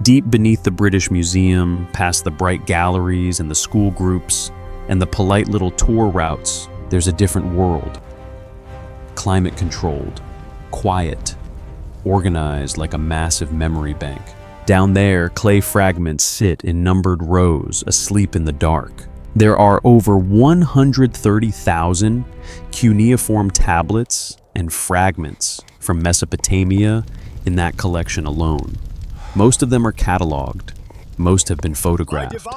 Deep beneath the British Museum, past the bright galleries and the school groups, and the polite little tour routes, there's a different world. Climate-controlled, quiet, organized like a massive memory bank. Down there, clay fragments sit in numbered rows, asleep in the dark. There are over 130,000 cuneiform tablets and fragments from Mesopotamia in that collection alone. Most of them are cataloged, most have been photographed,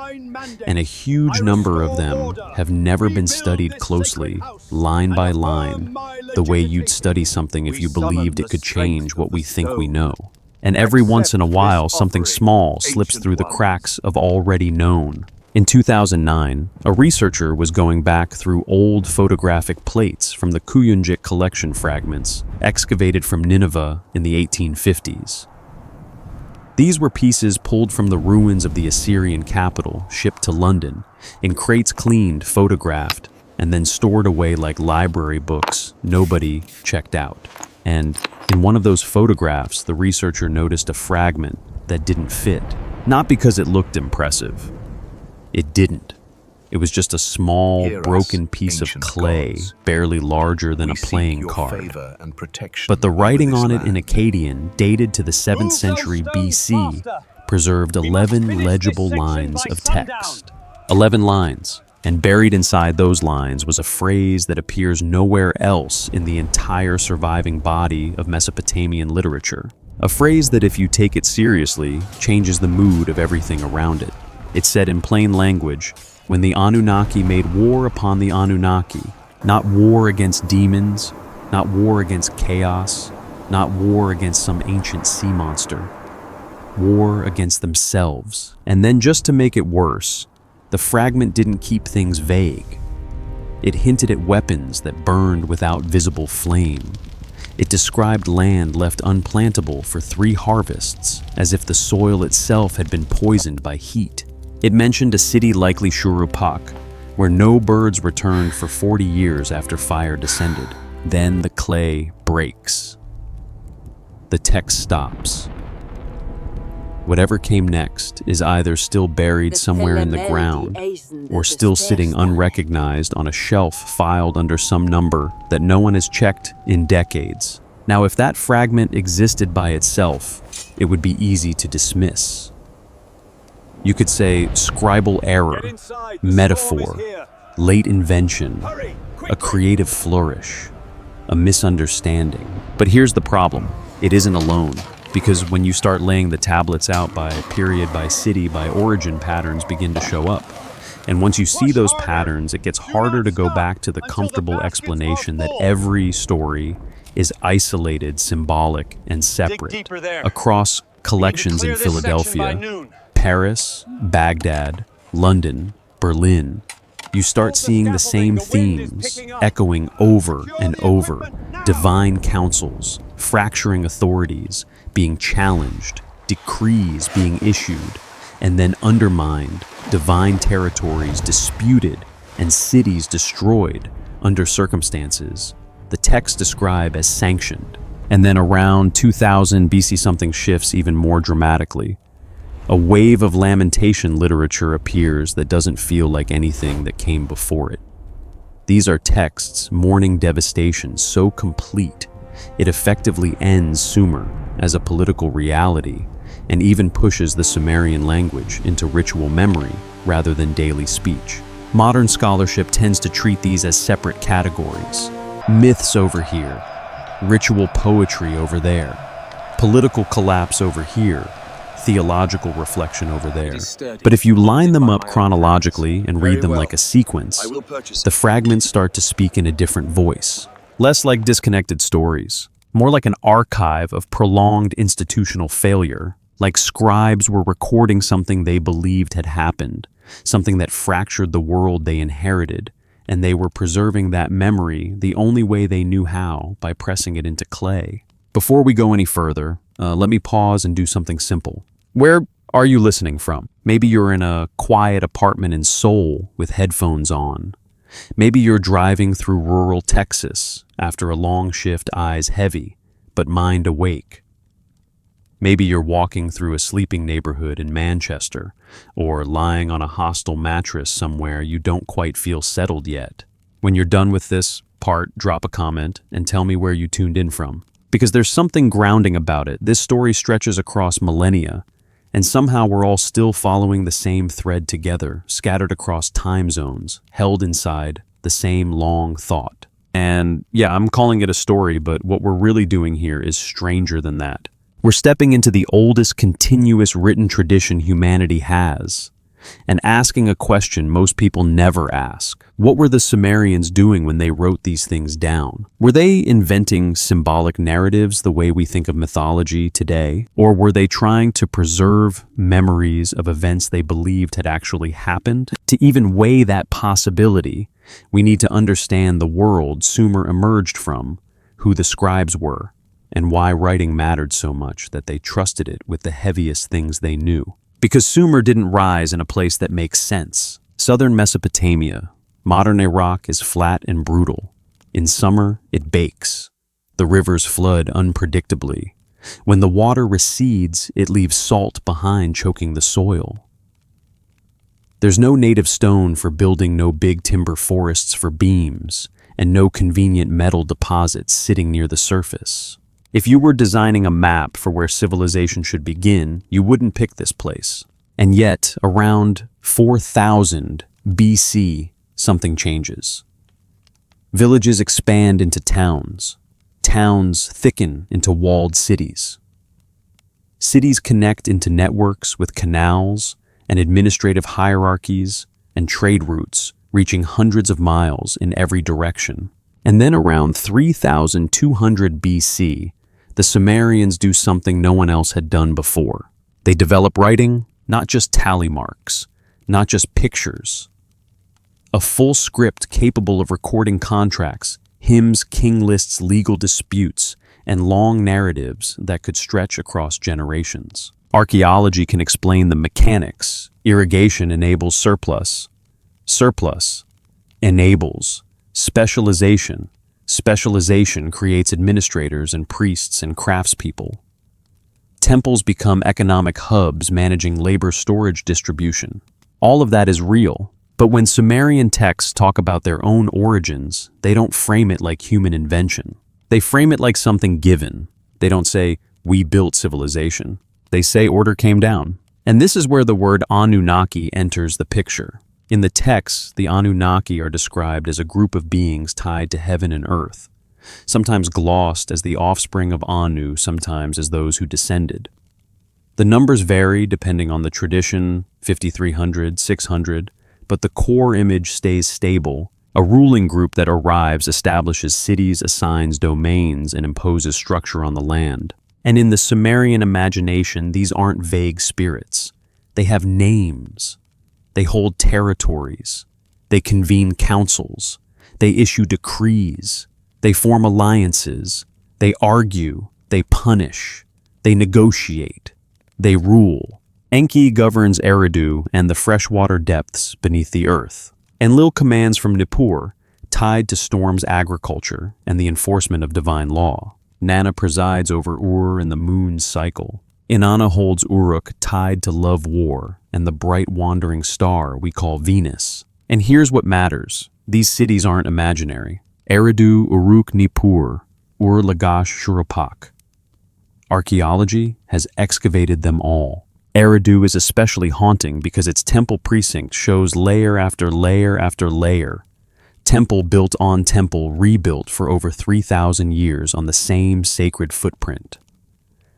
and a huge number of them have never been studied closely, line by line, the way you'd study something if you believed it could change what we think we know. And every once in a while, something small slips through the cracks of already known. In 2009, a researcher was going back through old photographic plates from the Kuyunjik collection fragments, excavated from Nineveh in the 1850s. These were pieces pulled from the ruins of the Assyrian capital, shipped to London, in crates cleaned, photographed, and then stored away like library books nobody checked out. And in one of those photographs, the researcher noticed a fragment that didn't fit. Not because it looked impressive. It didn't. It was just a small, broken piece of clay, barely larger than a playing card. But the writing on it in Akkadian, dated to the 7th century BC, preserved 11 legible lines of text. 11 lines. And buried inside those lines was a phrase that appears nowhere else in the entire surviving body of Mesopotamian literature. A phrase that, if you take it seriously, changes the mood of everything around it. It said in plain language, when the Anunnaki made war upon the Anunnaki, not war against demons, not war against chaos, not war against some ancient sea monster, war against themselves. And then, just to make it worse, the fragment didn't keep things vague. It hinted at weapons that burned without visible flame. It described land left unplantable for 3 harvests, as if the soil itself had been poisoned by heat. It mentioned a city likely Shurupak, where no birds returned for 40 years after fire descended. Then the clay breaks. The text stops. Whatever came next is either still buried somewhere in the ground or still sitting unrecognized on a shelf filed under some number that no one has checked in decades. Now, if that fragment existed by itself, it would be easy to dismiss. You could say scribal error, metaphor, late invention, a creative flourish, a misunderstanding. But here's the problem. It isn't alone. Because when you start laying the tablets out by period, by city, by origin, patterns begin to show up. And once you see those patterns, it gets harder to go back to the comfortable explanation that every story is isolated, symbolic, and separate. Across collections in Philadelphia, Paris, Baghdad, London, Berlin, you start seeing the same themes echoing over and over. Divine councils, fracturing authorities, being challenged, decrees being issued, and then undermined, divine territories disputed, and cities destroyed under circumstances the texts describe as sanctioned. And then around 2000 BC something shifts even more dramatically. A wave of lamentation literature appears that doesn't feel like anything that came before it. These are texts mourning devastation so complete it effectively ends Sumer as a political reality and even pushes the Sumerian language into ritual memory rather than daily speech. Modern scholarship tends to treat these as separate categories. Myths over here, ritual poetry over there, political collapse over here, theological reflection over there. But if you line them up chronologically and read them like a sequence, the fragments start to speak in a different voice. Less like disconnected stories, more like an archive of prolonged institutional failure, like scribes were recording something they believed had happened, something that fractured the world they inherited, and they were preserving that memory the only way they knew how, by pressing it into clay. Before we go any further, let me pause and do something simple. Where are you listening from? Maybe you're in a quiet apartment in Seoul with headphones on. Maybe you're driving through rural Texas after a long shift, eyes heavy, but mind awake. Maybe you're walking through a sleeping neighborhood in Manchester, or lying on a hostel mattress somewhere you don't quite feel settled yet. When you're done with this part, drop a comment and tell me where you tuned in from. Because there's something grounding about it. This story stretches across millennia, and somehow we're all still following the same thread together, scattered across time zones, held inside the same long thought. And yeah, I'm calling it a story, but what we're really doing here is stranger than that. We're stepping into the oldest continuous written tradition humanity has, and asking a question most people never ask. What were the Sumerians doing when they wrote these things down? Were they inventing symbolic narratives the way we think of mythology today? Or were they trying to preserve memories of events they believed had actually happened? To even weigh that possibility, we need to understand the world Sumer emerged from, who the scribes were, and why writing mattered so much that they trusted it with the heaviest things they knew. Because Sumer didn't rise in a place that makes sense. Southern Mesopotamia, modern Iraq, is flat and brutal. In summer, it bakes. The rivers flood unpredictably. When the water recedes, it leaves salt behind, choking the soil. There's no native stone for building, no big timber forests for beams, and no convenient metal deposits sitting near the surface. If you were designing a map for where civilization should begin, you wouldn't pick this place. And yet, around 4000 BC, something changes. Villages expand into towns. Towns thicken into walled cities. Cities connect into networks with canals and administrative hierarchies and trade routes reaching hundreds of miles in every direction. And then around 3200 BC, the Sumerians do something no one else had done before. They develop writing, not just tally marks, not just pictures. A full script capable of recording contracts, hymns, king lists, legal disputes, and long narratives that could stretch across generations. Archaeology can explain the mechanics. Irrigation enables surplus. Surplus enables specialization. Specialization creates administrators and priests and craftspeople. Temples become economic hubs managing labor storage distribution. All of that is real, but when Sumerian texts talk about their own origins, they don't frame it like human invention. They frame it like something given. They don't say, "We built civilization." They say order came down. And this is where the word Anunnaki enters the picture. In the texts, the Anunnaki are described as a group of beings tied to heaven and earth, sometimes glossed as the offspring of Anu, sometimes as those who descended. The numbers vary depending on the tradition, 5300, 600, but the core image stays stable. A ruling group that arrives establishes cities, assigns domains, and imposes structure on the land. And in the Sumerian imagination, these aren't vague spirits. They have names. They hold territories. They convene councils. They issue decrees. They form alliances. They argue. They punish. They negotiate. They rule. Enki governs Eridu and the freshwater depths beneath the earth. Enlil commands from Nippur, tied to Storm's agriculture and the enforcement of divine law. Nana presides over Ur and the moon's cycle. Inanna holds Uruk, tied to love war and the bright wandering star we call Venus. And here's what matters. These cities aren't imaginary. Eridu, Uruk, Nippur, Ur, Lagash, Shuruppak. Archaeology has excavated them all. Eridu is especially haunting because its temple precinct shows layer after layer after layer. Temple built on temple rebuilt for over 3,000 years on the same sacred footprint.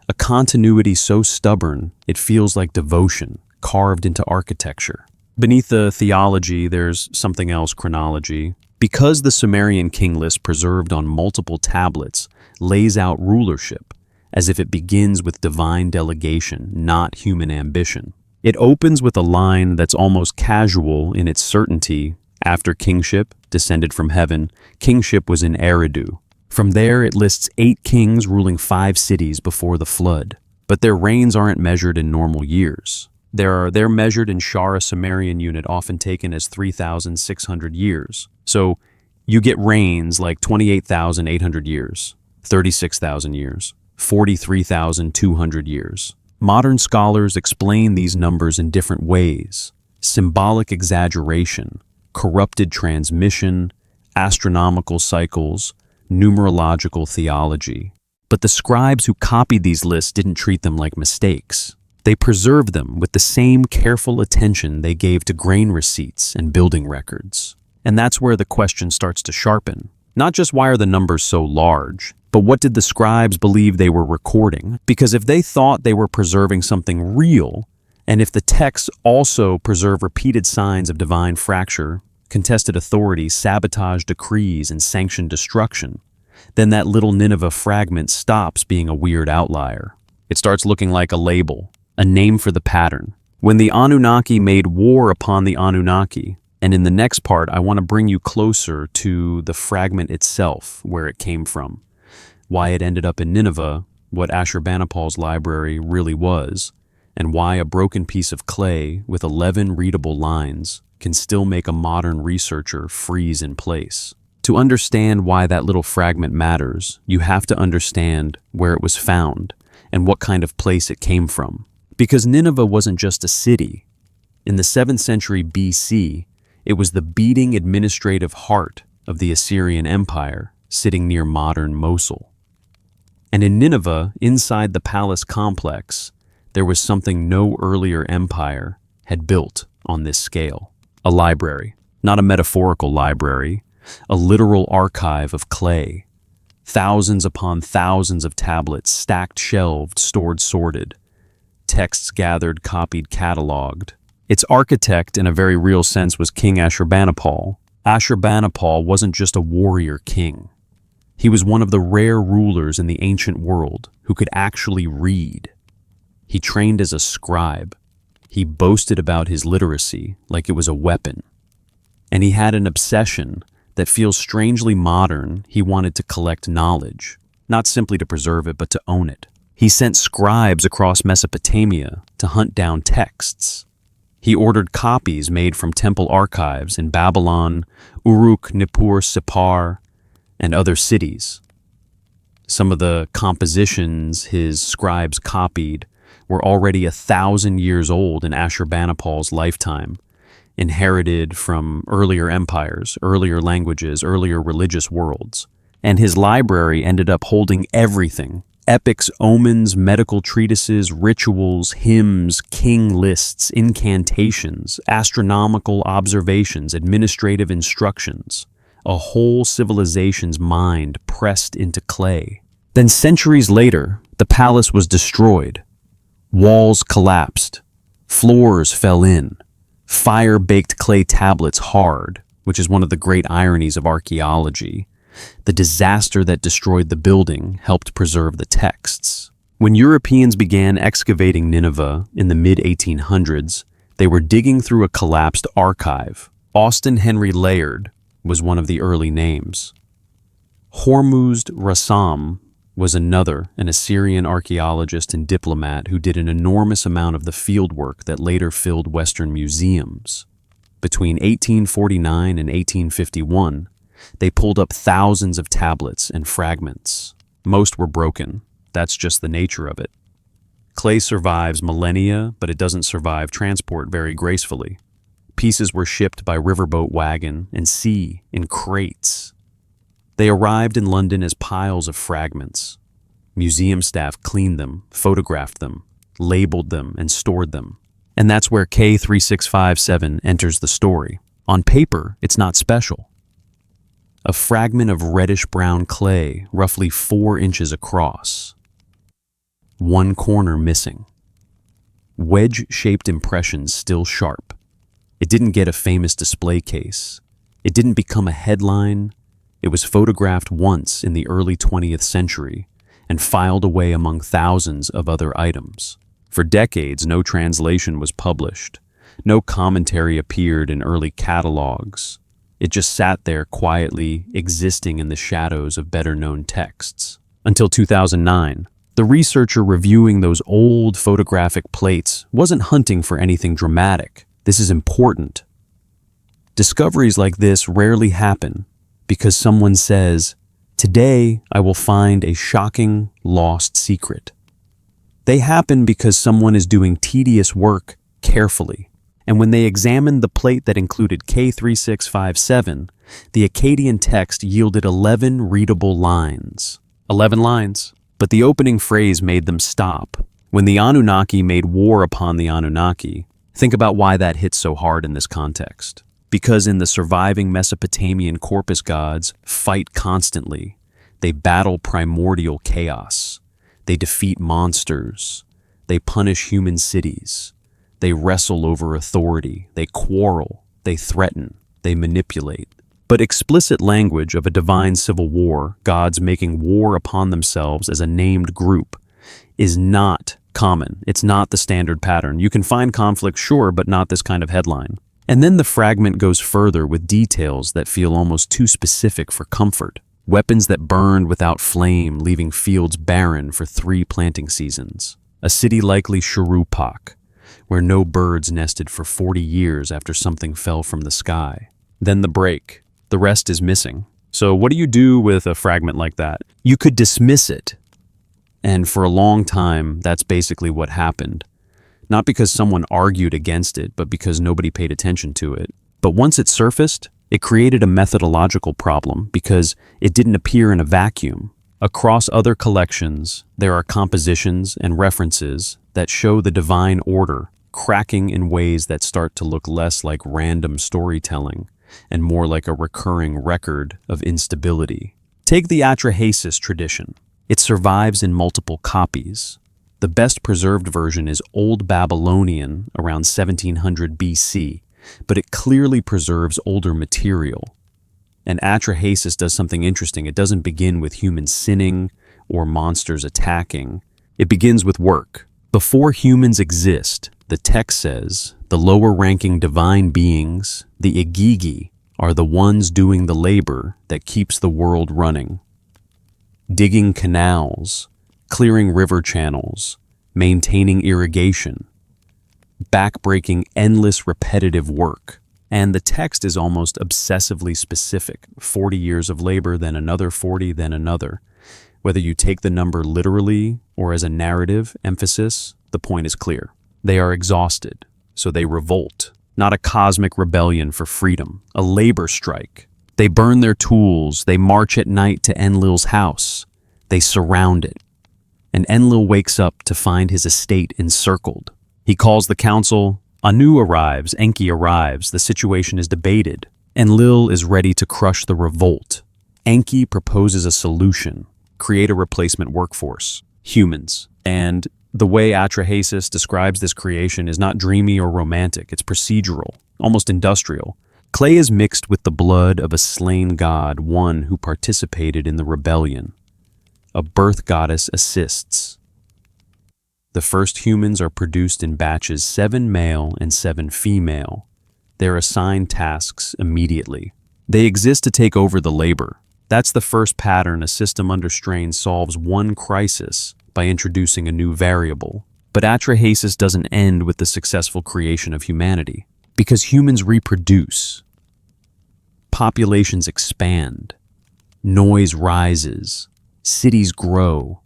A continuity so stubborn, it feels like devotion, carved into architecture. Beneath the theology, there's something else: chronology. Because the Sumerian king list preserved on multiple tablets lays out rulership, as if it begins with divine delegation, not human ambition. It opens with a line that's almost casual in its certainty. After kingship, descended from heaven, kingship was in Eridu. From there, it lists 8 kings ruling 5 cities before the flood. But their reigns aren't measured in normal years. They're measured in Shara Sumerian unit, often taken as 3,600 years. So you get reigns like 28,800 years, 36,000 years. 43,200 years. Modern scholars explain these numbers in different ways: symbolic exaggeration, corrupted transmission, astronomical cycles, numerological theology. But the scribes who copied these lists didn't treat them like mistakes. They preserved them with the same careful attention they gave to grain receipts and building records. And that's where the question starts to sharpen. Not just why are the numbers so large, but what did the scribes believe they were recording? Because if they thought they were preserving something real, and if the texts also preserve repeated signs of divine fracture, contested authority, sabotage decrees, and sanctioned destruction, then that little Nineveh fragment stops being a weird outlier. It starts looking like a label, a name for the pattern. When the Anunnaki made war upon the Anunnaki, and in the next part, I want to bring you closer to the fragment itself, where it came from, why it ended up in Nineveh, what Ashurbanipal's library really was, and why a broken piece of clay with 11 readable lines can still make a modern researcher freeze in place. To understand why that little fragment matters, you have to understand where it was found and what kind of place it came from. Because Nineveh wasn't just a city. In the 7th century BC, it was the beating administrative heart of the Assyrian Empire, sitting near modern Mosul. And in Nineveh, inside the palace complex, there was something no earlier empire had built on this scale. A library, not a metaphorical library, a literal archive of clay. Thousands upon thousands of tablets, stacked, shelved, stored, sorted. Texts gathered, copied, cataloged. Its architect, in a very real sense, was King Ashurbanipal. Ashurbanipal wasn't just a warrior king. He was one of the rare rulers in the ancient world who could actually read. He trained as a scribe. He boasted about his literacy like it was a weapon. And he had an obsession that feels strangely modern. He wanted to collect knowledge, not simply to preserve it, but to own it. He sent scribes across Mesopotamia to hunt down texts. He ordered copies made from temple archives in Babylon, Uruk, Nippur, Sippar, and other cities. Some of the compositions his scribes copied were already 1,000 years old in Ashurbanipal's lifetime, inherited from earlier empires, earlier languages, earlier religious worlds. And his library ended up holding everything: epics, omens, medical treatises, rituals, hymns, king lists, incantations, astronomical observations, administrative instructions. A whole civilization's mind pressed into clay. Then centuries later, the palace was destroyed. Walls collapsed. Floors fell in. Fire baked clay tablets hard, which is one of the great ironies of archaeology. The disaster that destroyed the building helped preserve the texts. When Europeans began excavating Nineveh in the mid-1800s, they were digging through a collapsed archive. Austin Henry Layard was one of the early names. Hormuzd Rassam was another, an Assyrian archaeologist and diplomat who did an enormous amount of the fieldwork that later filled Western museums. Between 1849 and 1851, they pulled up thousands of tablets and fragments. Most were broken. That's just the nature of it. Clay survives millennia, but it doesn't survive transport very gracefully. Pieces were shipped by riverboat wagon and sea in crates. They arrived in London as piles of fragments. Museum staff cleaned them, photographed them, labeled them, and stored them. And that's where K3657 enters the story. On paper, it's not special. A fragment of reddish-brown clay, roughly 4 inches across. One corner missing. Wedge-shaped impressions still sharp. It didn't get a famous display case. It didn't become a headline. It was photographed once in the early 20th century and filed away among thousands of other items. For decades, no translation was published. No commentary appeared in early catalogs. It just sat there quietly, existing in the shadows of better-known texts. Until 2009, the researcher reviewing those old photographic plates wasn't hunting for anything dramatic. This is important. Discoveries like this rarely happen because someone says, Today, I will find a shocking, lost secret. They happen because someone is doing tedious work carefully. And when they examined the plate that included K3657, the Akkadian text yielded 11 readable lines. 11 lines. But the opening phrase made them stop. When the Anunnaki made war upon the Anunnaki, think about why that hits so hard in this context. Because in the surviving Mesopotamian corpus gods fight constantly. They battle primordial chaos. They defeat monsters. They punish human cities. They wrestle over authority. They quarrel. They threaten. They manipulate. But explicit language of a divine civil war, gods making war upon themselves as a named group, is not common. It's not the standard pattern. You can find conflict, sure, but not this kind of headline. And then the fragment goes further with details that feel almost too specific for comfort. Weapons that burned without flame, leaving fields barren for 3 planting seasons. A city likely Shurupak, where no birds nested for 40 years after something fell from the sky. Then the break. The rest is missing. So what do you do with a fragment like that? You could dismiss it. And for a long time, that's basically what happened. Not because someone argued against it, but because nobody paid attention to it. But once it surfaced, it created a methodological problem because it didn't appear in a vacuum. Across other collections, there are compositions and references that show the divine order cracking in ways that start to look less like random storytelling and more like a recurring record of instability. Take the Atrahasis tradition. It survives in multiple copies. The best preserved version is Old Babylonian around 1700 BC, but it clearly preserves older material. And Atrahasis does something interesting. It doesn't begin with humans sinning or monsters attacking. It begins with work. Before humans exist, the text says, the lower-ranking divine beings, the Igigi, are the ones doing the labor that keeps the world running. Digging canals, clearing river channels, maintaining irrigation, backbreaking endless repetitive work. And the text is almost obsessively specific. 40 years of labor, then another 40, then another. Whether you take the number literally or as a narrative emphasis, the point is clear. They are exhausted, so they revolt. Not a cosmic rebellion for freedom, a labor strike. They burn their tools, they march at night to Enlil's house. They surround it. And Enlil wakes up to find his estate encircled. He calls the council. Anu arrives, Enki arrives, the situation is debated. Enlil is ready to crush the revolt. Enki proposes a solution, create a replacement workforce, humans. And the way Atrahasis describes this creation is not dreamy or romantic, it's procedural, almost industrial. Clay is mixed with the blood of a slain god, one who participated in the rebellion. A birth goddess assists. The first humans are produced in batches 7 male and 7 female. They're assigned tasks immediately. They exist to take over the labor. That's the first pattern a system under strain solves one crisis by introducing a new variable. But Atrahasis doesn't end with the successful creation of humanity. Because humans reproduce. Populations expand. Noise rises. Cities grow.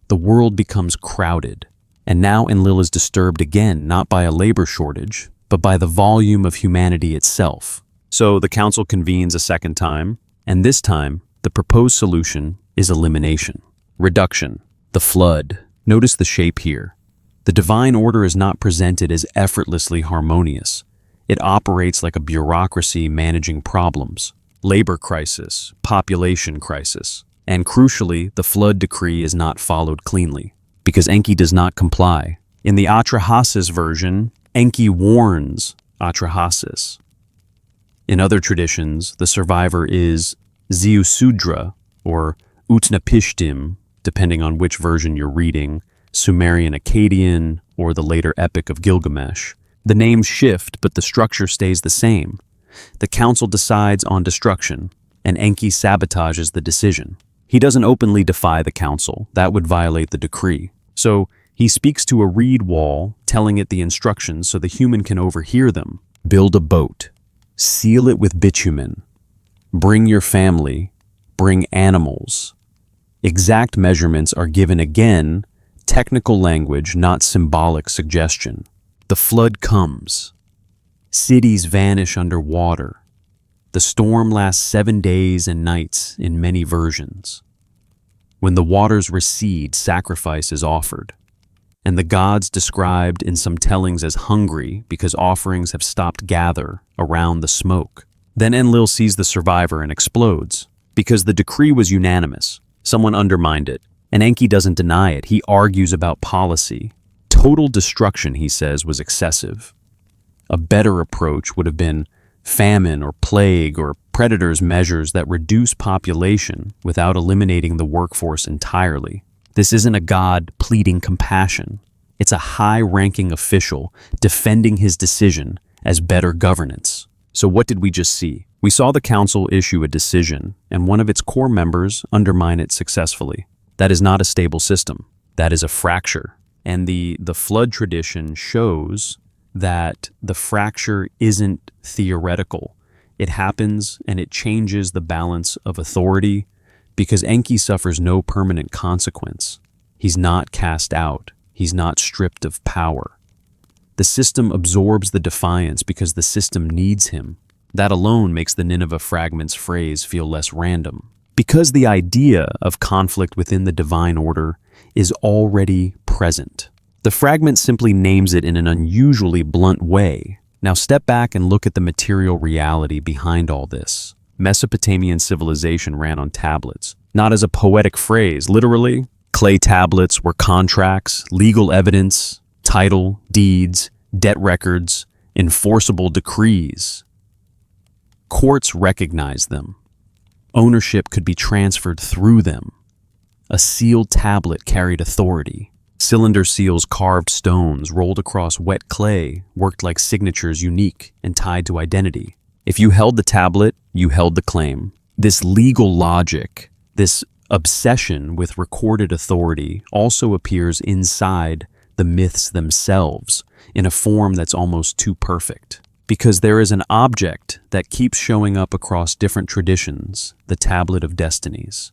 The world becomes crowded. And now Enlil is disturbed again, not by a labor shortage, but by the volume of humanity itself. So the council convenes a second time, and this time, the proposed solution is elimination. Reduction. The flood. Notice the shape here. The divine order is not presented as effortlessly harmonious. It operates like a bureaucracy managing problems. Labor crisis, population crisis. And crucially, the flood decree is not followed cleanly, because Enki does not comply. In the Atrahasis version, Enki warns Atrahasis. In other traditions, the survivor is Ziusudra, or Utnapishtim, depending on which version you're reading, Sumerian Akkadian, or the later Epic of Gilgamesh. The names shift, but the structure stays the same. The council decides on destruction, and Enki sabotages the decision. He doesn't openly defy the council. That would violate the decree. So he speaks to a reed wall, telling it the instructions so the human can overhear them. Build a boat. Seal it with bitumen. Bring your family. bring animals. Exact measurements are given again, technical language, not symbolic suggestion. The flood comes. Cities vanish under water. The storm lasts 7 days and nights in many versions. When the waters recede, sacrifice is offered, and the gods described in some tellings as hungry because offerings have stopped gather around the smoke. Then Enlil sees the survivor and explodes. Because the decree was unanimous, someone undermined it, and Enki doesn't deny it. He argues about policy. Total destruction, he says, was excessive. A better approach would have been famine or plague or predators measures that reduce population without eliminating the workforce entirely. This isn't a god pleading compassion. It's a high-ranking official defending his decision as better governance. So what did we just see? We saw the council issue a decision, and one of its core members undermine it successfully. That is not a stable system. That is a fracture. And the flood tradition shows that the fracture isn't theoretical. It happens and it changes the balance of authority because Enki suffers no permanent consequence. He's not cast out. He's not stripped of power. The system absorbs the defiance because the system needs him. That alone makes the Nineveh fragments phrase feel less random. Because the idea of conflict within the divine order is already present. The fragment simply names it in an unusually blunt way. Now step back and look at the material reality behind all this. Mesopotamian civilization ran on tablets, not as a poetic phrase. Literally, clay tablets were contracts, legal evidence, title, deeds, debt records, enforceable decrees. Courts recognized them. Ownership could be transferred through them. A sealed tablet carried authority. Cylinder seals carved stones, rolled across wet clay, worked like signatures unique and tied to identity. If you held the tablet, you held the claim. This legal logic, this obsession with recorded authority also appears inside the myths themselves in a form that's almost too perfect. Because there is an object that keeps showing up across different traditions, the Tablet of Destinies,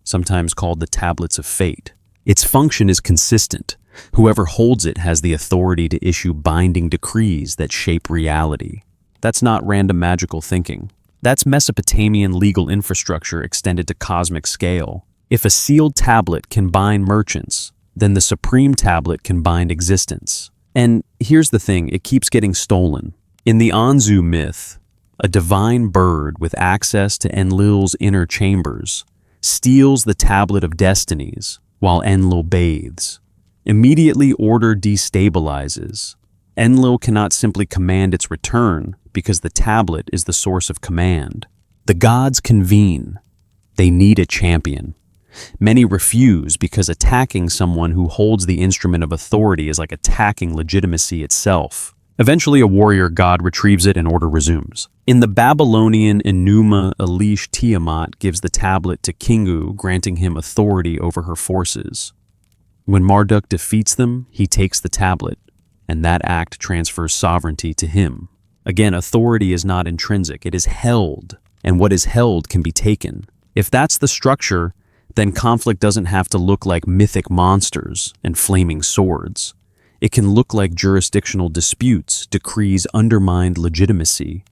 sometimes called the Tablets of Fate. Its function is consistent. Whoever holds it has the authority to issue binding decrees that shape reality. That's not random magical thinking. That's Mesopotamian legal infrastructure extended to cosmic scale. If a sealed tablet can bind merchants, then the supreme tablet can bind existence. And here's the thing, it keeps getting stolen. In the Anzu myth, a divine bird with access to Enlil's inner chambers steals the Tablet of Destinies while Enlil bathes. Immediately order destabilizes. Enlil cannot simply command its return because the tablet is the source of command. The gods convene. They need a champion. Many refuse because attacking someone who holds the instrument of authority is like attacking legitimacy itself. Eventually, a warrior god retrieves it and order resumes. In the Babylonian Enuma Elish, Tiamat gives the tablet to Kingu, granting him authority over her forces. When Marduk defeats them, he takes the tablet, and that act transfers sovereignty to him. Again, authority is not intrinsic, it is held, and what is held can be taken. If that's the structure, then conflict doesn't have to look like mythic monsters and flaming swords. It can look like jurisdictional disputes, decrees undermined legitimacy,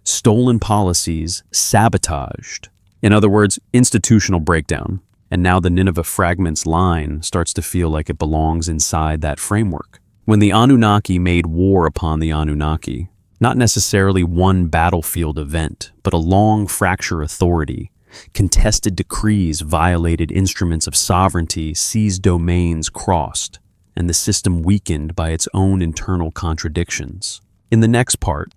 stolen policies sabotaged. In other words, institutional breakdown. And now the Nineveh fragments line starts to feel like it belongs inside that framework. When the Anunnaki made war upon the Anunnaki, not necessarily one battlefield event, but a long fracture authority, contested decrees violated instruments of sovereignty, seized domains crossed, and the system weakened by its own internal contradictions. In the next part,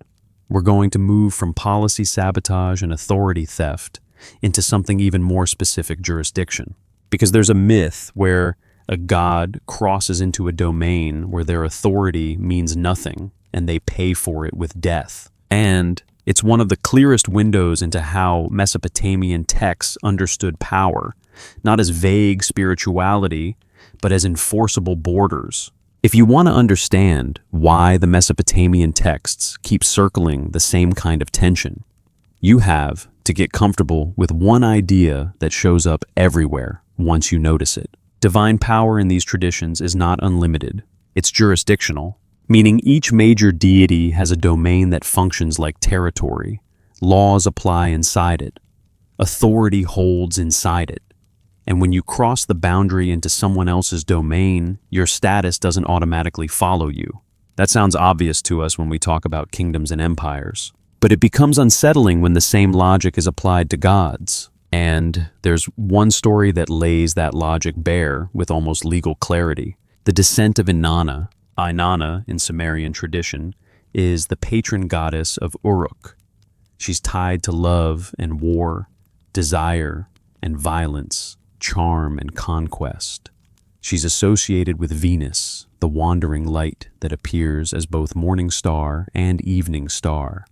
we're going to move from policy sabotage and authority theft into something even more specific: jurisdiction. Because there's a myth where a god crosses into a domain where their authority means nothing and they pay for it with death. And it's one of the clearest windows into how Mesopotamian texts understood power, not as vague spirituality, but as enforceable borders. If you want to understand why the Mesopotamian texts keep circling the same kind of tension, you have to get comfortable with one idea that shows up everywhere once you notice it. Divine power in these traditions is not unlimited. It's jurisdictional, meaning each major deity has a domain that functions like territory. Laws apply inside it. Authority holds inside it. And when you cross the boundary into someone else's domain, your status doesn't automatically follow you. That sounds obvious to us when we talk about kingdoms and empires. But it becomes unsettling when the same logic is applied to gods. And there's one story that lays that logic bare with almost legal clarity. The descent of Inanna. Inanna, in Sumerian tradition, is the patron goddess of Uruk. She's tied to love and war, desire and violence, charm and conquest. She's associated with Venus, the wandering light that appears as both morning star and evening star.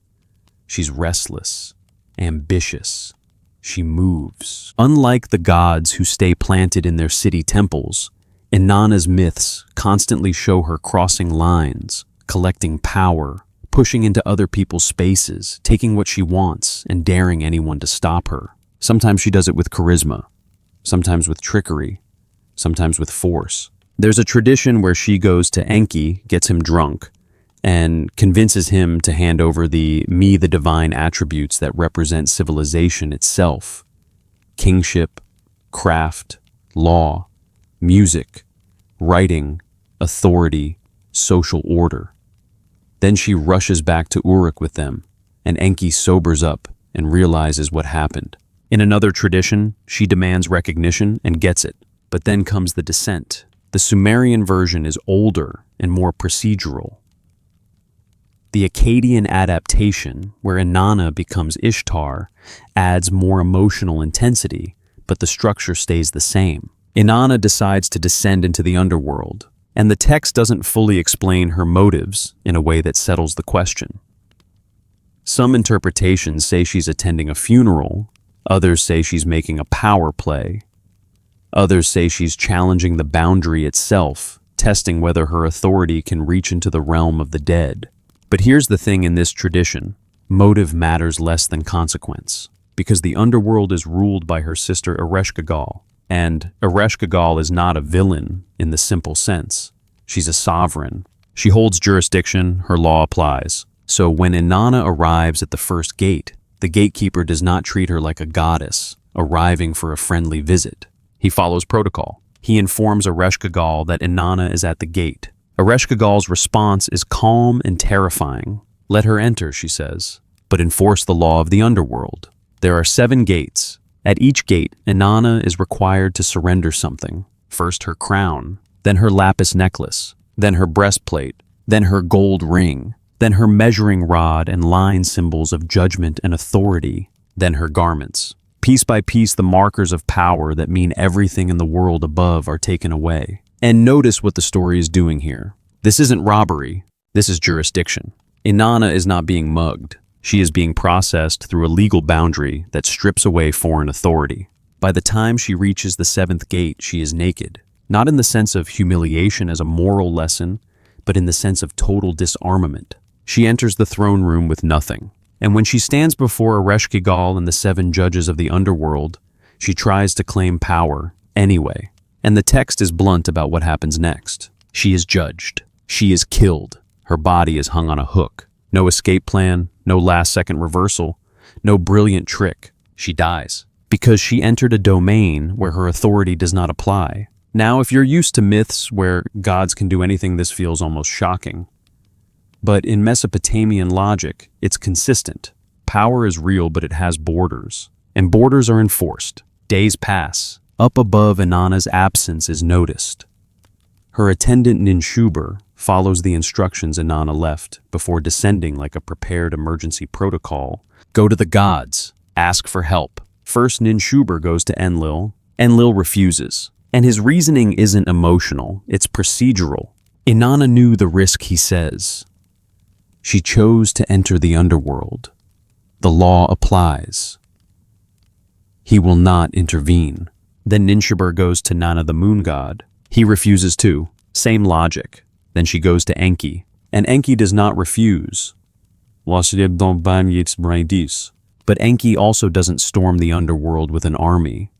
She's restless, ambitious. She moves. Unlike the gods who stay planted in their city temples, Inanna's myths constantly show her crossing lines, collecting power, pushing into other people's spaces, taking what she wants, and daring anyone to stop her. Sometimes she does it with charisma, sometimes with trickery, sometimes with force. There's a tradition where she goes to Enki, gets him drunk, and convinces him to hand over the divine attributes that represent civilization itself: kingship, craft, law, music, writing, authority, social order. Then she rushes back to Uruk with them, and Enki sobers up and realizes what happened. In another tradition, she demands recognition and gets it. But then comes the descent. The Sumerian version is older and more procedural. The Akkadian adaptation, where Inanna becomes Ishtar, adds more emotional intensity, but the structure stays the same. Inanna decides to descend into the underworld, and the text doesn't fully explain her motives in a way that settles the question. Some interpretations say she's attending a funeral, others say she's making a power play, others say she's challenging the boundary itself, testing whether her authority can reach into the realm of the dead. But here's the thing in this tradition: motive matters less than consequence, because the underworld is ruled by her sister Ereshkigal, and Ereshkigal is not a villain in the simple sense. She's a sovereign. She holds jurisdiction, her law applies. So when Inanna arrives at the first gate, the gatekeeper does not treat her like a goddess, arriving for a friendly visit. He follows protocol. He informs Ereshkigal that Inanna is at the gate. Ereshkigal's response is calm and terrifying. Let her enter, she says, but enforce the law of the underworld. There are 7 gates. At each gate, Inanna is required to surrender something. First her crown, then her lapis necklace, then her breastplate, then her gold ring, then her measuring rod and line symbols of judgment and authority, then her garments. Piece by piece, the markers of power that mean everything in the world above are taken away. And notice what the story is doing here. This isn't robbery, this is jurisdiction. Inanna is not being mugged. She is being processed through a legal boundary that strips away foreign authority. By the time she reaches the 7th gate, she is naked, not in the sense of humiliation as a moral lesson, but in the sense of total disarmament. She enters the throne room with nothing, and when she stands before Ereshkigal and the 7 judges of the underworld, she tries to claim power anyway. And the text is blunt about what happens next. She is judged. She is killed. Her body is hung on a hook. No escape plan, no last-second reversal, no brilliant trick. She dies because she entered a domain where her authority does not apply. Now, if you're used to myths where gods can do anything, this feels almost shocking. But in Mesopotamian logic, it's consistent. Power is real, but it has borders. And borders are enforced. Days pass. Up above, Inanna's absence is noticed. Her attendant Ninshuber follows the instructions Inanna left before descending like a prepared emergency protocol. Go to the gods. Ask for help. First, Ninshuber goes to Enlil. Enlil refuses. And his reasoning isn't emotional, it's procedural. Inanna knew the risk, he says. She chose to enter the underworld. The law applies. He will not intervene. Then Ninshuber goes to Nanna the moon god. He refuses too. Same logic. Then she goes to Enki. And Enki does not refuse. But But Enki also doesn't storm the underworld with an army.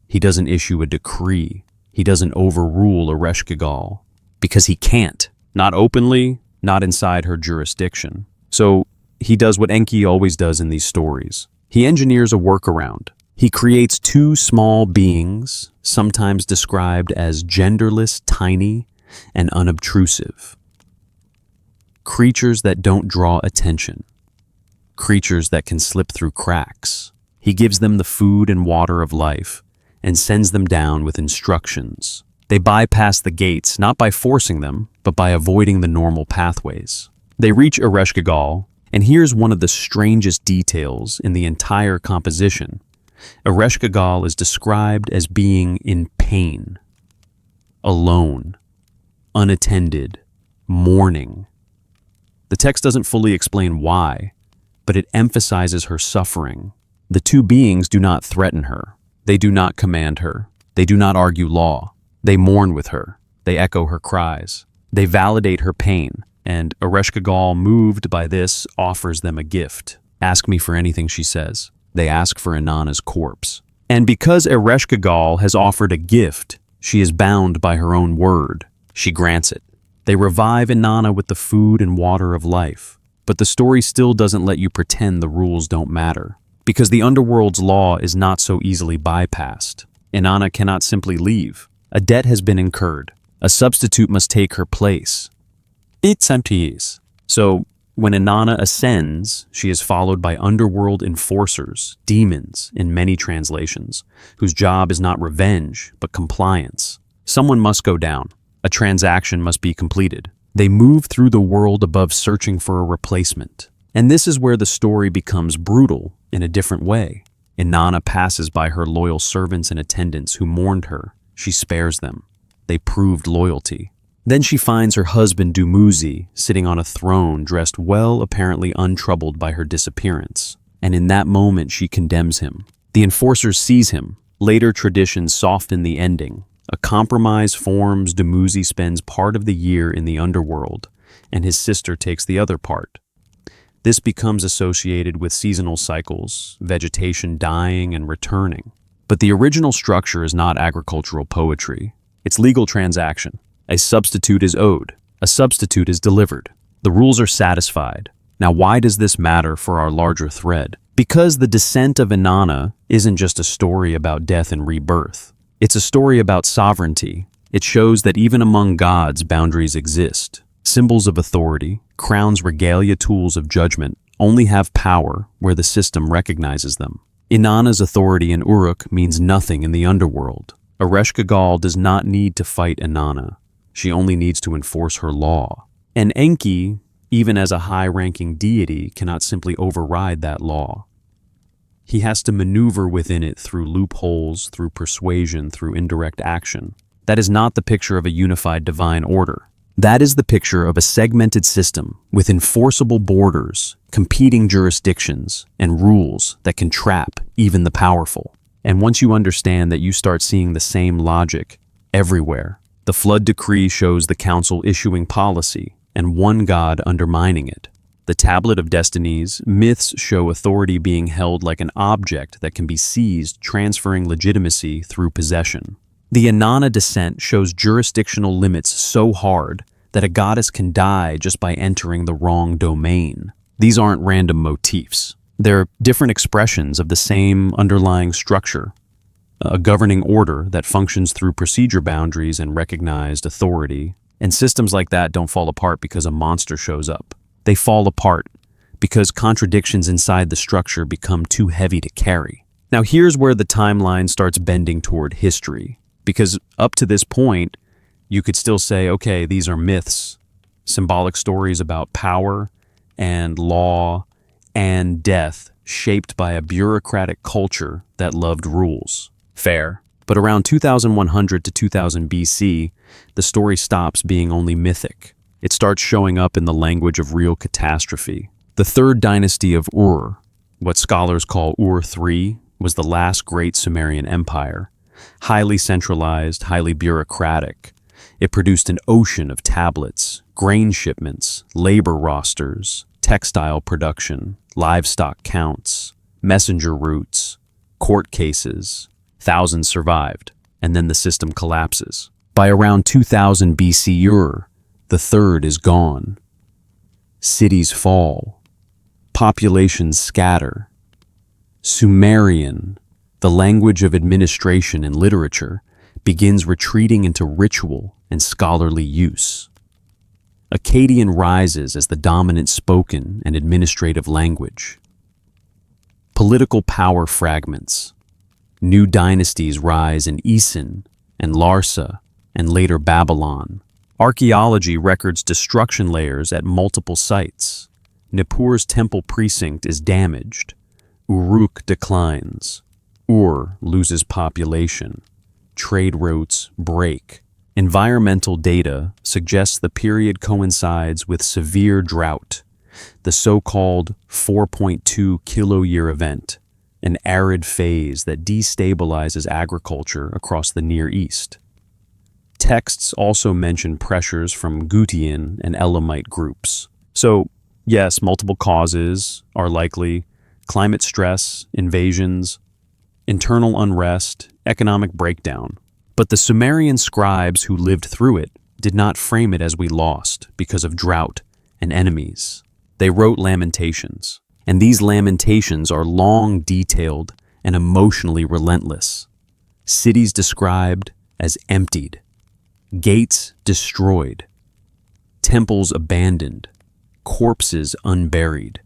He doesn't issue a decree. He doesn't overrule Ereshkigal. Because he can't. Not openly, not inside her jurisdiction. So he does what Enki always does in these stories. He engineers a workaround. He creates two small beings, sometimes described as genderless, tiny, and unobtrusive. Creatures that don't draw attention. Creatures that can slip through cracks. He gives them the food and water of life and sends them down with instructions. They bypass the gates not by forcing them, but by avoiding the normal pathways. They reach Ereshkigal, and here's one of the strangest details in the entire composition. Ereshkigal is described as being in pain, alone, unattended, mourning. The text doesn't fully explain why, but it emphasizes her suffering. The two beings do not threaten her. They do not command her. They do not argue law. They mourn with her. They echo her cries. They validate her pain, and Ereshkigal, moved by this, offers them a gift. Ask me for anything, she says. They ask for Inanna's corpse. And because Ereshkigal has offered a gift, she is bound by her own word. She grants it. They revive Inanna with the food and water of life. But the story still doesn't let you pretend the rules don't matter. Because the underworld's law is not so easily bypassed. Inanna cannot simply leave. A debt has been incurred. A substitute must take her place. It's empty. So, when Inanna ascends, she is followed by underworld enforcers, demons in many translations, whose job is not revenge, but compliance. Someone must go down. A transaction must be completed. They move through the world above searching for a replacement. And this is where the story becomes brutal in a different way. Inanna passes by her loyal servants and attendants who mourned her. She spares them. They proved loyalty. Then she finds her husband Dumuzi sitting on a throne dressed well, apparently untroubled by her disappearance. And in that moment she condemns him. The enforcers seize him. Later traditions soften the ending. A compromise forms. Dumuzi spends part of the year in the underworld, and his sister takes the other part. This becomes associated with seasonal cycles, vegetation dying and returning. But the original structure is not agricultural poetry. It's legal transaction. A substitute is owed. A substitute is delivered. The rules are satisfied. Now, why does this matter for our larger thread? Because the descent of Inanna isn't just a story about death and rebirth. It's a story about sovereignty. It shows that even among gods, boundaries exist. Symbols of authority, crowns, regalia, tools of judgment only have power where the system recognizes them. Inanna's authority in Uruk means nothing in the underworld. Ereshkigal does not need to fight Inanna. She only needs to enforce her law. And Enki, even as a high-ranking deity, cannot simply override that law. He has to maneuver within it through loopholes, through persuasion, through indirect action. That is not the picture of a unified divine order. That is the picture of a segmented system with enforceable borders, competing jurisdictions, and rules that can trap even the powerful. And once you understand that, you start seeing the same logic everywhere. The flood decree shows the council issuing policy and one god undermining it. The tablet of destinies, myths show authority being held like an object that can be seized, transferring legitimacy through possession. The Inanna descent shows jurisdictional limits so hard that a goddess can die just by entering the wrong domain. These aren't random motifs. They're different expressions of the same underlying structure. A governing order that functions through procedure boundaries and recognized authority. And systems like that don't fall apart because a monster shows up. They fall apart because contradictions inside the structure become too heavy to carry. Now here's where the timeline starts bending toward history. Because up to this point, you could still say, okay, these are myths, symbolic stories about power and law and death shaped by a bureaucratic culture that loved rules. Fair. But around 2100 to 2000 BC, the story stops being only mythic. It starts showing up in the language of real catastrophe. The third dynasty of Ur, what scholars call Ur III, was the last great Sumerian empire. Highly centralized, highly bureaucratic. It produced an ocean of tablets, grain shipments, labor rosters, textile production, livestock counts. messenger routes, court cases. Thousands survived, and then the system collapses. By around 2000 BC, the third is gone. Cities fall. Populations scatter. Sumerian, the language of administration and literature, begins retreating into ritual and scholarly use. Akkadian rises as the dominant spoken and administrative language. Political power fragments. New dynasties rise in Esin and Larsa and later Babylon. Archaeology records destruction layers at multiple sites. Nippur's temple precinct is damaged. Uruk declines. Ur loses population. Trade routes break. Environmental data suggests the period coincides with severe drought, the so-called 4.2 kiloyear event, an arid phase that destabilizes agriculture across the Near East. Texts also mention pressures from Gutian and Elamite groups. So, yes, multiple causes are likely: climate stress, invasions, internal unrest, economic breakdown. But the Sumerian scribes who lived through it did not frame it as we lost because of drought and enemies. They wrote lamentations, and these lamentations are long, detailed, and emotionally relentless. Cities described as emptied, gates destroyed, temples abandoned, corpses unburied,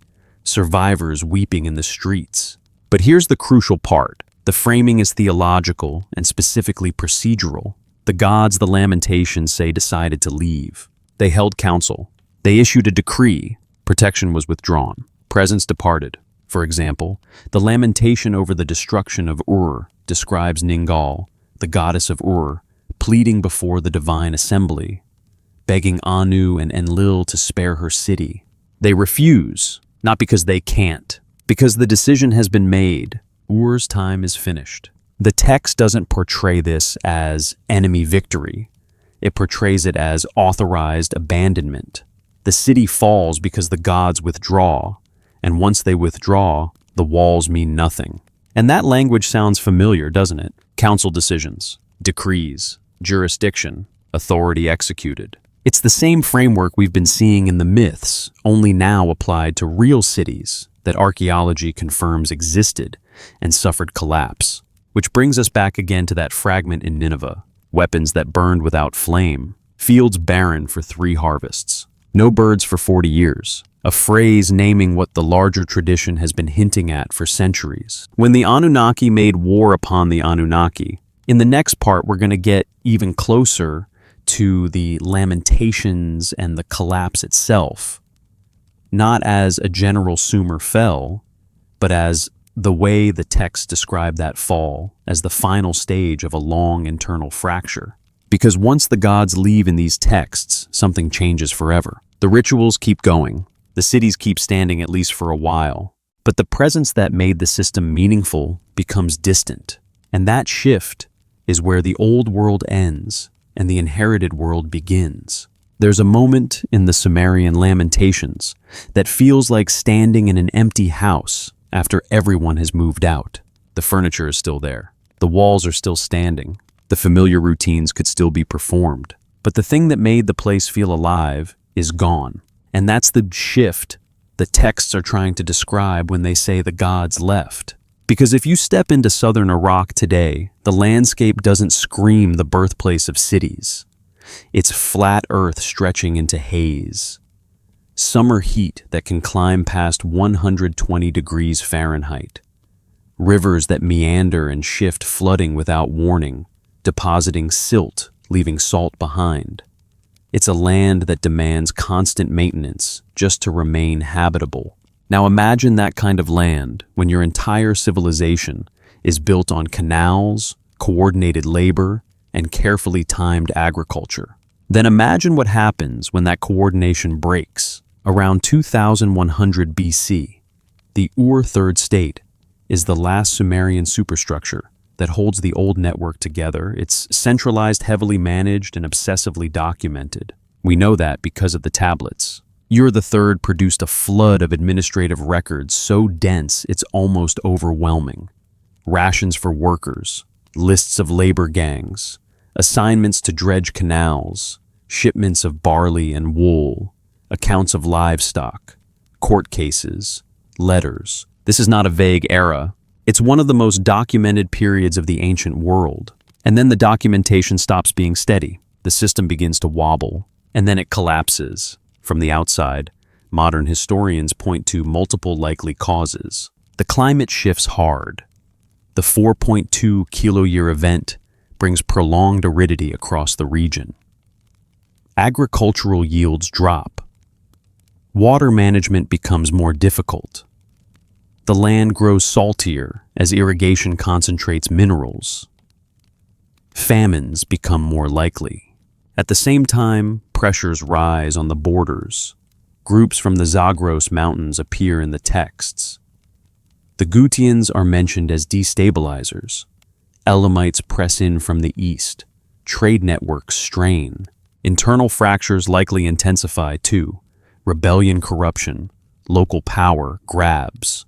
survivors weeping in the streets. But here's the crucial part. The framing is theological and specifically procedural. The gods the lamentations say decided to leave. They held council. They issued a decree. Protection was withdrawn. Presence departed. For example, the lamentation over the destruction of Ur describes Ningal, the goddess of Ur, pleading before the divine assembly, begging Anu and Enlil to spare her city. They refuse, not because they can't, because the decision has been made. Ur's time is finished. The text doesn't portray this as enemy victory. It portrays it as authorized abandonment. The city falls because the gods withdraw, and once they withdraw, the walls mean nothing. And that language sounds familiar, doesn't it? Council decisions, decrees, jurisdiction, authority executed. It's the same framework we've been seeing in the myths, only now applied to real cities that archaeology confirms existed and suffered collapse. Which brings us back again to that fragment in Nineveh. Weapons that burned without flame. Fields barren for 3 harvests. No birds for 40 years. A phrase naming what the larger tradition has been hinting at for centuries. When the Anunnaki made war upon the Anunnaki, in the next part we're going to get even closer to the lamentations and the collapse itself. Not as a general Sumer fell, but as the way the texts describe that fall as the final stage of a long internal fracture. Because once the gods leave in these texts, something changes forever. The rituals keep going. The cities keep standing at least for a while. But the presence that made the system meaningful becomes distant. And that shift is where the old world ends and the inherited world begins. There's a moment in the Sumerian lamentations that feels like standing in an empty house after everyone has moved out. The furniture is still there. The walls are still standing. The familiar routines could still be performed. But the thing that made the place feel alive is gone. And that's the shift the texts are trying to describe when they say the gods left. Because if you step into southern Iraq today, the landscape doesn't scream the birthplace of cities. It's flat earth stretching into haze. Summer heat that can climb past 120 degrees Fahrenheit. Rivers that meander and shift, flooding without warning, depositing silt, leaving salt behind. It's a land that demands constant maintenance just to remain habitable. Now imagine that kind of land when your entire civilization is built on canals, coordinated labor, and carefully timed agriculture. Then imagine what happens when that coordination breaks. Around 2100 BC, the Ur Third State is the last Sumerian superstructure that holds the old network together. It's centralized, heavily managed, and obsessively documented. We know that because of the tablets. Ur III produced a flood of administrative records so dense it's almost overwhelming. Rations for workers, lists of labor gangs, assignments to dredge canals, shipments of barley and wool, accounts of livestock, court cases, letters. This is not a vague era. It's one of the most documented periods of the ancient world. And then the documentation stops being steady. The system begins to wobble, and then it collapses. From the outside, modern historians point to multiple likely causes. The climate shifts hard. The 4.2 kiloyear event brings prolonged aridity across the region. Agricultural yields drop. Water management becomes more difficult. The land grows saltier as irrigation concentrates minerals. Famines become more likely. At the same time, pressures rise on the borders. Groups from the Zagros Mountains appear in the texts. The Gutians are mentioned as destabilizers. Elamites press in from the east. Trade networks strain. Internal fractures likely intensify too. Rebellion, corruption, local power grabs.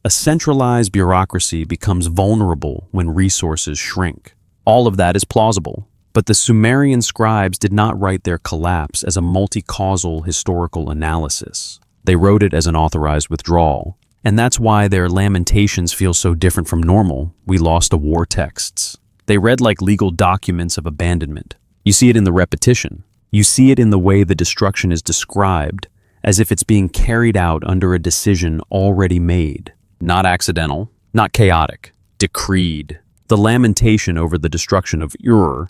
A centralized bureaucracy becomes vulnerable when resources shrink. All of that is plausible, but the Sumerian scribes did not write their collapse as a multi-causal historical analysis. They wrote it as an authorized withdrawal, and that's why their lamentations feel so different from normal "we lost a war" texts. They read like legal documents of abandonment. You see it in the repetition. You see it in the way the destruction is described, as if it's being carried out under a decision already made. Not accidental, not chaotic, decreed. The lamentation over the destruction of Ur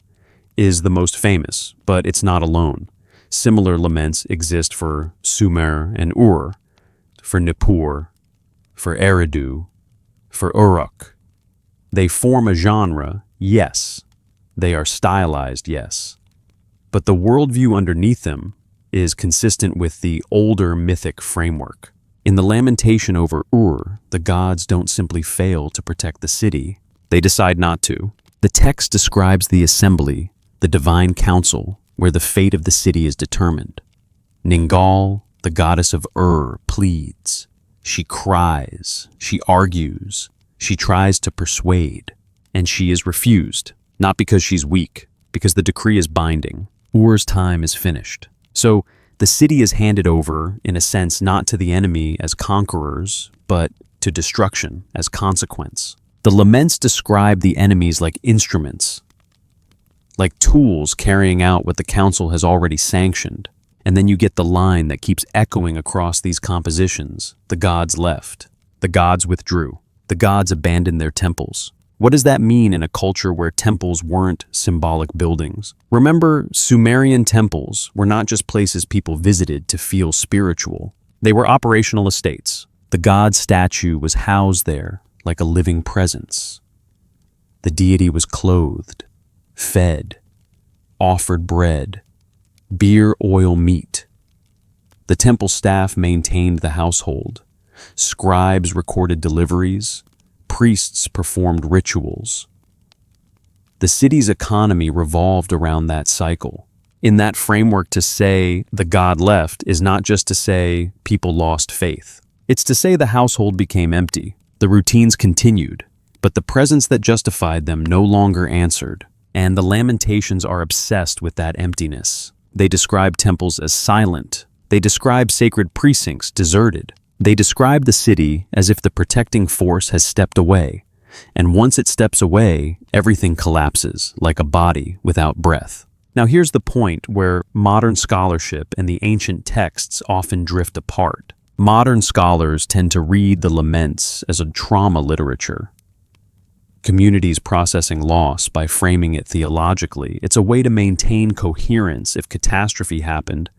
is the most famous, but it's not alone. Similar laments exist for Sumer and Ur, for Nippur, for Eridu, for Uruk. They form a genre, yes. They are stylized, yes. But the worldview underneath them is consistent with the older mythic framework. In the lamentation over Ur, the gods don't simply fail to protect the city. They decide not to. The text describes the assembly, the divine council, where the fate of the city is determined. Ningal, the goddess of Ur, pleads. She cries, she argues, she tries to persuade, and she is refused, not because she's weak, because the decree is binding. Ur's time is finished. So the city is handed over, in a sense, not to the enemy as conquerors, but to destruction as consequence. The laments describe the enemies like instruments, like tools carrying out what the council has already sanctioned. And then you get the line that keeps echoing across these compositions. The gods left. The gods withdrew. The gods abandoned their temples. What does that mean in a culture where temples weren't symbolic buildings? Remember, Sumerian temples were not just places people visited to feel spiritual. They were operational estates. The god statue was housed there like a living presence. The deity was clothed, fed, offered bread, beer, oil, meat. The temple staff maintained the household. Scribes recorded deliveries. Priests performed rituals. The city's economy revolved around that cycle. In that framework, to say the god left is not just to say people lost faith. It's to say the household became empty. The routines continued, but the presence that justified them no longer answered. And the lamentations are obsessed with that emptiness. They describe temples as silent. They describe sacred precincts deserted. They describe the city as if the protecting force has stepped away, and once it steps away, everything collapses like a body without breath. Now here's the point where modern scholarship and the ancient texts often drift apart. Modern scholars tend to read the laments as a trauma literature. Communities processing loss by framing it theologically. It's a way to maintain coherence. If catastrophe happened,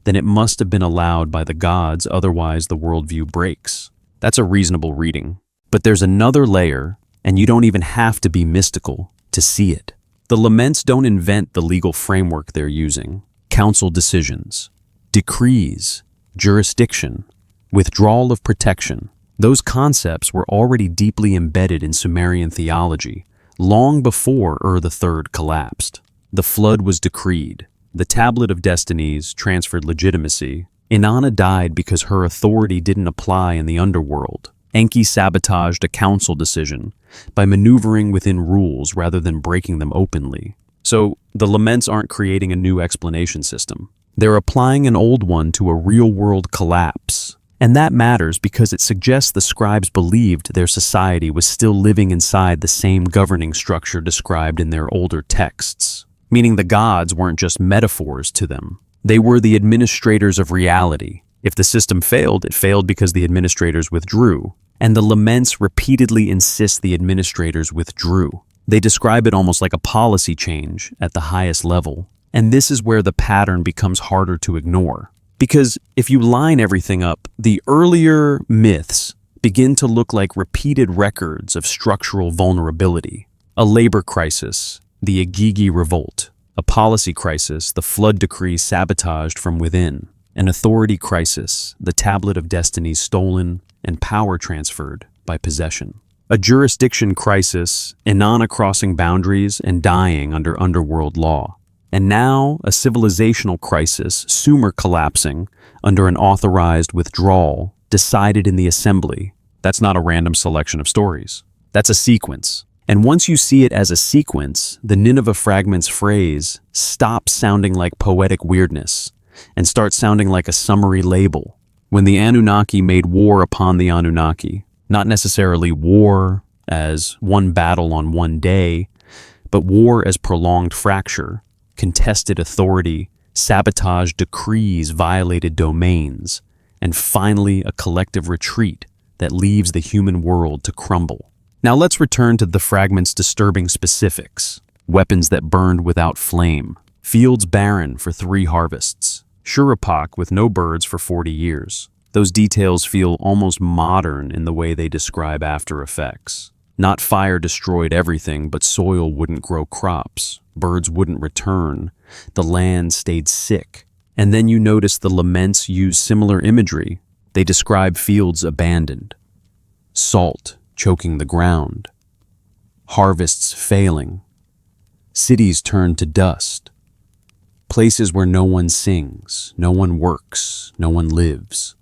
then it must have been allowed by the gods, otherwise the worldview breaks. That's a reasonable reading. But there's another layer, and you don't even have to be mystical to see it. The laments don't invent the legal framework they're using. Council decisions, decrees, jurisdiction, withdrawal of protection. Those concepts were already deeply embedded in Sumerian theology, long before Ur III collapsed. The flood was decreed. The Tablet of Destinies transferred legitimacy. Inanna died because her authority didn't apply in the underworld. Enki sabotaged a council decision by maneuvering within rules rather than breaking them openly. So, the laments aren't creating a new explanation system. They're applying an old one to a real-world collapse. And that matters because it suggests the scribes believed their society was still living inside the same governing structure described in their older texts. Meaning the gods weren't just metaphors to them. They were the administrators of reality. If the system failed, it failed because the administrators withdrew. And the laments repeatedly insist the administrators withdrew. They describe it almost like a policy change at the highest level. And this is where the pattern becomes harder to ignore. Because if you line everything up, the earlier myths begin to look like repeated records of structural vulnerability. A labor crisis, the Agigi revolt. A policy crisis, the flood decree sabotaged from within. An authority crisis, the Tablet of Destinies stolen and power transferred by possession. A jurisdiction crisis, Inanna crossing boundaries and dying under underworld law. And now, a civilizational crisis, Sumer collapsing under an authorized withdrawal decided in the assembly. That's not a random selection of stories. That's a sequence. And once you see it as a sequence, the Nineveh fragment's phrase stops sounding like poetic weirdness and starts sounding like a summary label. When the Anunnaki made war upon the Anunnaki, not necessarily war as one battle on one day, but war as prolonged fracture, contested authority, sabotaged decrees, violated domains, and finally a collective retreat that leaves the human world to crumble. Now let's return to the fragment's disturbing specifics. Weapons that burned without flame. Fields barren for 3 harvests. Shuruppak with no birds for 40 years. Those details feel almost modern in the way they describe after effects. Not fire destroyed everything, but soil wouldn't grow crops. Birds wouldn't return. The land stayed sick. And then you notice the laments use similar imagery. They describe fields abandoned. Salt choking the ground. Harvests failing. Cities turned to dust. Places where no one sings, no one works, no one lives.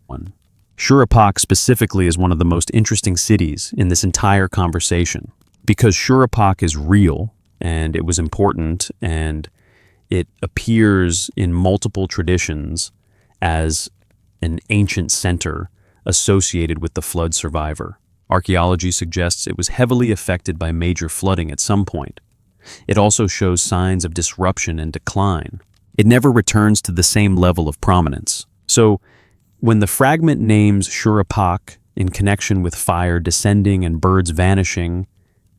Shuruppak specifically is one of the most interesting cities in this entire conversation because Shuruppak is real and it was important and it appears in multiple traditions as an ancient center associated with the flood survivor. Archaeology suggests it was heavily affected by major flooding at some point. It also shows signs of disruption and decline. It never returns to the same level of prominence. So, when the fragment names Shuruppak in connection with fire descending and birds vanishing,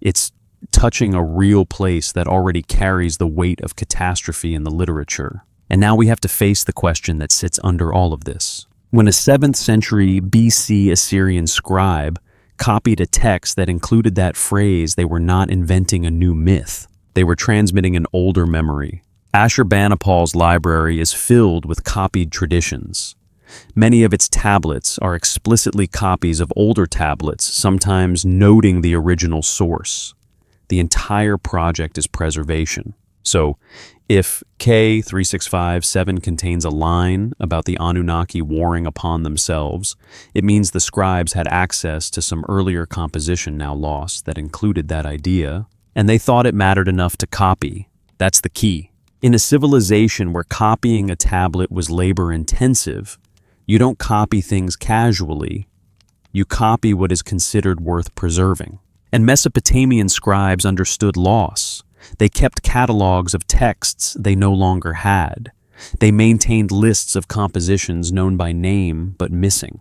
it's touching a real place that already carries the weight of catastrophe in the literature. And now we have to face the question that sits under all of this. When a 7th century BC Assyrian scribe copied a text that included that phrase, they were not inventing a new myth. They were transmitting an older memory. Ashurbanipal's library is filled with copied traditions. Many of its tablets are explicitly copies of older tablets, sometimes noting the original source. The entire project is preservation. So, if K3657 contains a line about the Anunnaki warring upon themselves, it means the scribes had access to some earlier composition now lost that included that idea, and they thought it mattered enough to copy. That's the key. In a civilization where copying a tablet was labor-intensive, you don't copy things casually. You copy what is considered worth preserving. And Mesopotamian scribes understood loss. They kept catalogs of texts they no longer had. They maintained lists of compositions known by name but missing.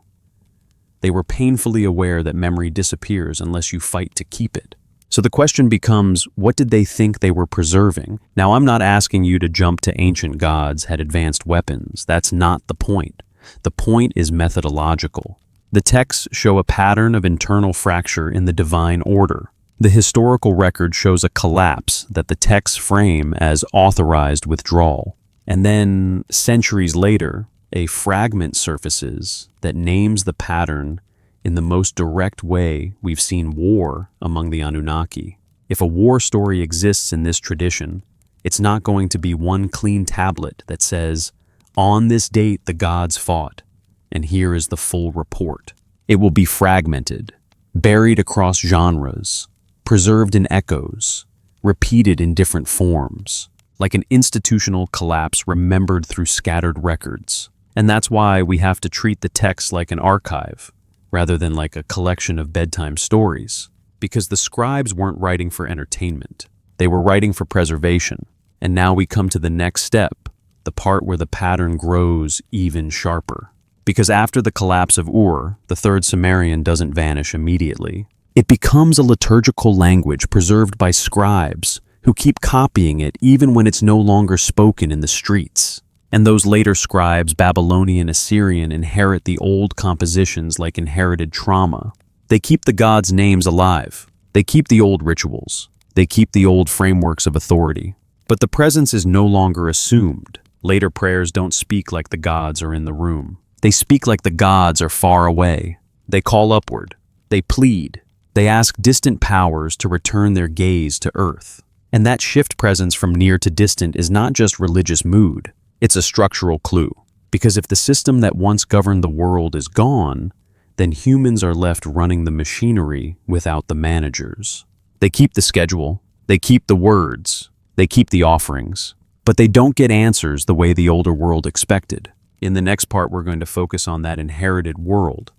They were painfully aware that memory disappears unless you fight to keep it. So the question becomes, what did they think they were preserving? Now, I'm not asking you to jump to ancient gods had advanced weapons. That's not the point. The point is methodological. The texts show a pattern of internal fracture in the divine order. The historical record shows a collapse that the texts frame as authorized withdrawal. And then, centuries later, a fragment surfaces that names the pattern in the most direct way we've seen war among the Anunnaki. If a war story exists in this tradition, It's not going to be one clean tablet that says, "On this date the gods fought, and here is the full report." It will be fragmented, buried across genres, preserved in echoes, repeated in different forms, like an institutional collapse remembered through scattered records. And that's why we have to treat the text like an archive, rather than like a collection of bedtime stories. Because the scribes weren't writing for entertainment. They were writing for preservation. And now we come to the next step, the part where the pattern grows even sharper. Because after the collapse of Ur, the third Sumerian doesn't vanish immediately. It becomes a liturgical language preserved by scribes who keep copying it even when it's no longer spoken in the streets. And those later scribes, Babylonian, Assyrian, inherit the old compositions like inherited trauma. They keep the gods' names alive. They keep the old rituals. They keep the old frameworks of authority. But the presence is no longer assumed. Later prayers don't speak like the gods are in the room. They speak like the gods are far away. They call upward. They plead. They ask distant powers to return their gaze to earth. And that shift presence from near to distant is not just religious mood. It's a structural clue. Because if the system that once governed the world is gone, then humans are left running the machinery without the managers. They keep the schedule. They keep the words. They keep the offerings. But they don't get answers the way the older world expected. In the next part, we're going to focus on that inherited world.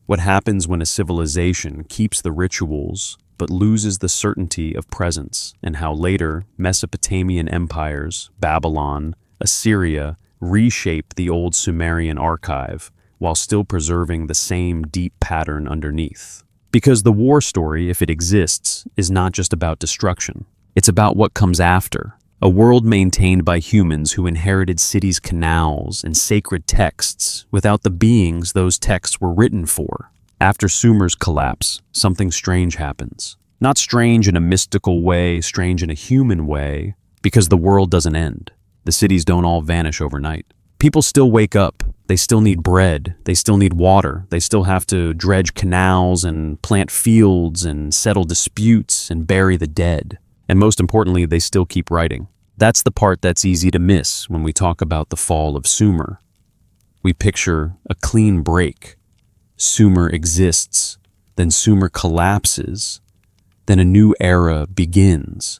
What happens when a civilization keeps the rituals but loses the certainty of presence, and how later Mesopotamian empires, Babylon, Assyria, reshape the old Sumerian archive while still preserving the same deep pattern underneath. Because the war story, if it exists, is not just about destruction. It's about what comes after. A world maintained by humans who inherited cities' canals and sacred texts without the beings those texts were written for. After Sumer's collapse, something strange happens. Not strange in a mystical way, strange in a human way, because the world doesn't end. The cities don't all vanish overnight. People still wake up. They still need bread. They still need water. They still have to dredge canals and plant fields and settle disputes and bury the dead. And most importantly, they still keep writing. That's the part that's easy to miss when we talk about the fall of Sumer. We picture a clean break. Sumer exists, then Sumer collapses, then a new era begins.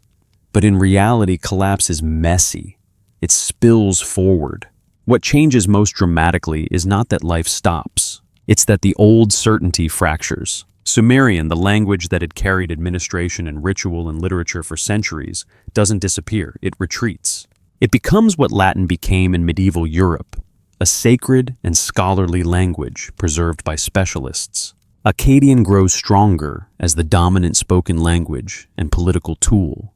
But in reality, collapse is messy. It spills forward. What changes most dramatically is not that life stops. It's that the old certainty fractures. Sumerian, the language that had carried administration and ritual and literature for centuries, doesn't disappear, it retreats. It becomes what Latin became in medieval Europe, a sacred and scholarly language preserved by specialists. Akkadian grows stronger as the dominant spoken language and political tool.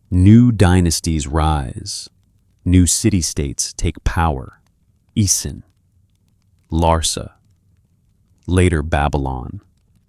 New dynasties rise. New city-states take power. Isin, Larsa, later Babylon.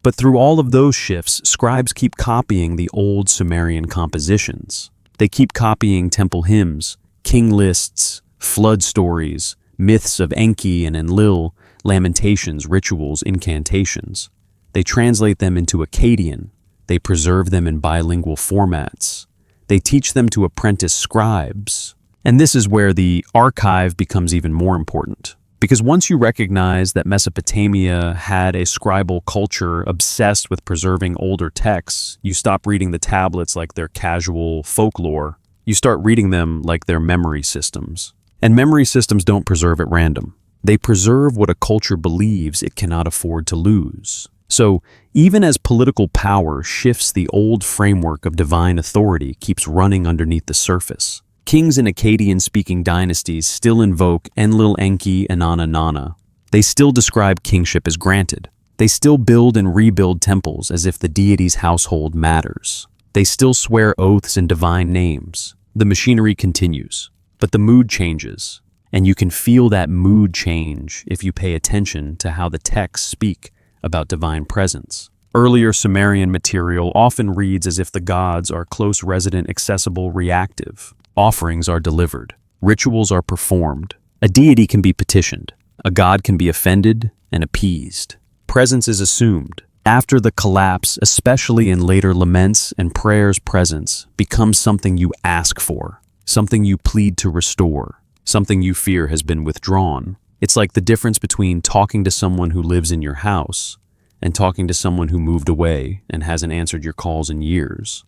But through all of those shifts, scribes keep copying the old Sumerian compositions. They keep copying temple hymns, king lists, flood stories, myths of Enki and Enlil, lamentations, rituals, incantations. They translate them into Akkadian. They preserve them in bilingual formats. They teach them to apprentice scribes. And this is where the archive becomes even more important. Because once you recognize that Mesopotamia had a scribal culture obsessed with preserving older texts, you stop reading the tablets like they're casual folklore. You start reading them like they're memory systems. And memory systems don't preserve at random. They preserve what a culture believes it cannot afford to lose. So, even as political power shifts, the old framework of divine authority keeps running underneath the surface. Kings in Akkadian-speaking dynasties still invoke Enlil Enki and Nana. They still describe kingship as granted. They still build and rebuild temples as if the deity's household matters. They still swear oaths in divine names. The machinery continues, but the mood changes. And you can feel that mood change if you pay attention to how the texts speak about divine presence. Earlier Sumerian material often reads as if the gods are close resident, accessible, reactive. Offerings are delivered. Rituals are performed. A deity can be petitioned. A god can be offended and appeased. Presence is assumed. After the collapse, especially in later laments and prayers, presence becomes something you ask for, something you plead to restore, something you fear has been withdrawn. It's like the difference between talking to someone who lives in your house and talking to someone who moved away and hasn't answered your calls in years.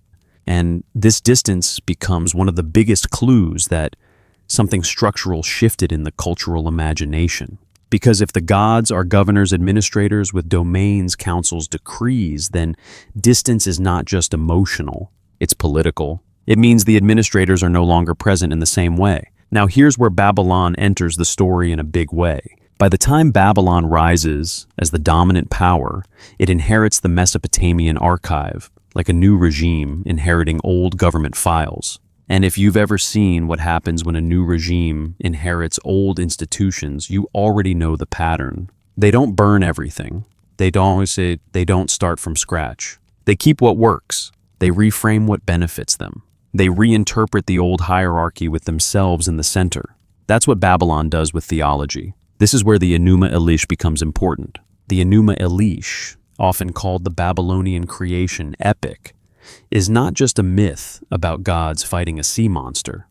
And this distance becomes one of the biggest clues that something structural shifted in the cultural imagination. Because if the gods are governors, administrators with domains, councils, decrees, then distance is not just emotional, it's political. It means the administrators are no longer present in the same way. Now here's where Babylon enters the story in a big way. By the time Babylon rises as the dominant power, it inherits the Mesopotamian archive, like a new regime inheriting old government files. And if you've ever seen what happens when a new regime inherits old institutions, you already know the pattern. They don't burn everything. They don't start from scratch. They keep what works. They reframe what benefits them. They reinterpret the old hierarchy with themselves in the center. That's what Babylon does with theology. This is where the Enuma Elish becomes important. The Enuma Elish, often called the Babylonian creation epic, is not just a myth about gods fighting a sea monster.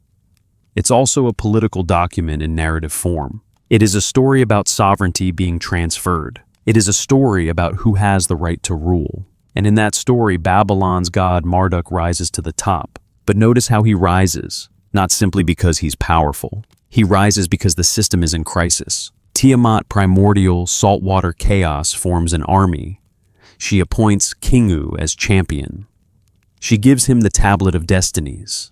It's also a political document in narrative form. It is a story about sovereignty being transferred. It is a story about who has the right to rule. And in that story, Babylon's god Marduk rises to the top. But notice how he rises, not simply because he's powerful. He rises because the system is in crisis. Tiamat, primordial, saltwater chaos, forms an army. She appoints Kingu as champion. She gives him the Tablet of Destinies.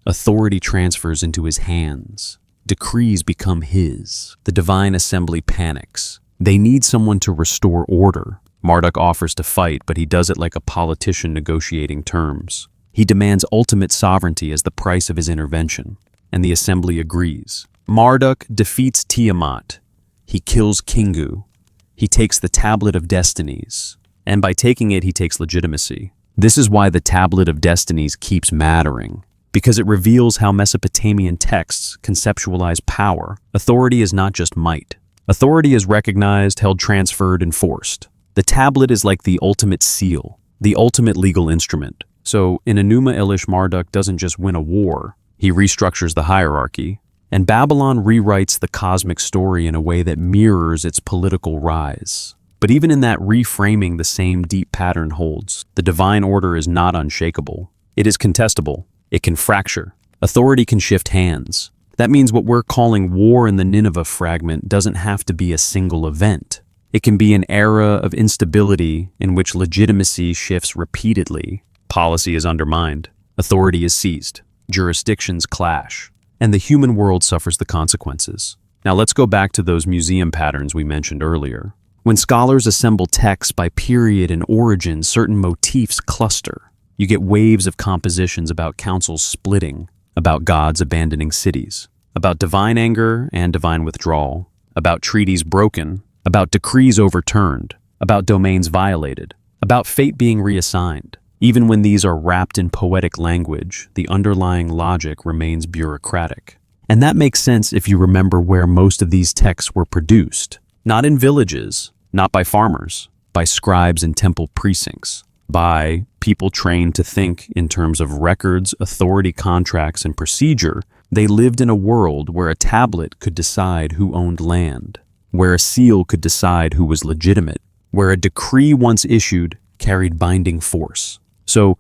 Authority transfers into his hands. Decrees become his. The divine assembly panics. They need someone to restore order. Marduk offers to fight, but he does it like a politician negotiating terms. He demands ultimate sovereignty as the price of his intervention, and the assembly agrees. Marduk defeats Tiamat. He kills Kingu. He takes the Tablet of Destinies, and by taking it, he takes legitimacy. This is why the Tablet of Destinies keeps mattering, because it reveals how Mesopotamian texts conceptualize power. Authority is not just might. Authority is recognized, held, transferred, enforced. The tablet is like the ultimate seal, the ultimate legal instrument. So in Enuma Elish, Marduk doesn't just win a war, he restructures the hierarchy. And Babylon rewrites the cosmic story in a way that mirrors its political rise. But even in that reframing, the same deep pattern holds. The divine order is not unshakable. It is contestable. It can fracture. Authority can shift hands. That means what we're calling war in the Nineveh fragment doesn't have to be a single event. It can be an era of instability in which legitimacy shifts repeatedly. Policy is undermined. Authority is seized. Jurisdictions clash. And the human world suffers the consequences. Now let's go back to those museum patterns we mentioned earlier. When scholars assemble texts by period and origin, certain motifs cluster. You get waves of compositions about councils splitting, about gods abandoning cities, about divine anger and divine withdrawal, about treaties broken, about decrees overturned, about domains violated, about fate being reassigned. Even when these are wrapped in poetic language, the underlying logic remains bureaucratic. And that makes sense if you remember where most of these texts were produced. Not in villages, not by farmers, by scribes in temple precincts, by people trained to think in terms of records, authority, contracts, and procedure. They lived in a world where a tablet could decide who owned land, where a seal could decide who was legitimate, where a decree once issued carried binding force. So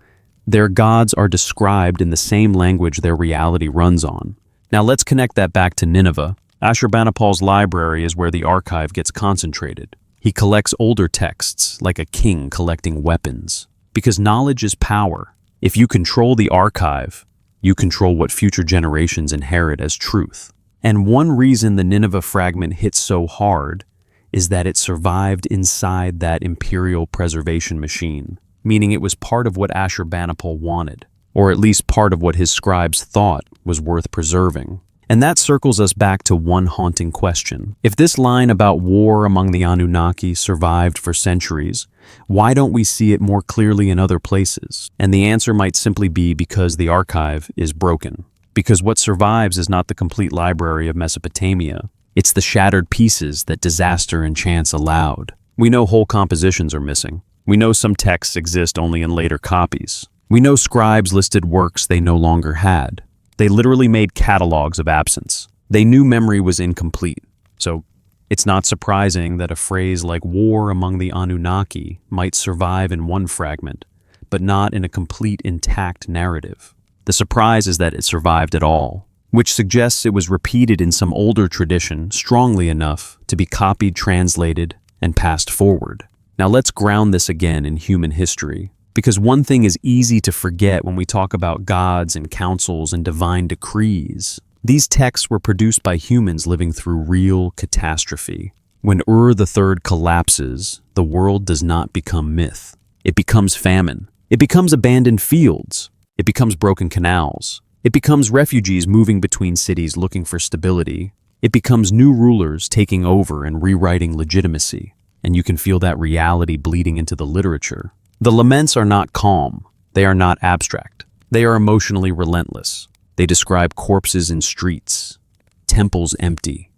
their gods are described in the same language their reality runs on. Now let's connect that back to Nineveh. Ashurbanipal's library is where the archive gets concentrated. He collects older texts like a king collecting weapons. Because knowledge is power. If you control the archive, you control what future generations inherit as truth. And one reason the Nineveh fragment hits so hard is that it survived inside that imperial preservation machine, meaning it was part of what Ashurbanipal wanted, or at least part of what his scribes thought was worth preserving. And that circles us back to one haunting question. If this line about war among the Anunnaki survived for centuries, why don't we see it more clearly in other places? And the answer might simply be because the archive is broken. Because what survives is not the complete library of Mesopotamia. It's the shattered pieces that disaster and chance allowed. We know whole compositions are missing. We know some texts exist only in later copies. We know scribes listed works they no longer had. They literally made catalogs of absence. They knew memory was incomplete. So it's not surprising that a phrase like war among the Anunnaki might survive in one fragment, but not in a complete intact narrative. The surprise is that it survived at all, which suggests it was repeated in some older tradition strongly enough to be copied, translated, and passed forward. Now let's ground this again in human history, because one thing is easy to forget when we talk about gods and councils and divine decrees. These texts were produced by humans living through real catastrophe. When Ur III collapses, the world does not become myth. It becomes famine. It becomes abandoned fields. It becomes broken canals. It becomes refugees moving between cities looking for stability. It becomes new rulers taking over and rewriting legitimacy. And you can feel that reality bleeding into the literature. The laments are not calm. They are not abstract. They are emotionally relentless. They describe corpses in streets, temples empty,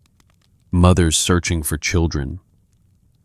mothers searching for children,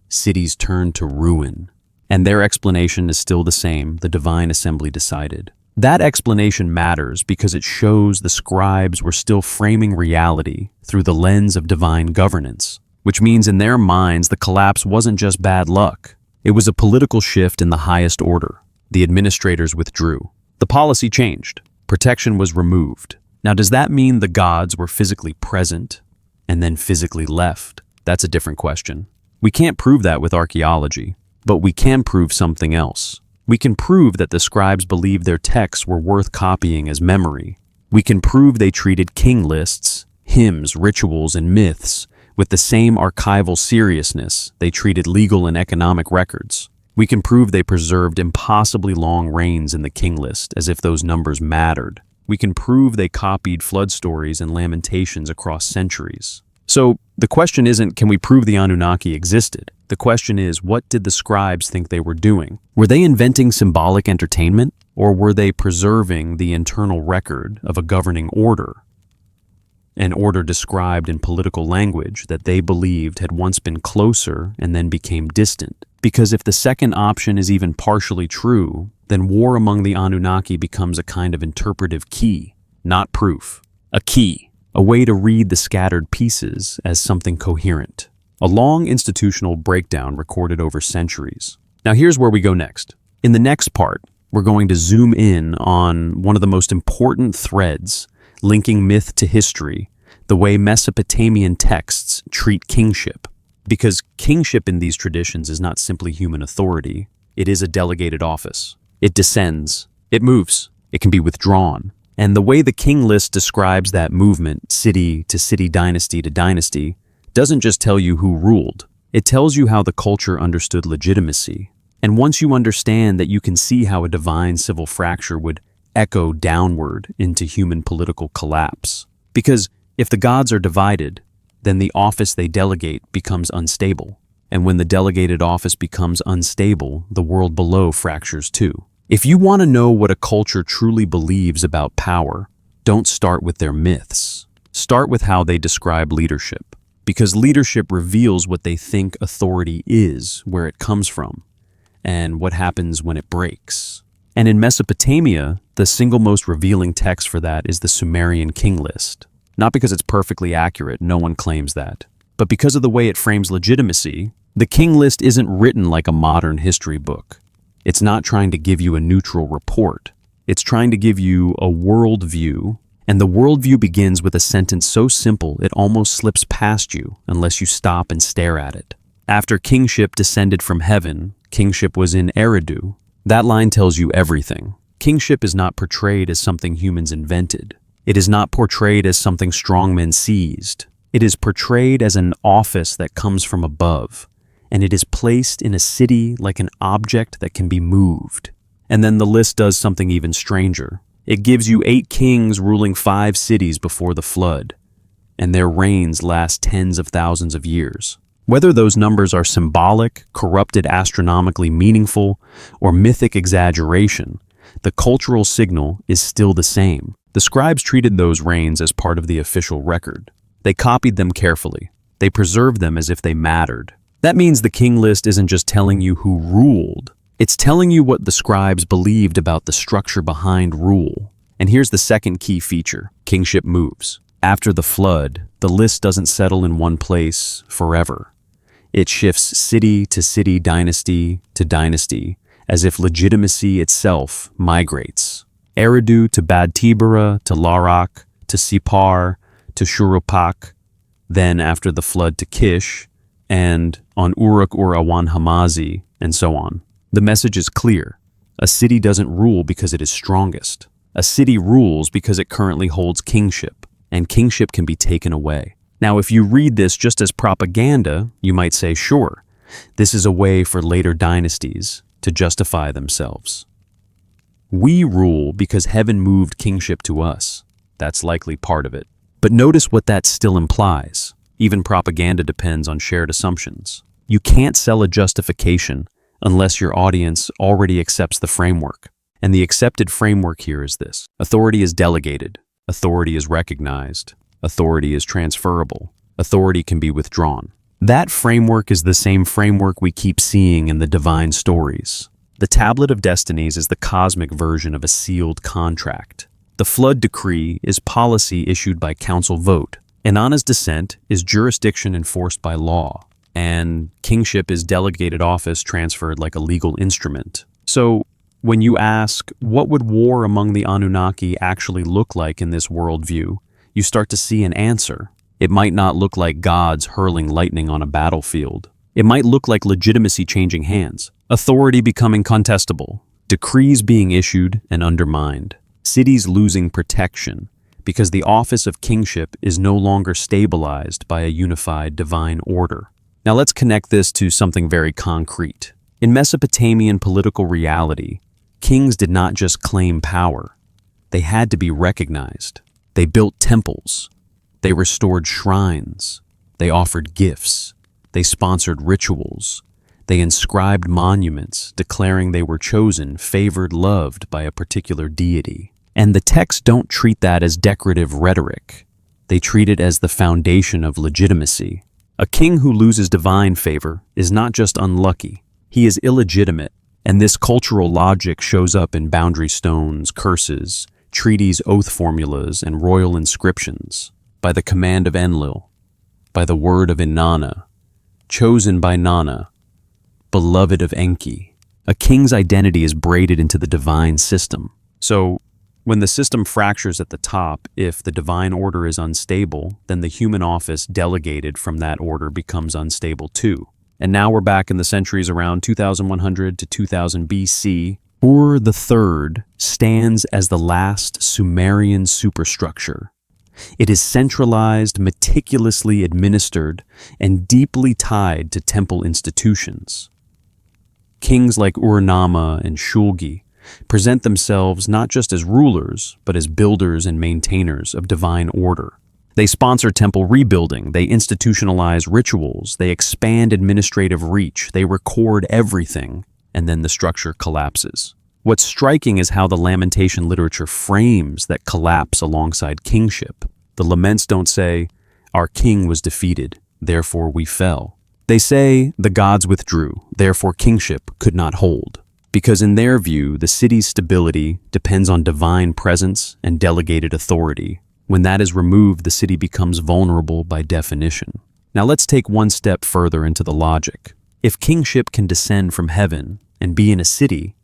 cities turned to ruin. And their explanation is still the same: the divine assembly decided. That explanation matters because it shows the scribes were still framing reality through the lens of divine governance, which means in their minds the collapse wasn't just bad luck. It was a political shift in the highest order. The administrators withdrew. The policy changed. Protection was removed. Now, does that mean the gods were physically present and then physically left? That's a different question. We can't prove that with archaeology, but we can prove something else. We can prove that the scribes believed their texts were worth copying as memory. We can prove they treated king lists, hymns, rituals, and myths with the same archival seriousness they treated legal and economic records. We can prove they preserved impossibly long reigns in the king list as if those numbers mattered. We can prove they copied flood stories and lamentations across centuries. So the question isn't, can we prove the Anunnaki existed? The question is, what did the scribes think they were doing? Were they inventing symbolic entertainment, or were they preserving the internal record of a governing order? An order described in political language that they believed had once been closer and then became distant. Because if the second option is even partially true, then war among the Anunnaki becomes a kind of interpretive key, not proof. A key, a way to read the scattered pieces as something coherent. A long institutional breakdown recorded over centuries. Now here's where we go next. In the next part, we're going to zoom in on one of the most important threads linking myth to history, the way Mesopotamian texts treat kingship. Because kingship in these traditions is not simply human authority, it is a delegated office. It descends, it moves, it can be withdrawn. And the way the king list describes that movement, city to city, dynasty to dynasty, doesn't just tell you who ruled. It tells you how the culture understood legitimacy. And once you understand that, you can see how a divine civil fracture would echo downward into human political collapse. Because if the gods are divided, then the office they delegate becomes unstable. And when the delegated office becomes unstable, the world below fractures too. If you want to know what a culture truly believes about power, don't start with their myths. Start with how they describe leadership. Because leadership reveals what they think authority is, where it comes from, and what happens when it breaks. And in Mesopotamia, the single most revealing text for that is the Sumerian king list. Not because it's perfectly accurate, no one claims that, but because of the way it frames legitimacy. The king list isn't written like a modern history book. It's not trying to give you a neutral report. It's trying to give you a worldview, and the worldview begins with a sentence so simple it almost slips past you unless you stop and stare at it. After kingship descended from heaven, kingship was in Eridu. That line tells you everything. Kingship is not portrayed as something humans invented. It is not portrayed as something strongmen seized. It is portrayed as an office that comes from above, and it is placed in a city like an object that can be moved. And then the list does something even stranger. It gives you 8 kings ruling 5 cities before the flood, and their reigns last tens of thousands of years. Whether those numbers are symbolic, corrupted, astronomically meaningful, or mythic exaggeration, the cultural signal is still the same. The scribes treated those reigns as part of the official record. They copied them carefully. They preserved them as if they mattered. That means the king list isn't just telling you who ruled. It's telling you what the scribes believed about the structure behind rule. And here's the second key feature: kingship moves. After the flood, the list doesn't settle in one place forever. It shifts city to city, dynasty to dynasty, as if legitimacy itself migrates. Eridu to Bad Tibera, to Larak, to Sipar, to Shurupak, then after the flood to Kish, and on Uruk-ur-Awan Hamazi, and so on. The message is clear. A city doesn't rule because it is strongest. A city rules because it currently holds kingship, and kingship can be taken away. Now, if you read this just as propaganda, you might say, sure, this is a way for later dynasties to justify themselves. We rule because heaven moved kingship to us. That's likely part of it. But notice what that still implies. Even propaganda depends on shared assumptions. You can't sell a justification unless your audience already accepts the framework. And the accepted framework here is this: authority is delegated, authority is recognized, authority is transferable, authority can be withdrawn. That framework is the same framework we keep seeing in the divine stories. The Tablet of Destinies is the cosmic version of a sealed contract. The flood decree is policy issued by council vote. Inanna's descent is jurisdiction enforced by law. And kingship is delegated office transferred like a legal instrument. So when you ask, what would war among the Anunnaki actually look like in this worldview, you start to see an answer. It might not look like gods hurling lightning on a battlefield. It might look like legitimacy changing hands, authority becoming contestable, decrees being issued and undermined, cities losing protection, because the office of kingship is no longer stabilized by a unified divine order. Now let's connect this to something very concrete. In Mesopotamian political reality, kings did not just claim power. They had to be recognized. They built temples. They restored shrines. They offered gifts. They sponsored rituals. They inscribed monuments declaring they were chosen, favored, loved by a particular deity. And the texts don't treat that as decorative rhetoric. They treat it as the foundation of legitimacy. A king who loses divine favor is not just unlucky, he is illegitimate, and this cultural logic shows up in boundary stones, curses, treaties, oath formulas, and royal inscriptions. By the command of Enlil, by the word of Inanna, chosen by Nana, beloved of Enki. A king's identity is braided into the divine system. So, when the system fractures at the top, if the divine order is unstable, then the human office delegated from that order becomes unstable too. And now we're back in the centuries around 2100 to 2000 BC. Ur III stands as the last Sumerian superstructure. It is centralized, meticulously administered, and deeply tied to temple institutions. Kings like Ur-Nama and Shulgi present themselves not just as rulers, but as builders and maintainers of divine order. They sponsor temple rebuilding, they institutionalize rituals, they expand administrative reach, they record everything, and then the structure collapses. What's striking is how the lamentation literature frames that collapse alongside kingship. The laments don't say, "Our king was defeated, therefore we fell." They say, "The gods withdrew, therefore kingship could not hold." Because in their view, the city's stability depends on divine presence and delegated authority. When that is removed, the city becomes vulnerable by definition. Now let's take one step further into the logic. If kingship can descend from heaven and be in a city,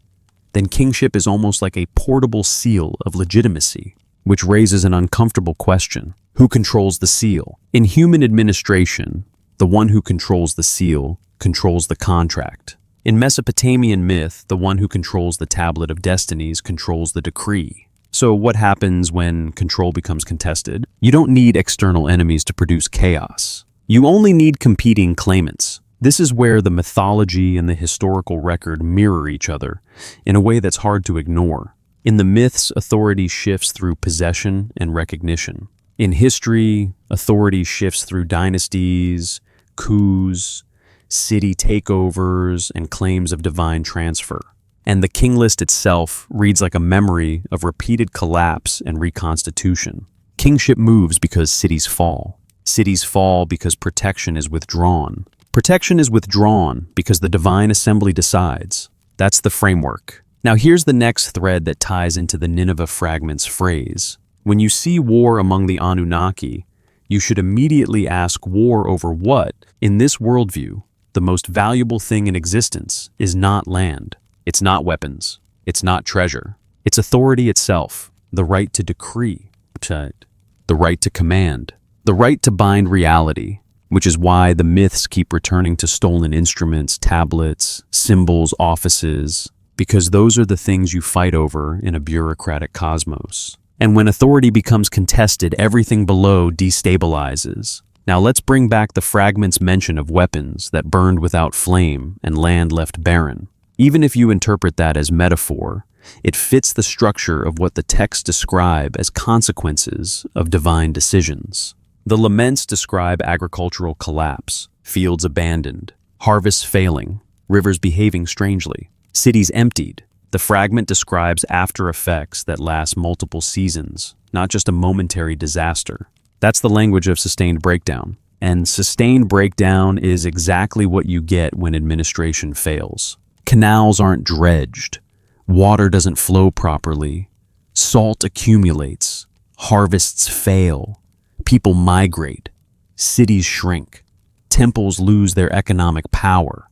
then kingship is almost like a portable seal of legitimacy, which raises an uncomfortable question. Who controls the seal? In human administration, the one who controls the seal controls the contract. In Mesopotamian myth, the one who controls the Tablet of Destinies controls the decree. So what happens when control becomes contested? You don't need external enemies to produce chaos. You only need competing claimants. This is where the mythology and the historical record mirror each other in a way that's hard to ignore. In the myths, authority shifts through possession and recognition. In history, authority shifts through dynasties, coups, city takeovers, and claims of divine transfer. And the king list itself reads like a memory of repeated collapse and reconstitution. Kingship moves because cities fall. Cities fall because protection is withdrawn. Protection is withdrawn because the divine assembly decides. That's the framework. Now here's the next thread that ties into the Nineveh fragments phrase. When you see war among the Anunnaki, you should immediately ask war over what? In this worldview, the most valuable thing in existence is not land. It's not weapons. It's not treasure. It's authority itself, the right to decree, the right to command, the right to bind reality, which is why the myths keep returning to stolen instruments, tablets, symbols, offices, because those are the things you fight over in a bureaucratic cosmos. And when authority becomes contested, everything below destabilizes. Now let's bring back the fragment's mention of weapons that burned without flame and land left barren. Even if you interpret that as metaphor, it fits the structure of what the texts describe as consequences of divine decisions. The laments describe agricultural collapse, fields abandoned, harvests failing, rivers behaving strangely, cities emptied. The fragment describes after effects that last multiple seasons, not just a momentary disaster. That's the language of sustained breakdown. And sustained breakdown is exactly what you get when administration fails. Canals aren't dredged. Water doesn't flow properly. Salt accumulates. Harvests fail. People migrate. Cities shrink. Temples lose their economic power.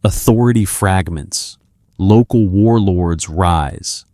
Authority fragments. Local warlords rise.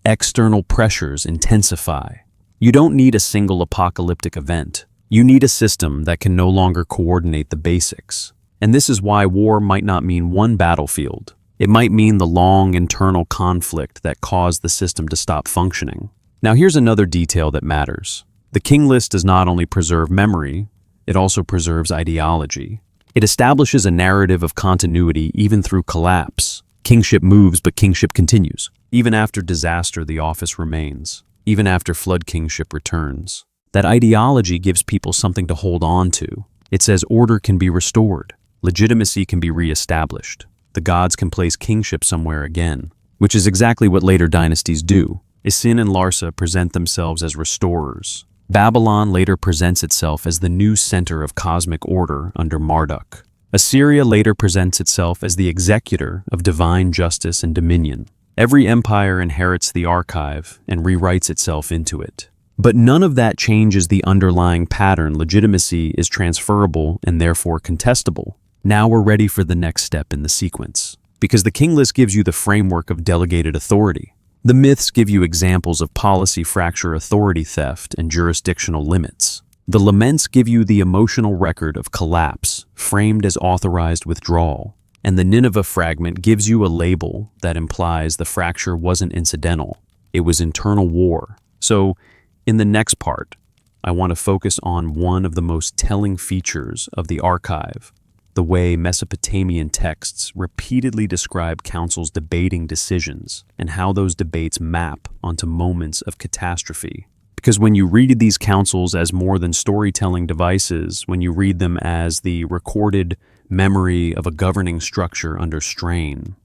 External pressures intensify. You don't need a single apocalyptic event. You need a system that can no longer coordinate the basics. And this is why war might not mean one battlefield. It might mean the long internal conflict that caused the system to stop functioning. Now here's another detail that matters. The king list does not only preserve memory, it also preserves ideology. It establishes a narrative of continuity even through collapse. Kingship moves, but kingship continues. Even after disaster, the office remains. Even after flood kingship returns. That ideology gives people something to hold on to. It says order can be restored. Legitimacy can be reestablished. The gods can place kingship somewhere again, which is exactly what later dynasties do. Isin and Larsa present themselves as restorers. Babylon later presents itself as the new center of cosmic order under Marduk. Assyria later presents itself as the executor of divine justice and dominion. Every empire inherits the archive and rewrites itself into it. But none of that changes the underlying pattern. Legitimacy is transferable and therefore contestable. Now we're ready for the next step in the sequence. Because the king list gives you the framework of delegated authority. The myths give you examples of policy fracture, authority theft, and jurisdictional limits. The laments give you the emotional record of collapse, framed as authorized withdrawal. And the Nineveh fragment gives you a label that implies the fracture wasn't incidental. It was internal war. So, in the next part, I want to focus on one of the most telling features of the archive, the way Mesopotamian texts repeatedly describe councils debating decisions and how those debates map onto moments of catastrophe. Because when you read these councils as more than storytelling devices, when you read them as the recorded memory of a governing structure under strain,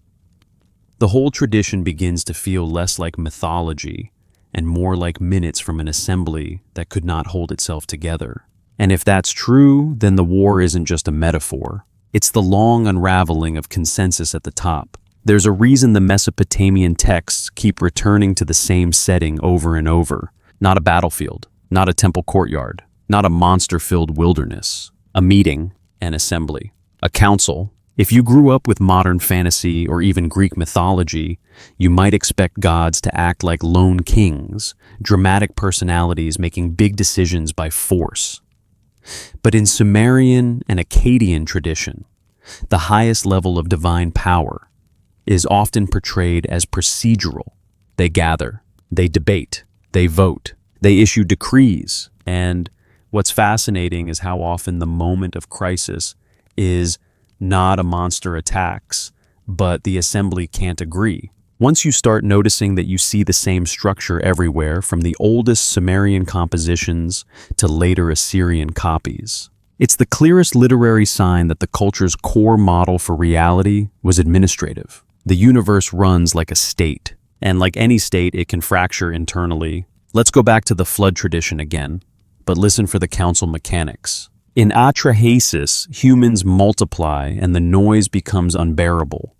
the whole tradition begins to feel less like mythology and more like minutes from an assembly that could not hold itself together. And if that's true, then the war isn't just a metaphor. It's the long unraveling of consensus at the top. There's a reason the Mesopotamian texts keep returning to the same setting over and over. Not a battlefield, not a temple courtyard, not a monster-filled wilderness. A meeting, an assembly, a council. If you grew up with modern fantasy or even Greek mythology, you might expect gods to act like lone kings, dramatic personalities making big decisions by force. But in Sumerian and Akkadian tradition, the highest level of divine power is often portrayed as procedural. They gather, they debate, they vote, they issue decrees, and what's fascinating is how often the moment of crisis is not a monster attacks, but the assembly can't agree. Once you start noticing that you see the same structure everywhere, from the oldest Sumerian compositions to later Assyrian copies, it's the clearest literary sign that the culture's core model for reality was administrative. The universe runs like a state, and like any state, it can fracture internally. Let's go back to the flood tradition again, but listen for the council mechanics. In Atrahasis, humans multiply and the noise becomes unbearable.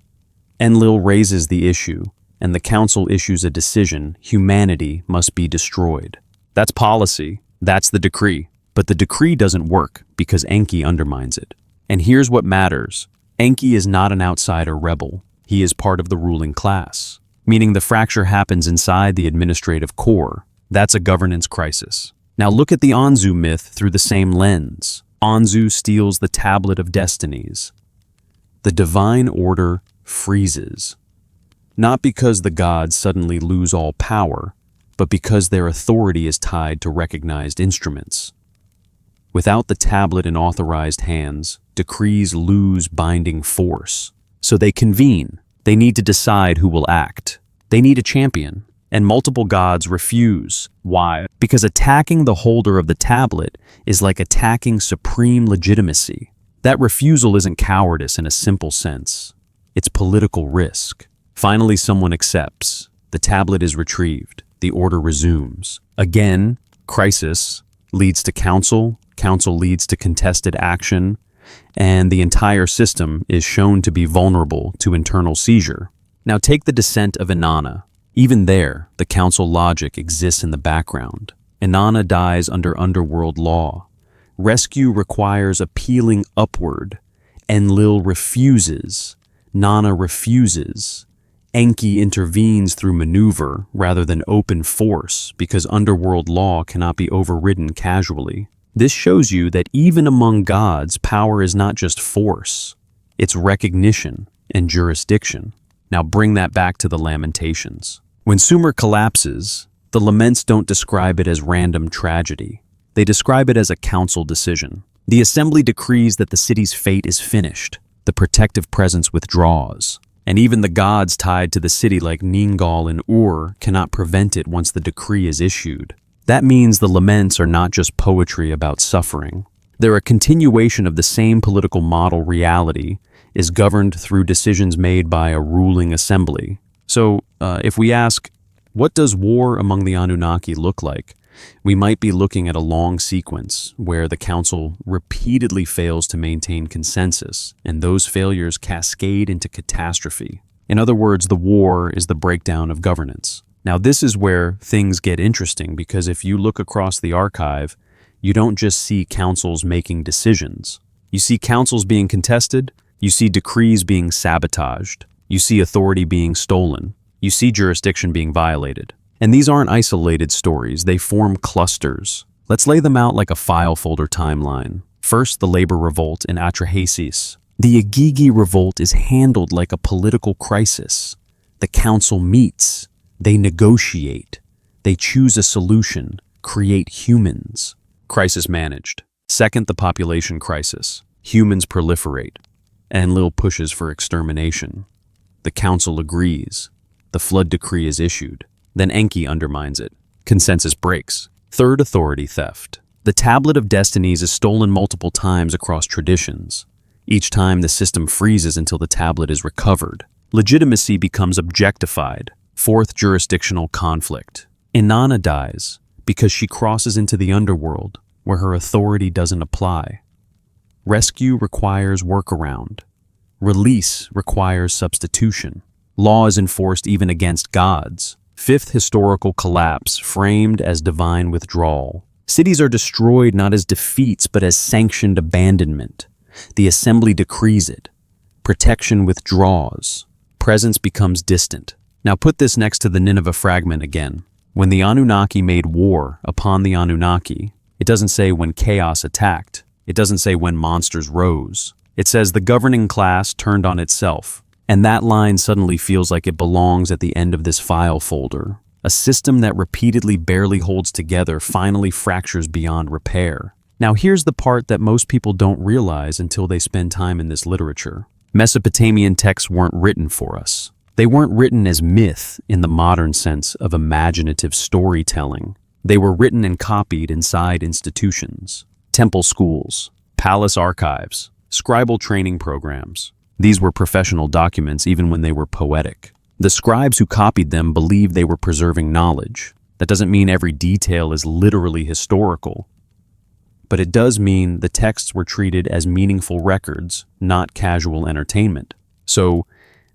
Enlil raises the issue, and the council issues a decision: humanity must be destroyed. That's policy, that's the decree. But the decree doesn't work because Enki undermines it. And here's what matters. Enki is not an outsider rebel. He is part of the ruling class, meaning the fracture happens inside the administrative core. That's a governance crisis. Now look at the Anzu myth through the same lens. Anzu steals the tablet of destinies. The divine order freezes. Not because the gods suddenly lose all power, but because their authority is tied to recognized instruments. Without the tablet in authorized hands, decrees lose binding force. So they convene. They need to decide who will act. They need a champion. And multiple gods refuse. Why? Because attacking the holder of the tablet is like attacking supreme legitimacy. That refusal isn't cowardice in a simple sense. It's political risk. Finally, someone accepts. The tablet is retrieved. The order resumes. Again, crisis leads to council. Council leads to contested action. And the entire system is shown to be vulnerable to internal seizure. Now take the descent of Inanna. Even there, the council logic exists in the background. Inanna dies under underworld law. Rescue requires appealing upward. Enlil refuses. Nana refuses. Enki intervenes through maneuver rather than open force because underworld law cannot be overridden casually. This shows you that even among gods, power is not just force. It's recognition and jurisdiction. Now bring that back to the Lamentations. When Sumer collapses, the laments don't describe it as random tragedy. They describe it as a council decision. The assembly decrees that the city's fate is finished. The protective presence withdraws. And even the gods tied to the city like Ningal and Ur cannot prevent it once the decree is issued. That means the laments are not just poetry about suffering. They're a continuation of the same political model. Reality is governed through decisions made by a ruling assembly. So, if we ask, what does war among the Anunnaki look like? We might be looking at a long sequence where the council repeatedly fails to maintain consensus, and those failures cascade into catastrophe. In other words, the war is the breakdown of governance. Now, this is where things get interesting, because if you look across the archive, you don't just see councils making decisions. You see councils being contested, you see decrees being sabotaged, you see authority being stolen, you see jurisdiction being violated. And these aren't isolated stories, they form clusters. Let's lay them out like a file folder timeline. First, the labor revolt in Atrahasis. The Igigi revolt is handled like a political crisis. The council meets. They negotiate. They choose a solution, create humans. Crisis managed. Second, the population crisis. Humans proliferate. Enlil pushes for extermination. The council agrees. The flood decree is issued. Then Enki undermines it. Consensus breaks. Third, authority theft. The tablet of destinies is stolen multiple times across traditions. Each time the system freezes until the tablet is recovered. Legitimacy becomes objectified. Fourth, jurisdictional conflict. Inanna dies because she crosses into the underworld where her authority doesn't apply. Rescue requires workaround. Release requires substitution. Law is enforced even against gods. Fifth, historical collapse, framed as divine withdrawal. Cities are destroyed not as defeats but as sanctioned abandonment. The assembly decrees it. Protection withdraws. Presence becomes distant. Now put this next to the Nineveh fragment again. When the Anunnaki made war upon the Anunnaki, it doesn't say when chaos attacked. It doesn't say when monsters rose. It says the governing class turned on itself. And that line suddenly feels like it belongs at the end of this file folder. A system that repeatedly barely holds together finally fractures beyond repair. Now here's the part that most people don't realize until they spend time in this literature. Mesopotamian texts weren't written for us. They weren't written as myth in the modern sense of imaginative storytelling. They were written and copied inside institutions. Temple schools, palace archives, scribal training programs. These were professional documents even when they were poetic. The scribes who copied them believed they were preserving knowledge. That doesn't mean every detail is literally historical. but it does mean the texts were treated as meaningful records, not casual entertainment. So,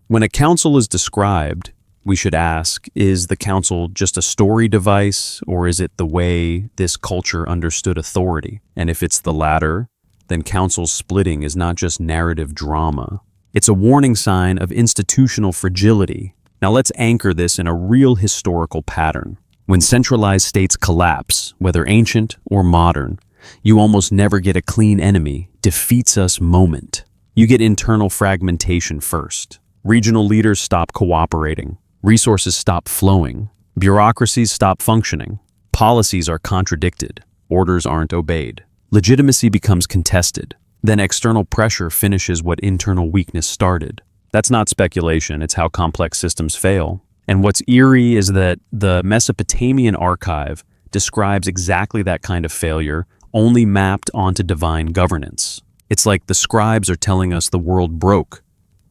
when a council is described, we should ask, is the council just a story device, or is it the way this culture understood authority? And if it's the latter, then council splitting is not just narrative drama. It's a warning sign of institutional fragility. Now let's anchor this in a real historical pattern. When centralized states collapse, whether ancient or modern, you almost never get a clean enemy, defeats us moment. You get internal fragmentation first. Regional leaders stop cooperating. Resources stop flowing. Bureaucracies stop functioning. Policies are contradicted. Orders aren't obeyed. Legitimacy becomes contested. Then external pressure finishes what internal weakness started. That's not speculation, it's how complex systems fail. And what's eerie is that the Mesopotamian archive describes exactly that kind of failure, only mapped onto divine governance. It's like the scribes are telling us the world broke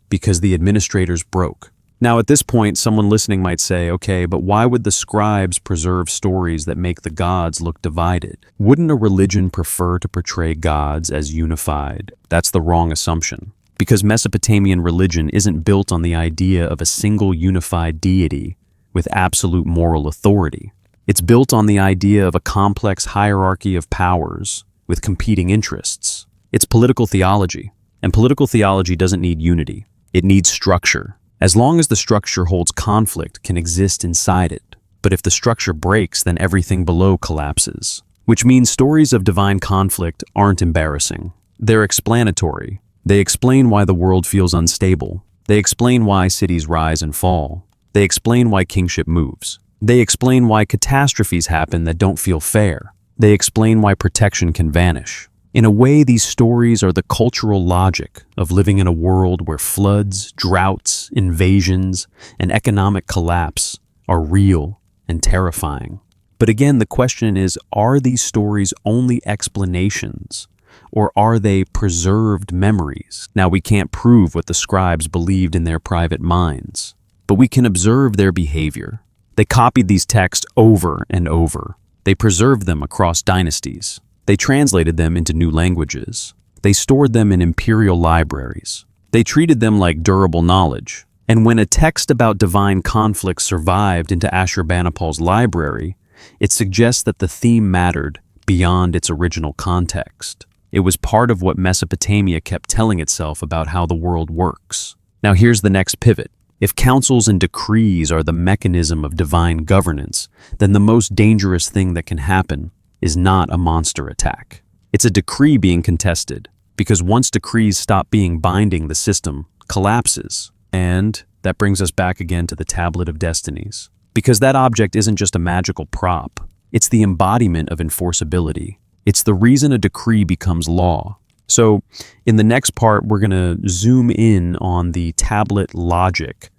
because the administrators broke. Now, at this point, someone listening might say, okay, but why would the scribes preserve stories that make the gods look divided? Wouldn't a religion prefer to portray gods as unified? That's the wrong assumption, because Mesopotamian religion isn't built on the idea of a single unified deity with absolute moral authority. It's built on the idea of a complex hierarchy of powers with competing interests. It's political theology, and political theology doesn't need unity. It needs structure. As long as the structure holds conflict can exist inside it. But if the structure breaks, then everything below collapses. Which means stories of divine conflict aren't embarrassing. They're explanatory. They explain why the world feels unstable. They explain why cities rise and fall. They explain why kingship moves. They explain why catastrophes happen that don't feel fair. They explain why protection can vanish. In a way, these stories are the cultural logic of living in a world where floods, droughts, invasions, and economic collapse are real and terrifying. But again, the question is, are these stories only explanations, or are they preserved memories? Now, we can't prove what the scribes believed in their private minds, but we can observe their behavior. They copied these texts over and over. They preserved them across dynasties. They translated them into new languages. They stored them in imperial libraries. They treated them like durable knowledge. And when a text about divine conflict survived into Ashurbanipal's library, it suggests that the theme mattered beyond its original context. It was part of what Mesopotamia kept telling itself about how the world works. Now here's the next pivot. If councils and decrees are the mechanism of divine governance, then the most dangerous thing that can happen is not a monster attack. It's a decree being contested, because once decrees stop being binding, the system collapses. And that brings us back again to the Tablet of Destinies. Because that object isn't just a magical prop, it's the embodiment of enforceability. It's the reason a decree becomes law. So, in the next part, we're going to zoom in on the tablet logic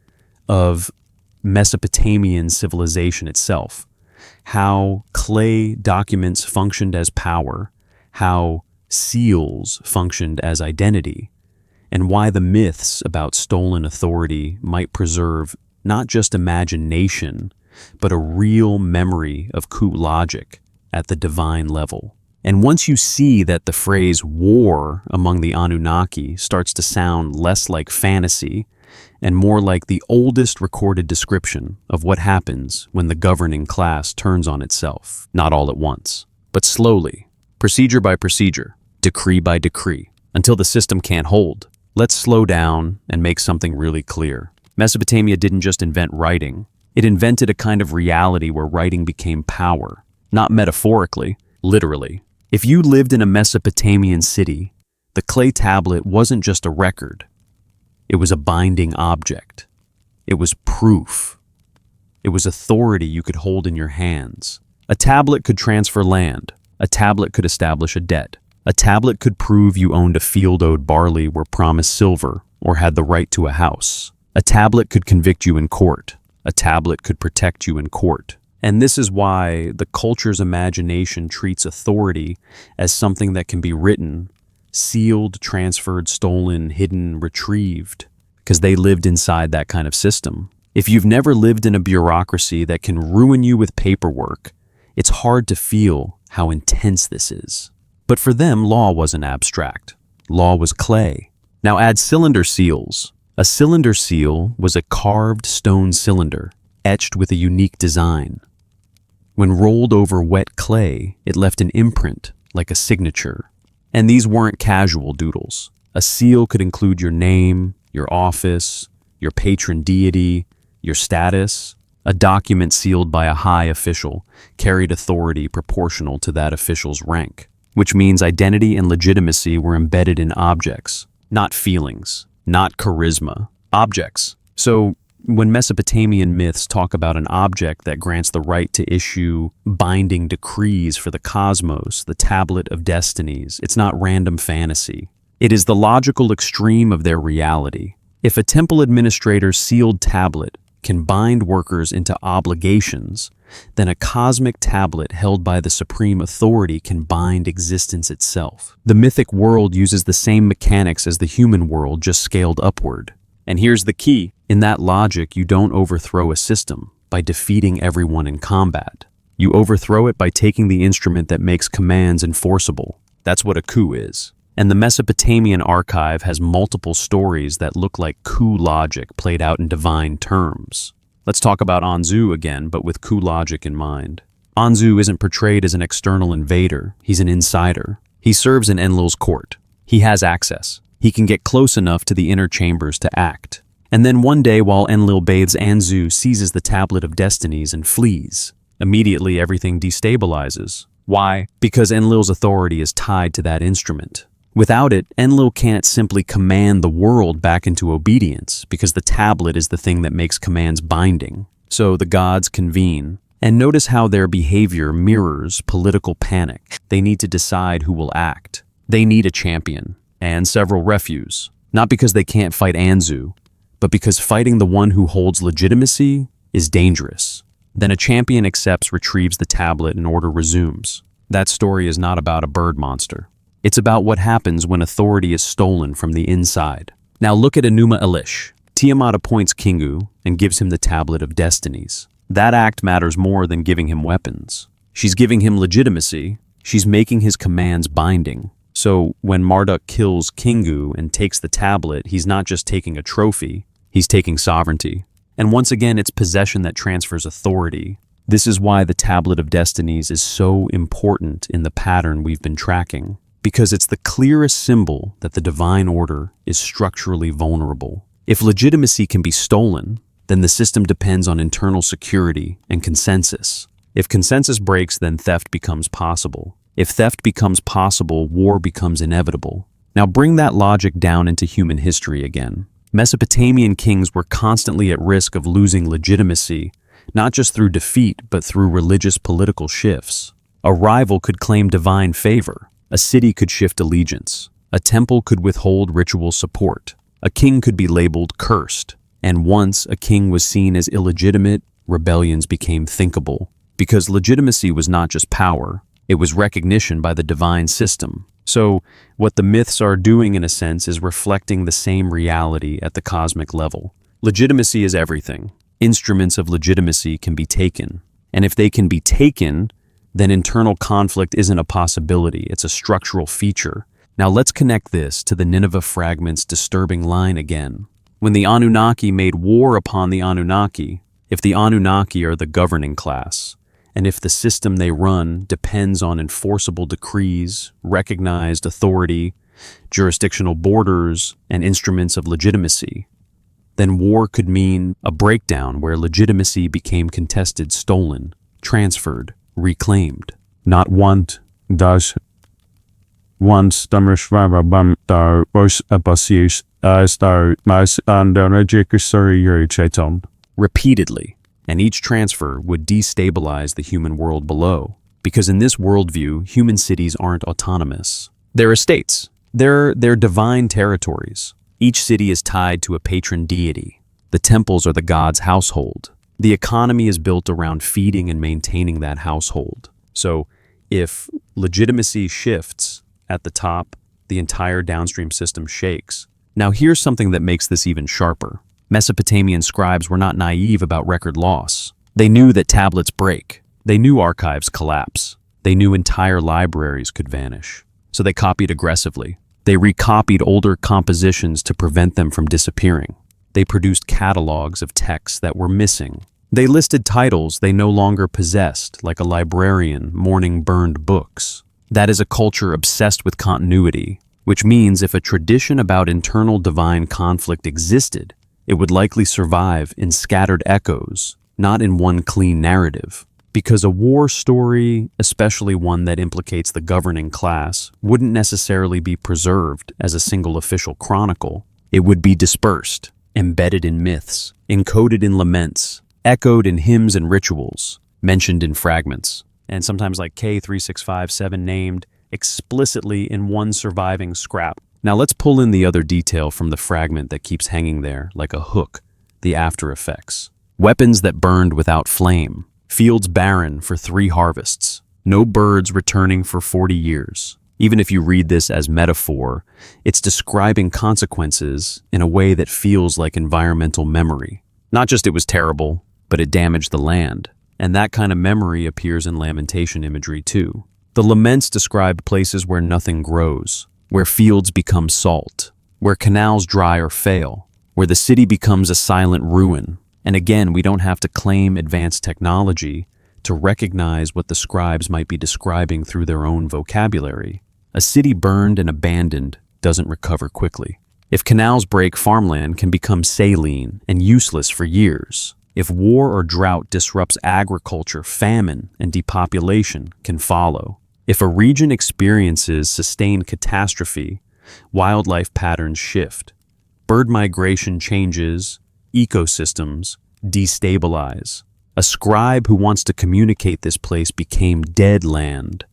of Mesopotamian civilization itself. How clay documents functioned as power, how seals functioned as identity, and why the myths about stolen authority might preserve not just imagination, but a real memory of coup logic at the divine level. And once you see that the phrase war among the Anunnaki starts to sound less like fantasy and more like the oldest recorded description of what happens when the governing class turns on itself, not all at once, but slowly, procedure by procedure, decree by decree, until the system can't hold. Let's slow down and make something really clear. Mesopotamia didn't just invent writing. It invented a kind of reality where writing became power, not metaphorically, literally. If you lived in a Mesopotamian city, the clay tablet wasn't just a record. It was a binding object. It was proof. It was authority you could hold in your hands. A tablet could transfer land. A tablet could establish a debt. A tablet could prove you owned a field owed barley, were promised silver, or had the right to a house. A tablet could convict you in court. A tablet could protect you in court. And this is why the culture's imagination treats authority as something that can be written, sealed, transferred, stolen, hidden, retrieved, because they lived inside that kind of system. If you've never lived in a bureaucracy that can ruin you with paperwork, it's hard to feel how intense this is. But for them, law wasn't abstract. Law was clay. Now add cylinder seals. A cylinder seal was a carved stone cylinder, etched with a unique design. When rolled over wet clay, it left an imprint, like a signature. And these weren't casual doodles. A seal could include your name, your office, your patron deity, your status. A document sealed by a high official carried authority proportional to that official's rank, which means identity and legitimacy were embedded in objects, not feelings, not charisma, objects. So when Mesopotamian myths talk about an object that grants the right to issue binding decrees for the cosmos, the tablet of destinies, it's not random fantasy. It is the logical extreme of their reality. If a temple administrator's sealed tablet can bind workers into obligations, then a cosmic tablet held by the supreme authority can bind existence itself. The mythic world uses the same mechanics as the human world, just scaled upward. And here's the key. In that logic, you don't overthrow a system by defeating everyone in combat. You overthrow it by taking the instrument that makes commands enforceable. That's what a coup is. And the Mesopotamian archive has multiple stories that look like coup logic played out in divine terms. Let's talk about Anzu again, but with coup logic in mind. Anzu isn't portrayed as an external invader. He's an insider. He serves in Enlil's court. He has access. He can get close enough to the inner chambers to act. And then one day, while Enlil bathes, Anzu seizes the tablet of destinies and flees. Immediately, everything destabilizes. Why? Because Enlil's authority is tied to that instrument. Without it, Enlil can't simply command the world back into obedience, because the tablet is the thing that makes commands binding. So the gods convene, and notice how their behavior mirrors political panic. They need to decide who will act. They need a champion, and several refuse, not because they can't fight Anzu, but because fighting the one who holds legitimacy is dangerous. Then a champion accepts, retrieves the tablet, and order resumes. That story is not about a bird monster. It's about what happens when authority is stolen from the inside. Now look at Enuma Elish. Tiamat appoints Kingu and gives him the tablet of destinies. That act matters more than giving him weapons. She's giving him legitimacy. She's making his commands binding. So when Marduk kills Kingu and takes the tablet, he's not just taking a trophy, he's taking sovereignty. And once again, it's possession that transfers authority. This is why the tablet of destinies is so important in the pattern we've been tracking. Because it's the clearest symbol that the divine order is structurally vulnerable. If legitimacy can be stolen, then the system depends on internal security and consensus. If consensus breaks, then theft becomes possible. If theft becomes possible, war becomes inevitable. Now bring that logic down into human history again. Mesopotamian kings were constantly at risk of losing legitimacy, not just through defeat, but through religious political shifts. A rival could claim divine favor. A city could shift allegiance. A temple could withhold ritual support. A king could be labeled cursed. And once a king was seen as illegitimate, rebellions became thinkable. Because legitimacy was not just power, it was recognition by the divine system. So, what the myths are doing in a sense is reflecting the same reality at the cosmic level. Legitimacy is everything. Instruments of legitimacy can be taken. And if they can be taken, then internal conflict isn't a possibility, it's a structural feature. Now let's connect this to the Nineveh fragment's disturbing line again. When the Anunnaki made war upon the Anunnaki, if the Anunnaki are the governing class, and if the system they run depends on enforceable decrees, recognized authority, jurisdictional borders, and instruments of legitimacy, then war could mean a breakdown where legitimacy became contested, stolen, transferred, reclaimed. Not want does once damrishvara dar was abasius as dar mas and repeatedly, and each transfer would destabilize the human world below. Because in this worldview, human cities aren't autonomous. They're estates. They're divine territories. Each city is tied to a patron deity. The temples are the god's household. The economy is built around feeding and maintaining that household. So if legitimacy shifts at the top, the entire downstream system shakes. Now here's something that makes this even sharper. Mesopotamian scribes were not naive about record loss. They knew that tablets break. They knew archives collapse. They knew entire libraries could vanish. so they copied aggressively. They recopied older compositions to prevent them from disappearing. They produced catalogs of texts that were missing. They listed titles they no longer possessed, like a librarian mourning burned books. That is a culture obsessed with continuity, which means if a tradition about internal divine conflict existed, it would likely survive in scattered echoes, not in one clean narrative. Because a war story, especially one that implicates the governing class, wouldn't necessarily be preserved as a single official chronicle. It would be dispersed, embedded in myths, encoded in laments, echoed in hymns and rituals, mentioned in fragments, and sometimes like K3657 named explicitly in one surviving scrap. Now let's pull in the other detail from the fragment that keeps hanging there like a hook, the after effects. Weapons that burned without flame. Fields barren for 3 harvests. No birds returning for 40 years. Even if you read this as metaphor, it's describing consequences in a way that feels like environmental memory. Not just it was terrible, but it damaged the land. And that kind of memory appears in lamentation imagery too. The laments described places where nothing grows, where fields become salt, where canals dry or fail, where the city becomes a silent ruin. And again, we don't have to claim advanced technology to recognize what the scribes might be describing through their own vocabulary. A city burned and abandoned doesn't recover quickly. If canals break, farmland can become saline and useless for years. If war or drought disrupts agriculture, famine and depopulation can follow. If a region experiences sustained catastrophe, wildlife patterns shift. Bird migration changes, ecosystems destabilize. A scribe who wants to communicate this place became dead land,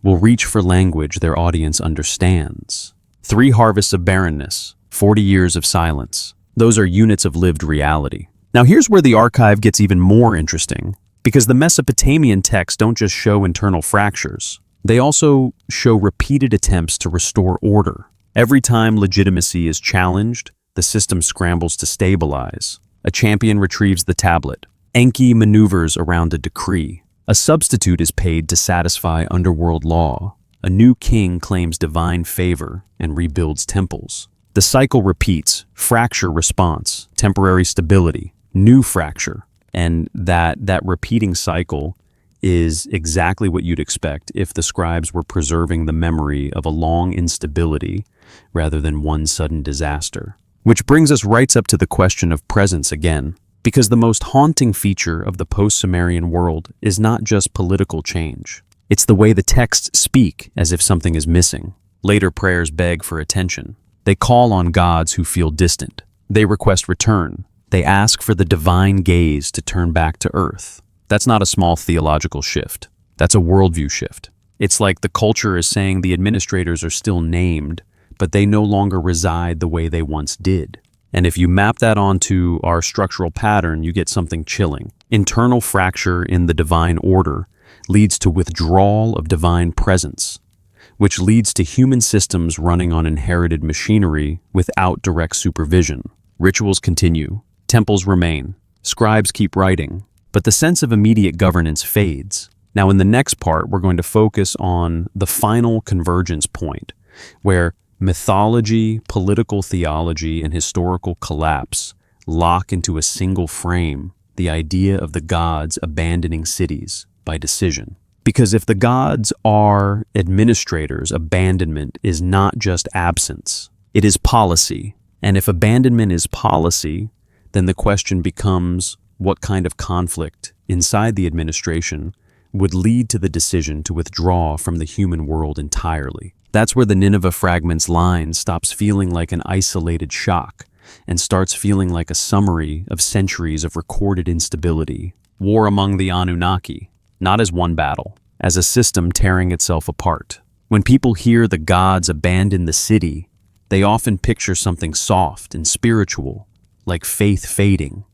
will reach for language their audience understands. 3 harvests of barrenness, 40 years of silence. Those are units of lived reality. Now here's where the archive gets even more interesting, because the Mesopotamian texts don't just show internal fractures. They also show repeated attempts to restore order. Every time legitimacy is challenged, the system scrambles to stabilize. A champion retrieves the tablet. Enki maneuvers around a decree. A substitute is paid to satisfy underworld law. A new king claims divine favor and rebuilds temples. The cycle repeats: fracture, response, temporary stability, new fracture. And that repeating cycle is exactly what you'd expect if the scribes were preserving the memory of a long instability rather than one sudden disaster. Which brings us right up to the question of presence again, because the most haunting feature of the post-Sumerian world is not just political change. It's the way the texts speak as if something is missing. Later prayers beg for attention. They call on gods who feel distant. They request return. They ask for the divine gaze to turn back to earth. That's not a small theological shift. That's a worldview shift. It's like the culture is saying the administrators are still named, but they no longer reside the way they once did. And if you map that onto our structural pattern, you get something chilling. Internal fracture in the divine order leads to withdrawal of divine presence, which leads to human systems running on inherited machinery without direct supervision. Rituals continue, temples remain, scribes keep writing, but the sense of immediate governance fades. Now in the next part, we're going to focus on the final convergence point, where mythology, political theology, and historical collapse lock into a single frame the idea of the gods abandoning cities by decision. Because if the gods are administrators, abandonment is not just absence, it is policy. And if abandonment is policy, then the question becomes what kind of conflict inside the administration would lead to the decision to withdraw from the human world entirely. That's where the Nineveh fragments line stops feeling like an isolated shock and starts feeling like a summary of centuries of recorded instability. War among the Anunnaki, not as one battle, as a system tearing itself apart. When people hear the gods abandon the city, they often picture something soft and spiritual, like faith fading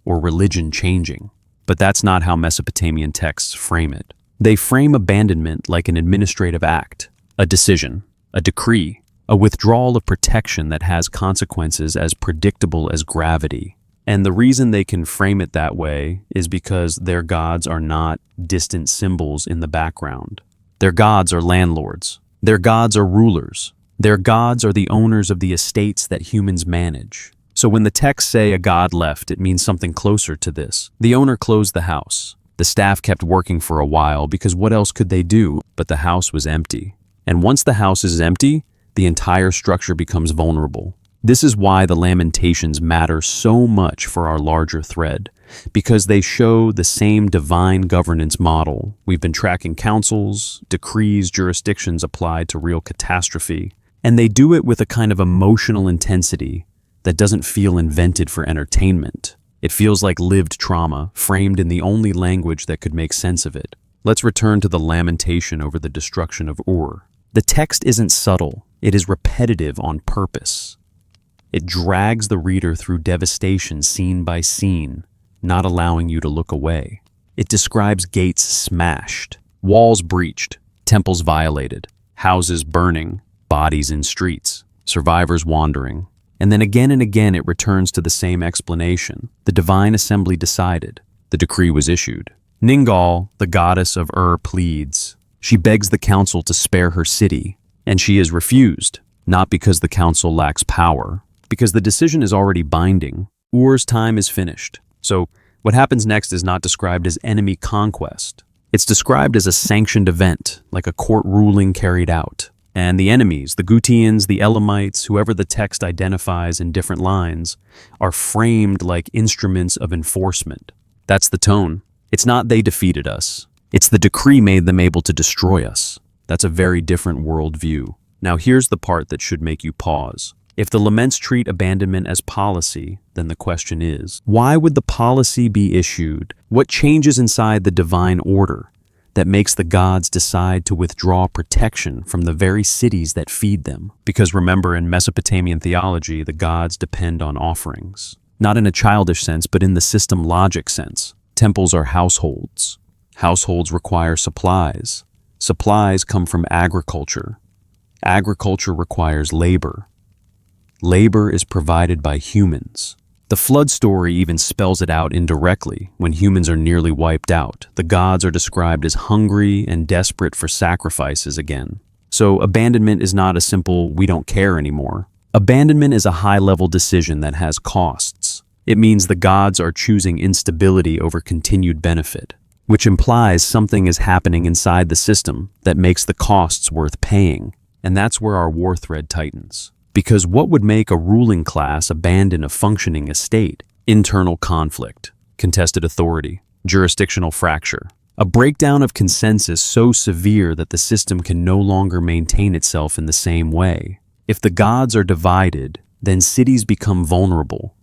or religion changing. But that's not how Mesopotamian texts frame it. They frame abandonment like an administrative act, a decision, a decree, a withdrawal of protection that has consequences as predictable as gravity. And the reason they can frame it that way is because their gods are not distant symbols in the background. Their gods are landlords. Their gods are rulers. Their gods are the owners of the estates that humans manage. So when the texts say a god left, it means something closer to this. The owner closed the house. The staff kept working for a while because what else could they do? But the house was empty. And once the house is empty, the entire structure becomes vulnerable. This is why the Lamentations matter so much for our larger thread, because they show the same divine governance model. We've been tracking councils, decrees, jurisdictions applied to real catastrophe, and they do it with a kind of emotional intensity that doesn't feel invented for entertainment. It feels like lived trauma, framed in the only language that could make sense of it. Let's return to the lamentation over the destruction of Ur. The text isn't subtle, it is repetitive on purpose. It drags the reader through devastation scene by scene, not allowing you to look away. It describes gates smashed, walls breached, temples violated, houses burning, bodies in streets, survivors wandering. And then again and again it returns to the same explanation. The divine assembly decided. The decree was issued. Ningal, the goddess of Ur, pleads. She begs the council to spare her city, and she is refused, not because the council lacks power, because the decision is already binding. Ur's time is finished. So what happens next is not described as enemy conquest. It's described as a sanctioned event, like a court ruling carried out. And the enemies, the Gutians, the Elamites, whoever the text identifies in different lines, are framed like instruments of enforcement. That's the tone. It's not they defeated us. It's the decree made them able to destroy us. That's a very different worldview. Now here's the part that should make you pause. If the laments treat abandonment as policy, then the question is, why would the policy be issued? What changes inside the divine order that makes the gods decide to withdraw protection from the very cities that feed them? Because remember, in Mesopotamian theology, the gods depend on offerings. Not in a childish sense, but in the system logic sense. Temples are households. Households require supplies. Supplies come from agriculture. Agriculture requires labor. Labor is provided by humans. The flood story even spells it out indirectly. When humans are nearly wiped out, the gods are described as hungry and desperate for sacrifices again. So abandonment is not a simple, we don't care anymore. Abandonment is a high-level decision that has costs. It means the gods are choosing instability over continued benefit, which implies something is happening inside the system that makes the costs worth paying. And that's where our war thread tightens. Because what would make a ruling class abandon a functioning estate? Internal conflict, contested authority, jurisdictional fracture, a breakdown of consensus so severe that the system can no longer maintain itself in the same way. If the gods are divided, then cities become vulnerable,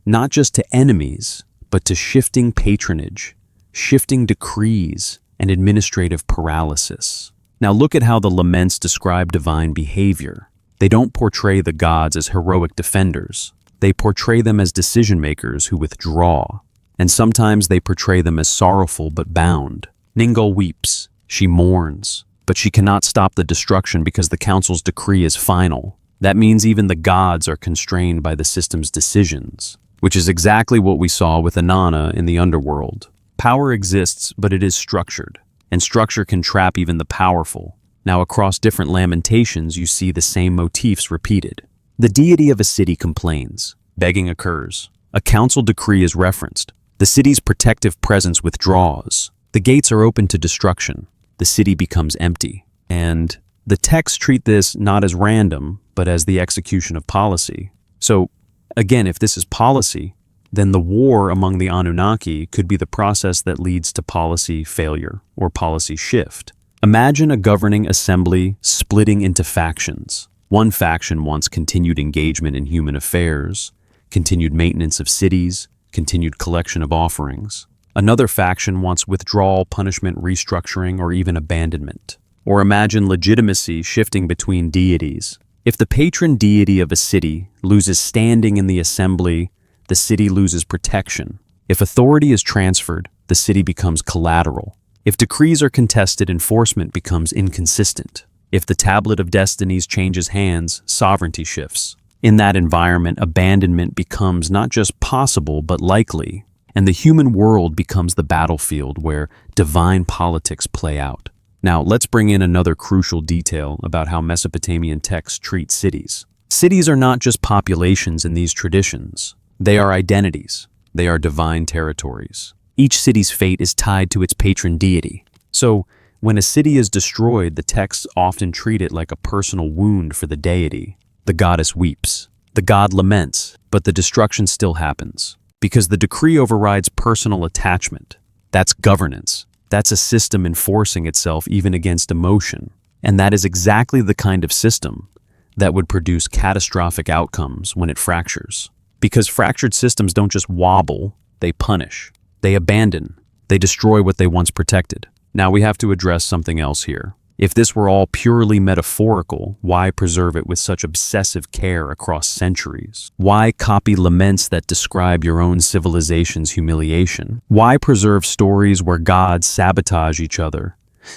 not just to enemies, but to shifting patronage, shifting decrees, and administrative paralysis. Now look at how the laments describe divine behavior. They don't portray the gods as heroic defenders. They portray them as decision-makers who withdraw. And sometimes they portray them as sorrowful but bound. Ningal weeps. She mourns. But she cannot stop the destruction because the council's decree is final. That means even the gods are constrained by the system's decisions, which is exactly what we saw with Inanna in the underworld. Power exists, but it is structured. And structure can trap even the powerful. Now, across different lamentations, you see the same motifs repeated. The deity of a city complains. Begging occurs. A council decree is referenced. The city's protective presence withdraws. The gates are open to destruction. The city becomes empty. And the texts treat this not as random, but as the execution of policy. So, again, if this is policy, then the war among the Anunnaki could be the process that leads to policy failure or policy shift. Imagine a governing assembly splitting into factions. One faction wants continued engagement in human affairs, continued maintenance of cities, continued collection of offerings. Another faction wants withdrawal, punishment, restructuring, or even abandonment. Or imagine legitimacy shifting between deities. If the patron deity of a city loses standing in the assembly, the city loses protection. If authority is transferred, the city becomes collateral. If decrees are contested, enforcement becomes inconsistent. If the tablet of destinies changes hands, sovereignty shifts. In that environment, abandonment becomes not just possible, but likely, and the human world becomes the battlefield where divine politics play out. Now, let's bring in another crucial detail about how Mesopotamian texts treat cities. Cities are not just populations in these traditions. They are identities. They are divine territories. Each city's fate is tied to its patron deity. So, when a city is destroyed, the texts often treat it like a personal wound for the deity. The goddess weeps. The god laments, but the destruction still happens. Because the decree overrides personal attachment. That's governance. That's a system enforcing itself even against emotion. And that is exactly the kind of system that would produce catastrophic outcomes when it fractures. Because fractured systems don't just wobble, they punish. They abandon. They destroy what they once protected. Now we have to address something else here. If this were all purely metaphorical, why preserve it with such obsessive care across centuries? Why copy laments that describe your own civilization's humiliation? Why preserve stories where gods sabotage each other,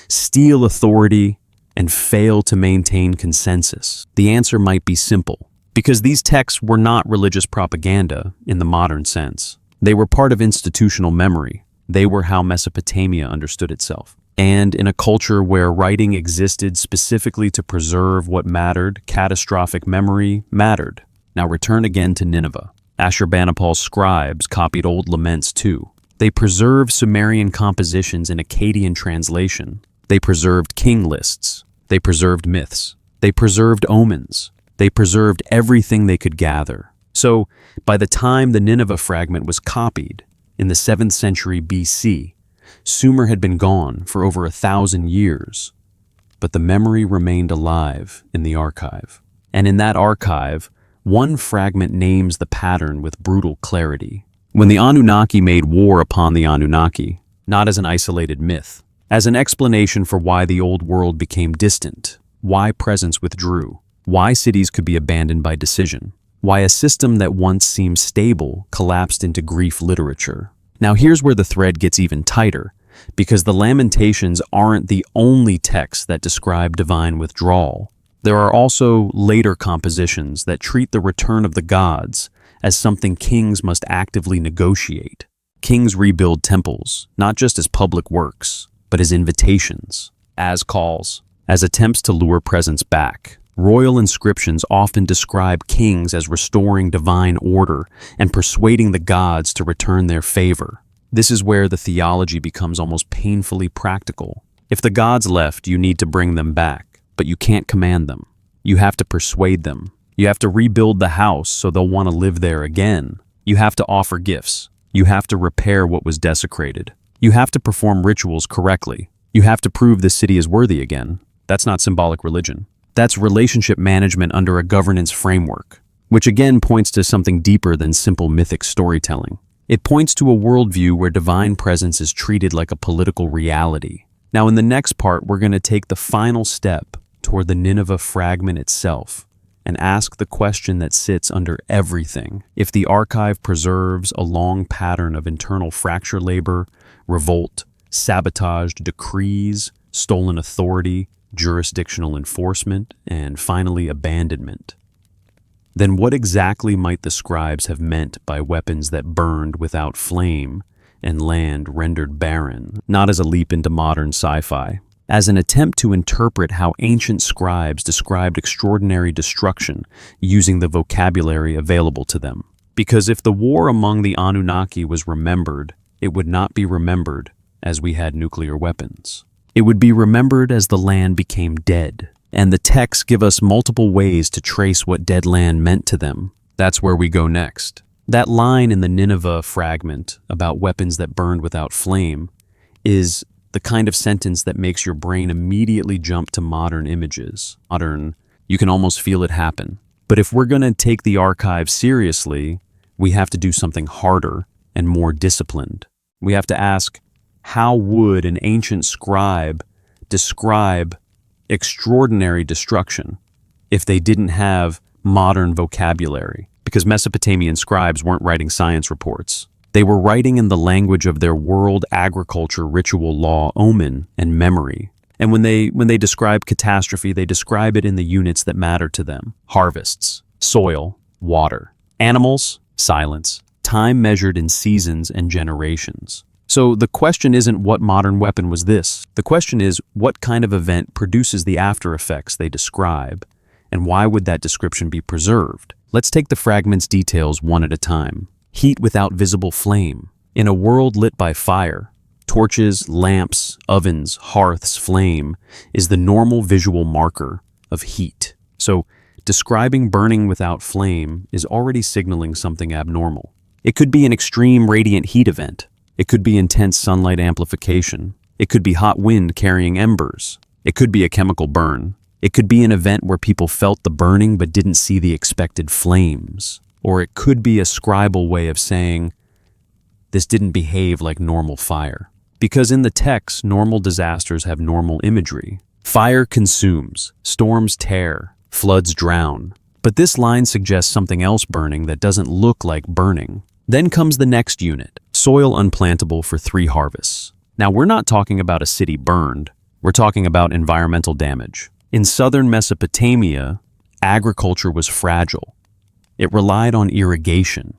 steal authority, and fail to maintain consensus? The answer might be simple. Because these texts were not religious propaganda in the modern sense. They were part of institutional memory. They were how Mesopotamia understood itself. And in a culture where writing existed specifically to preserve what mattered, catastrophic memory mattered. Now return again to Nineveh. Ashurbanipal's scribes copied old laments too. They preserved Sumerian compositions in Akkadian translation. They preserved king lists. They preserved myths. They preserved omens. They preserved everything they could gather. So, by the time the Nineveh fragment was copied, in the 7th century BC, Sumer had been gone for over 1,000 years, but the memory remained alive in the archive. And in that archive, one fragment names the pattern with brutal clarity. When the Anunnaki made war upon the Anunnaki, not as an isolated myth, as an explanation for why the old world became distant, why presence withdrew, why cities could be abandoned by decision, why a system that once seemed stable collapsed into grief literature. Now here's where the thread gets even tighter, because the Lamentations aren't the only texts that describe divine withdrawal. There are also later compositions that treat the return of the gods as something kings must actively negotiate. Kings rebuild temples, not just as public works, but as invitations, as calls, as attempts to lure presence back. Royal inscriptions often describe kings as restoring divine order and persuading the gods to return their favor. This is where the theology becomes almost painfully practical. If the gods left, you need to bring them back, but you can't command them. You have to persuade them. You have to rebuild the house so they'll want to live there again. You have to offer gifts. You have to repair what was desecrated. You have to perform rituals correctly. You have to prove the city is worthy again. That's not symbolic religion. That's relationship management under a governance framework, which again points to something deeper than simple mythic storytelling. It points to a worldview where divine presence is treated like a political reality. Now in the next part, we're going to take the final step toward the Nineveh fragment itself and ask the question that sits under everything. If the archive preserves a long pattern of internal fracture labor, revolt, sabotaged decrees, stolen authority, jurisdictional enforcement, and finally abandonment, then what exactly might the scribes have meant by weapons that burned without flame and land rendered barren, not as a leap into modern sci-fi, as an attempt to interpret how ancient scribes described extraordinary destruction using the vocabulary available to them? Because if the war among the Anunnaki was remembered, it would not be remembered as we had nuclear weapons. It would be remembered as the land became dead, and the texts give us multiple ways to trace what dead land meant to them. That's where we go next. That line in the Nineveh fragment about weapons that burned without flame is the kind of sentence that makes your brain immediately jump to modern images. You can almost feel it happen. But if we're going to take the archive seriously, we have to do something harder and more disciplined. We have to ask, how would an ancient scribe describe extraordinary destruction if they didn't have modern vocabulary? Because Mesopotamian scribes weren't writing science reports. They were writing in the language of their world, agriculture, ritual, law, omen, and memory. And when they describe catastrophe, they describe it in the units that matter to them. Harvests, soil, water. Animals, silence. Time measured in seasons and generations. So the question isn't what modern weapon was this. The question is what kind of event produces the after effects they describe, and why would that description be preserved? Let's take the fragments' details one at a time. Heat without visible flame. In a world lit by fire, torches, lamps, ovens, hearths, flame is the normal visual marker of heat. So describing burning without flame is already signaling something abnormal. It could be an extreme radiant heat event. It could be intense sunlight amplification. It could be hot wind carrying embers. It could be a chemical burn. It could be an event where people felt the burning but didn't see the expected flames. Or it could be a scribal way of saying, this didn't behave like normal fire. Because in the text, normal disasters have normal imagery. Fire consumes, storms tear, floods drown. But this line suggests something else burning that doesn't look like burning. Then comes the next unit, soil unplantable for 3 harvests. Now, we're not talking about a city burned. We're talking about environmental damage. In southern Mesopotamia, agriculture was fragile. It relied on irrigation.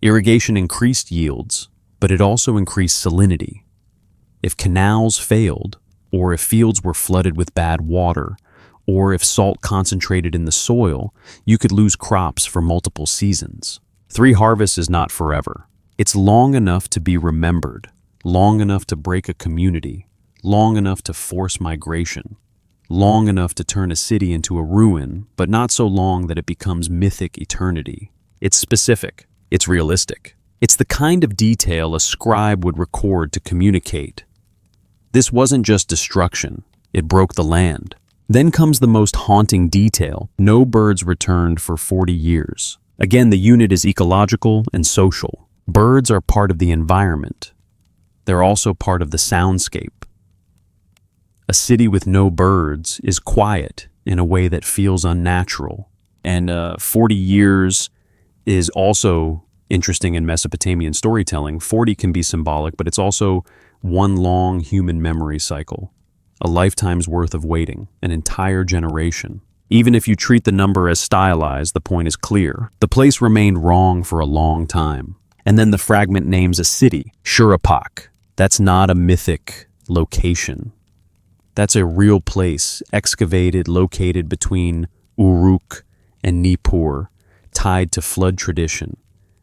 Irrigation increased yields, but it also increased salinity. If canals failed, or if fields were flooded with bad water, or if salt concentrated in the soil, you could lose crops for multiple seasons. 3 harvests is not forever. It's long enough to be remembered, long enough to break a community, long enough to force migration, long enough to turn a city into a ruin, but not so long that it becomes mythic eternity. It's specific. It's realistic. It's the kind of detail a scribe would record to communicate. This wasn't just destruction. It broke the land. Then comes the most haunting detail. No birds returned for 40 years. Again, the unit is ecological and social. Birds are part of the environment. They're also part of the soundscape. A city with no birds is quiet in a way that feels unnatural. And 40 years is also interesting in Mesopotamian storytelling. 40 can be symbolic, but it's also one long human memory cycle. A lifetime's worth of waiting, an entire generation. Even if you treat the number as stylized, the point is clear. The place remained wrong for a long time. And then the fragment names a city, Shuruppak. That's not a mythic location. That's a real place, excavated, located between Uruk and Nippur, tied to flood tradition,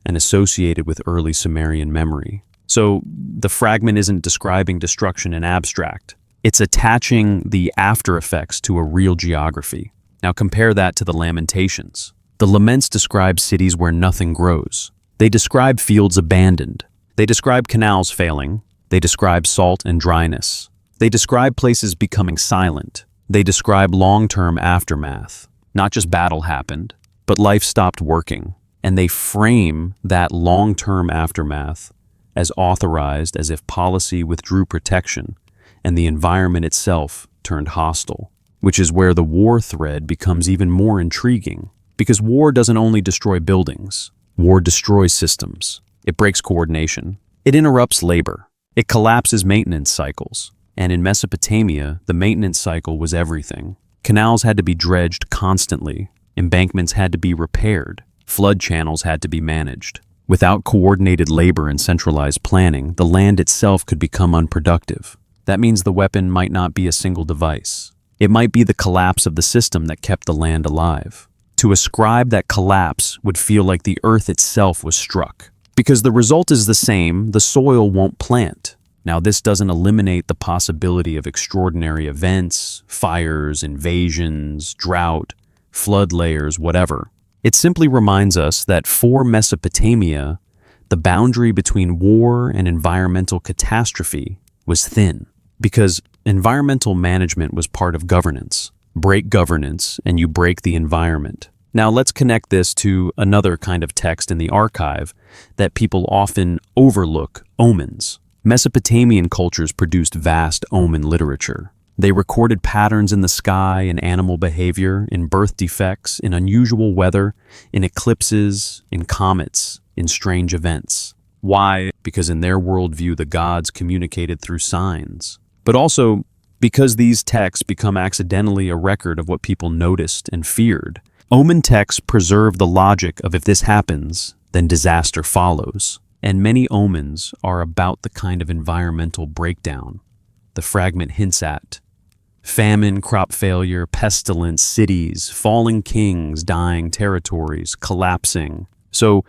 and associated with early Sumerian memory. So the fragment isn't describing destruction in abstract. It's attaching the after effects to a real geography. Now compare that to the Lamentations. The Laments describe cities where nothing grows. They describe fields abandoned. They describe canals failing. They describe salt and dryness. They describe places becoming silent. They describe long-term aftermath. Not just battle happened, but life stopped working. And they frame that long-term aftermath as authorized as if policy withdrew protection and the environment itself turned hostile, which is where the war thread becomes even more intriguing. Because war doesn't only destroy buildings. War destroys systems. It breaks coordination. It interrupts labor. It collapses maintenance cycles. And in Mesopotamia, the maintenance cycle was everything. Canals had to be dredged constantly. Embankments had to be repaired. Flood channels had to be managed. Without coordinated labor and centralized planning, the land itself could become unproductive. That means the weapon might not be a single device. It might be the collapse of the system that kept the land alive. To ascribe that collapse would feel like the earth itself was struck. Because the result is the same, the soil won't plant. Now, this doesn't eliminate the possibility of extraordinary events, fires, invasions, drought, flood layers, whatever. It simply reminds us that for Mesopotamia, the boundary between war and environmental catastrophe was thin, because environmental management was part of governance. Break governance, and you break the environment. Now let's connect this to another kind of text in the archive that people often overlook, omens. Mesopotamian cultures produced vast omen literature. They recorded patterns in the sky, in animal behavior, in birth defects, in unusual weather, in eclipses, in comets, in strange events. Why? Because in their worldview, the gods communicated through signs. But also because these texts become accidentally a record of what people noticed and feared. Omen texts preserve the logic of if this happens, then disaster follows. and many omens are about the kind of environmental breakdown the fragment hints at. Famine, crop failure, pestilence, cities, falling kings, dying territories, collapsing. So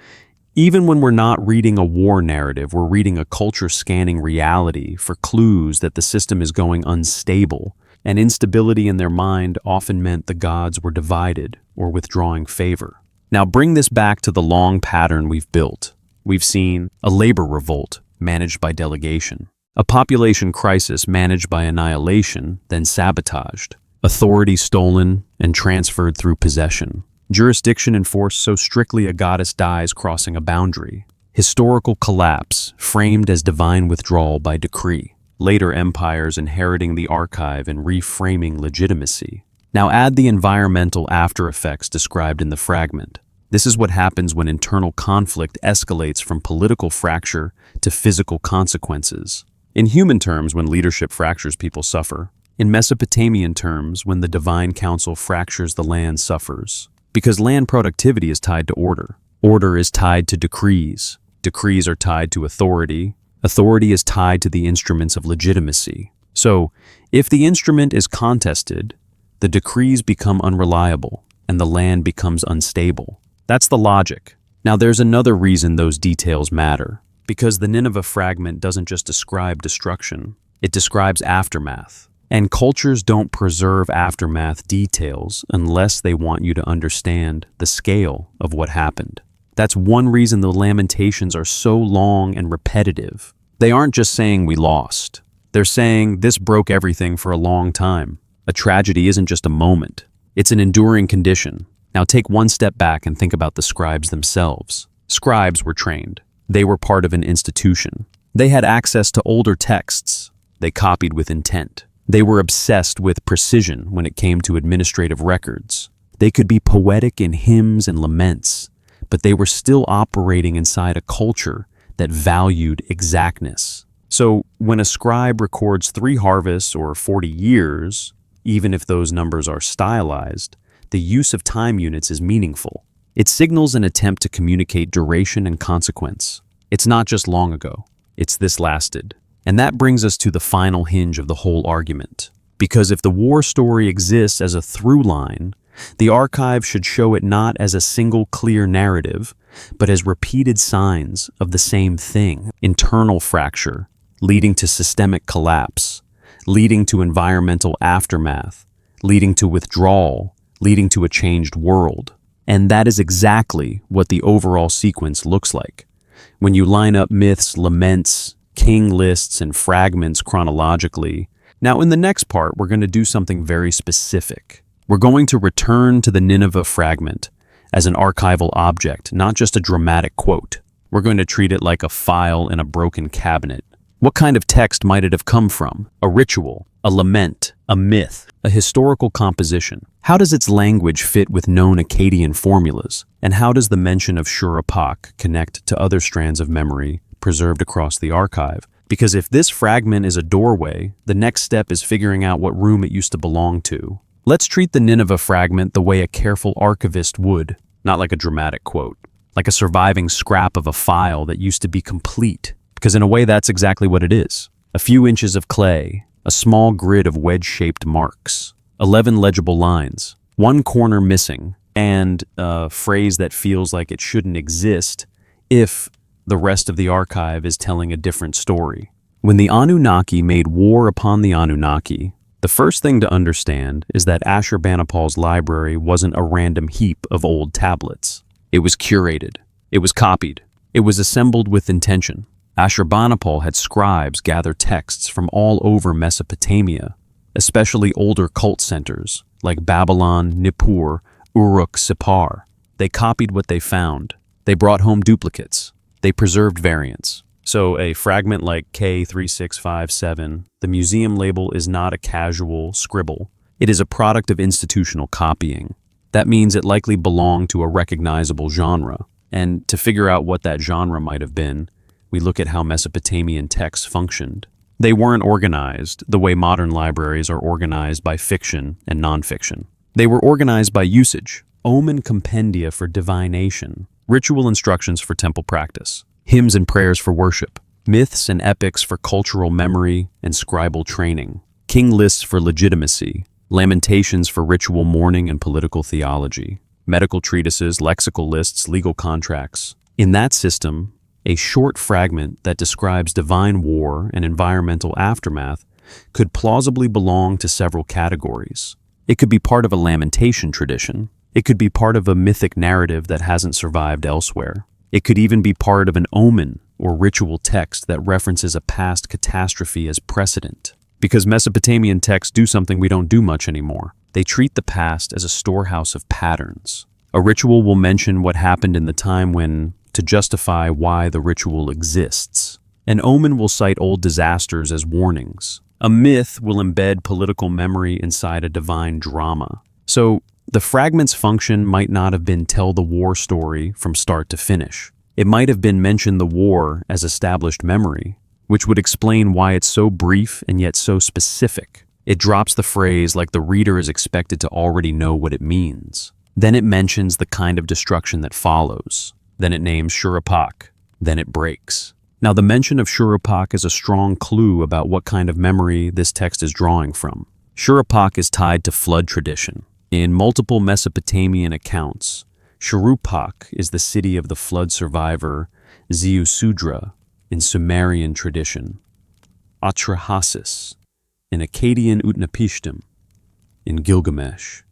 even when we're not reading a war narrative, we're reading a culture scanning reality for clues that the system is going unstable, and instability in their mind often meant the gods were divided or withdrawing favor. Now bring this back to the long pattern we've built. We've seen a labor revolt managed by delegation, a population crisis managed by annihilation, then sabotaged, authority stolen and transferred through possession, jurisdiction enforced so strictly a goddess dies crossing a boundary, historical collapse framed as divine withdrawal by decree, later empires inheriting the archive and reframing legitimacy. Now add the environmental after effects described in the fragment. This is what happens when internal conflict escalates from political fracture to physical consequences. In human terms, when leadership fractures, people suffer. In Mesopotamian terms, when the divine council fractures, the land suffers. Because land productivity is tied to order. Order is tied to decrees. Decrees are tied to authority. Authority is tied to the instruments of legitimacy. So, if the instrument is contested, the decrees become unreliable and the land becomes unstable. That's the logic. Now there's another reason those details matter. Because the Nineveh fragment doesn't just describe destruction, it describes aftermath. And cultures don't preserve aftermath details unless they want you to understand the scale of what happened. That's one reason the lamentations are so long and repetitive. They aren't just saying we lost. They're saying this broke everything for a long time. A tragedy isn't just a moment. It's an enduring condition. Now take one step back and think about the scribes themselves. Scribes were trained. They were part of an institution. They had access to older texts. They copied with intent. They were obsessed with precision when it came to administrative records. They could be poetic in hymns and laments, but they were still operating inside a culture that valued exactness. So when a scribe records 3 harvests or 40 years, even if those numbers are stylized, the use of time units is meaningful. It signals an attempt to communicate duration and consequence. It's not just long ago, it's this lasted. And that brings us to the final hinge of the whole argument. Because if the war story exists as a through line, the archive should show it not as a single clear narrative, but as repeated signs of the same thing. Internal fracture, leading to systemic collapse, leading to environmental aftermath, leading to withdrawal, leading to a changed world. And that is exactly what the overall sequence looks like. When you line up myths, laments, king lists, and fragments chronologically. Now in the next part, we're going to do something very specific. We're going to return to the Nineveh fragment as an archival object, not just a dramatic quote. We're going to treat it like a file in a broken cabinet. What kind of text might it have come from? A ritual, a lament, a myth, a historical composition. How does its language fit with known Akkadian formulas? And how does the mention of Shuruppak connect to other strands of memory preserved across the archive? Because if this fragment is a doorway, the next step is figuring out what room it used to belong to. Let's treat the Nineveh fragment the way a careful archivist would, not like a dramatic quote, like a surviving scrap of a file that used to be complete. Because in a way, that's exactly what it is. A few inches of clay, a small grid of wedge-shaped marks, 11 legible lines, one corner missing, and a phrase that feels like it shouldn't exist if the rest of the archive is telling a different story. When the Anunnaki made war upon the Anunnaki, the first thing to understand is that Ashurbanipal's library wasn't a random heap of old tablets. It was curated. It was copied. It was assembled with intention. Ashurbanipal had scribes gather texts from all over Mesopotamia, especially older cult centers like Babylon, Nippur, Uruk-Sippar. They copied what they found. They brought home duplicates. They preserved variants. So a fragment like K3657, the museum label is not a casual scribble. It is a product of institutional copying. That means it likely belonged to a recognizable genre. And to figure out what that genre might have been, we look at how Mesopotamian texts functioned. They weren't organized the way modern libraries are organized by fiction and nonfiction. They were organized by usage, omen compendia for divination, ritual instructions for temple practice. hymns and prayers for worship, myths and epics for cultural memory and scribal training, king lists for legitimacy, lamentations for ritual mourning and political theology, medical treatises, lexical lists, legal contracts. In that system, a short fragment that describes divine war and environmental aftermath could plausibly belong to several categories. It could be part of a lamentation tradition. It could be part of a mythic narrative that hasn't survived elsewhere. It could even be part of an omen or ritual text that references a past catastrophe as precedent. Because Mesopotamian texts do something we don't do much anymore. They treat the past as a storehouse of patterns. A ritual will mention what happened in the time when, to justify why the ritual exists. An omen will cite old disasters as warnings. A myth will embed political memory inside a divine drama. So, the fragment's function might not have been tell the war story from start to finish. It might have been mention the war as established memory, which would explain why it's so brief and yet so specific. It drops the phrase like the reader is expected to already know what it means. Then it mentions the kind of destruction that follows. Then it names Shuruppak. Then it breaks. Now, the mention of Shuruppak is a strong clue about what kind of memory this text is drawing from. Shuruppak is tied to flood tradition. In multiple Mesopotamian accounts, Shuruppak is the city of the flood survivor Ziusudra in Sumerian tradition, Atrahasis in Akkadian Utnapishtim, in Gilgamesh.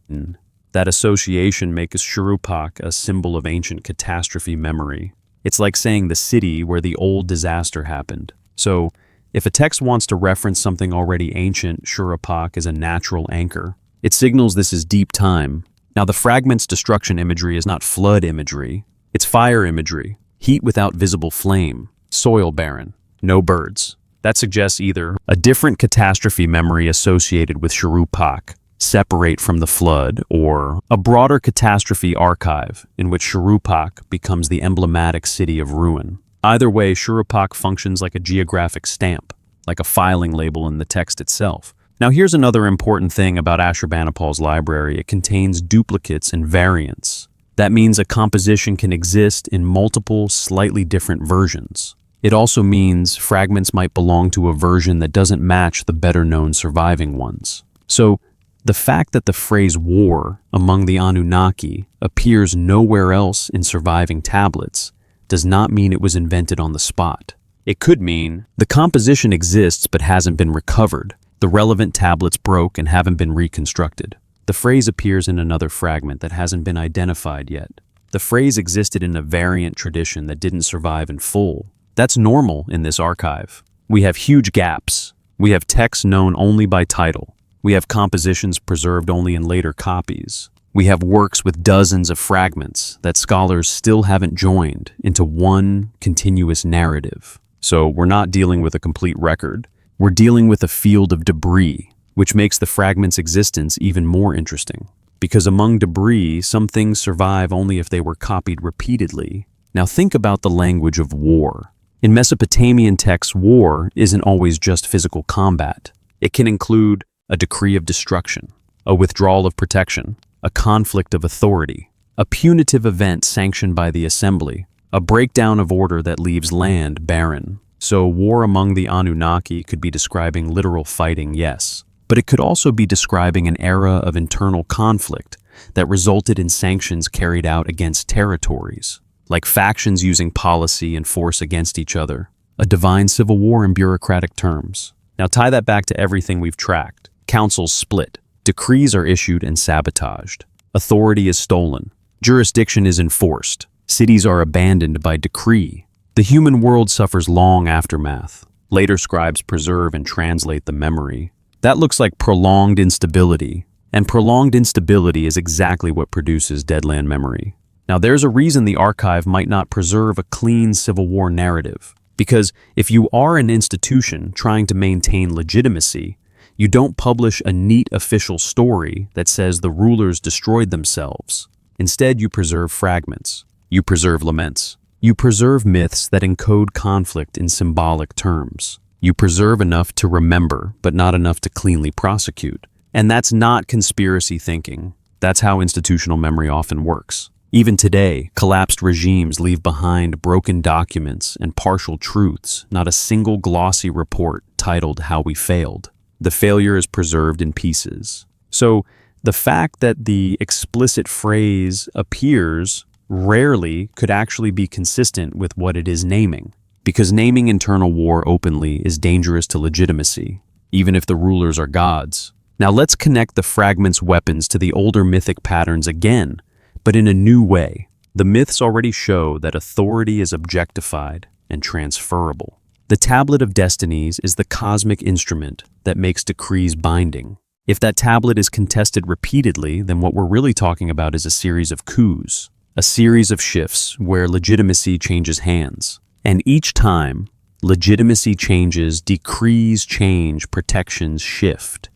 That association makes Shuruppak a symbol of ancient catastrophe memory. It's like saying the city where the old disaster happened. So, if a text wants to reference something already ancient, Shuruppak is a natural anchor. It signals this is deep time. Now, the fragment's destruction imagery is not flood imagery. It's fire imagery. Heat without visible flame. Soil barren. No birds. That suggests either a different catastrophe memory associated with Shuruppak, separate from the flood, or a broader catastrophe archive in which Shuruppak becomes the emblematic city of ruin. Either way, Shuruppak functions like a geographic stamp, like a filing label in the text itself. Now, here's another important thing about Ashurbanipal's library. It contains duplicates and variants. That means a composition can exist in multiple, slightly different versions. It also means fragments might belong to a version that doesn't match the better-known surviving ones. So, the fact that the phrase war among the Anunnaki appears nowhere else in surviving tablets does not mean it was invented on the spot. It could mean the composition exists but hasn't been recovered. The relevant tablets broke and haven't been reconstructed. The phrase appears in another fragment that hasn't been identified yet. The phrase existed in a variant tradition that didn't survive in full. That's normal in this archive. We have huge gaps. We have texts known only by title. We have compositions preserved only in later copies. We have works with dozens of fragments that scholars still haven't joined into one continuous narrative. So we're not dealing with a complete record. We're dealing with a field of debris, which makes the fragment's existence even more interesting. Because among debris, some things survive only if they were copied repeatedly. Now think about the language of war. In Mesopotamian texts, war isn't always just physical combat. It can include a decree of destruction, a withdrawal of protection, a conflict of authority, a punitive event sanctioned by the assembly, a breakdown of order that leaves land barren. So war among the Anunnaki could be describing literal fighting, yes, but it could also be describing an era of internal conflict that resulted in sanctions carried out against territories, like factions using policy and force against each other, a divine civil war in bureaucratic terms. Now tie that back to everything we've tracked. Councils split, decrees are issued and sabotaged, authority is stolen, jurisdiction is enforced, cities are abandoned by decree. The human world suffers long aftermath. Later scribes preserve and translate the memory. That looks like prolonged instability, and prolonged instability is exactly what produces deadland memory. Now there's a reason the archive might not preserve a clean Civil War narrative, because if you are an institution trying to maintain legitimacy, you don't publish a neat official story that says the rulers destroyed themselves. Instead, you preserve fragments. You preserve laments. You preserve myths that encode conflict in symbolic terms. You preserve enough to remember, but not enough to cleanly prosecute. And that's not conspiracy thinking. That's how institutional memory often works. Even today, collapsed regimes leave behind broken documents and partial truths, not a single glossy report titled How We Failed. The failure is preserved in pieces. So, the fact that the explicit phrase appears rarely could actually be consistent with what it is naming, because naming internal war openly is dangerous to legitimacy, even if the rulers are gods. Now let's connect the fragment's weapons to the older mythic patterns again, but in a new way. The myths already show that authority is objectified and transferable. The Tablet of Destinies is the cosmic instrument that makes decrees binding. If that tablet is contested repeatedly, then what we're really talking about is a series of coups, a series of shifts where legitimacy changes hands. And each time, legitimacy changes, decrees change, protections shift,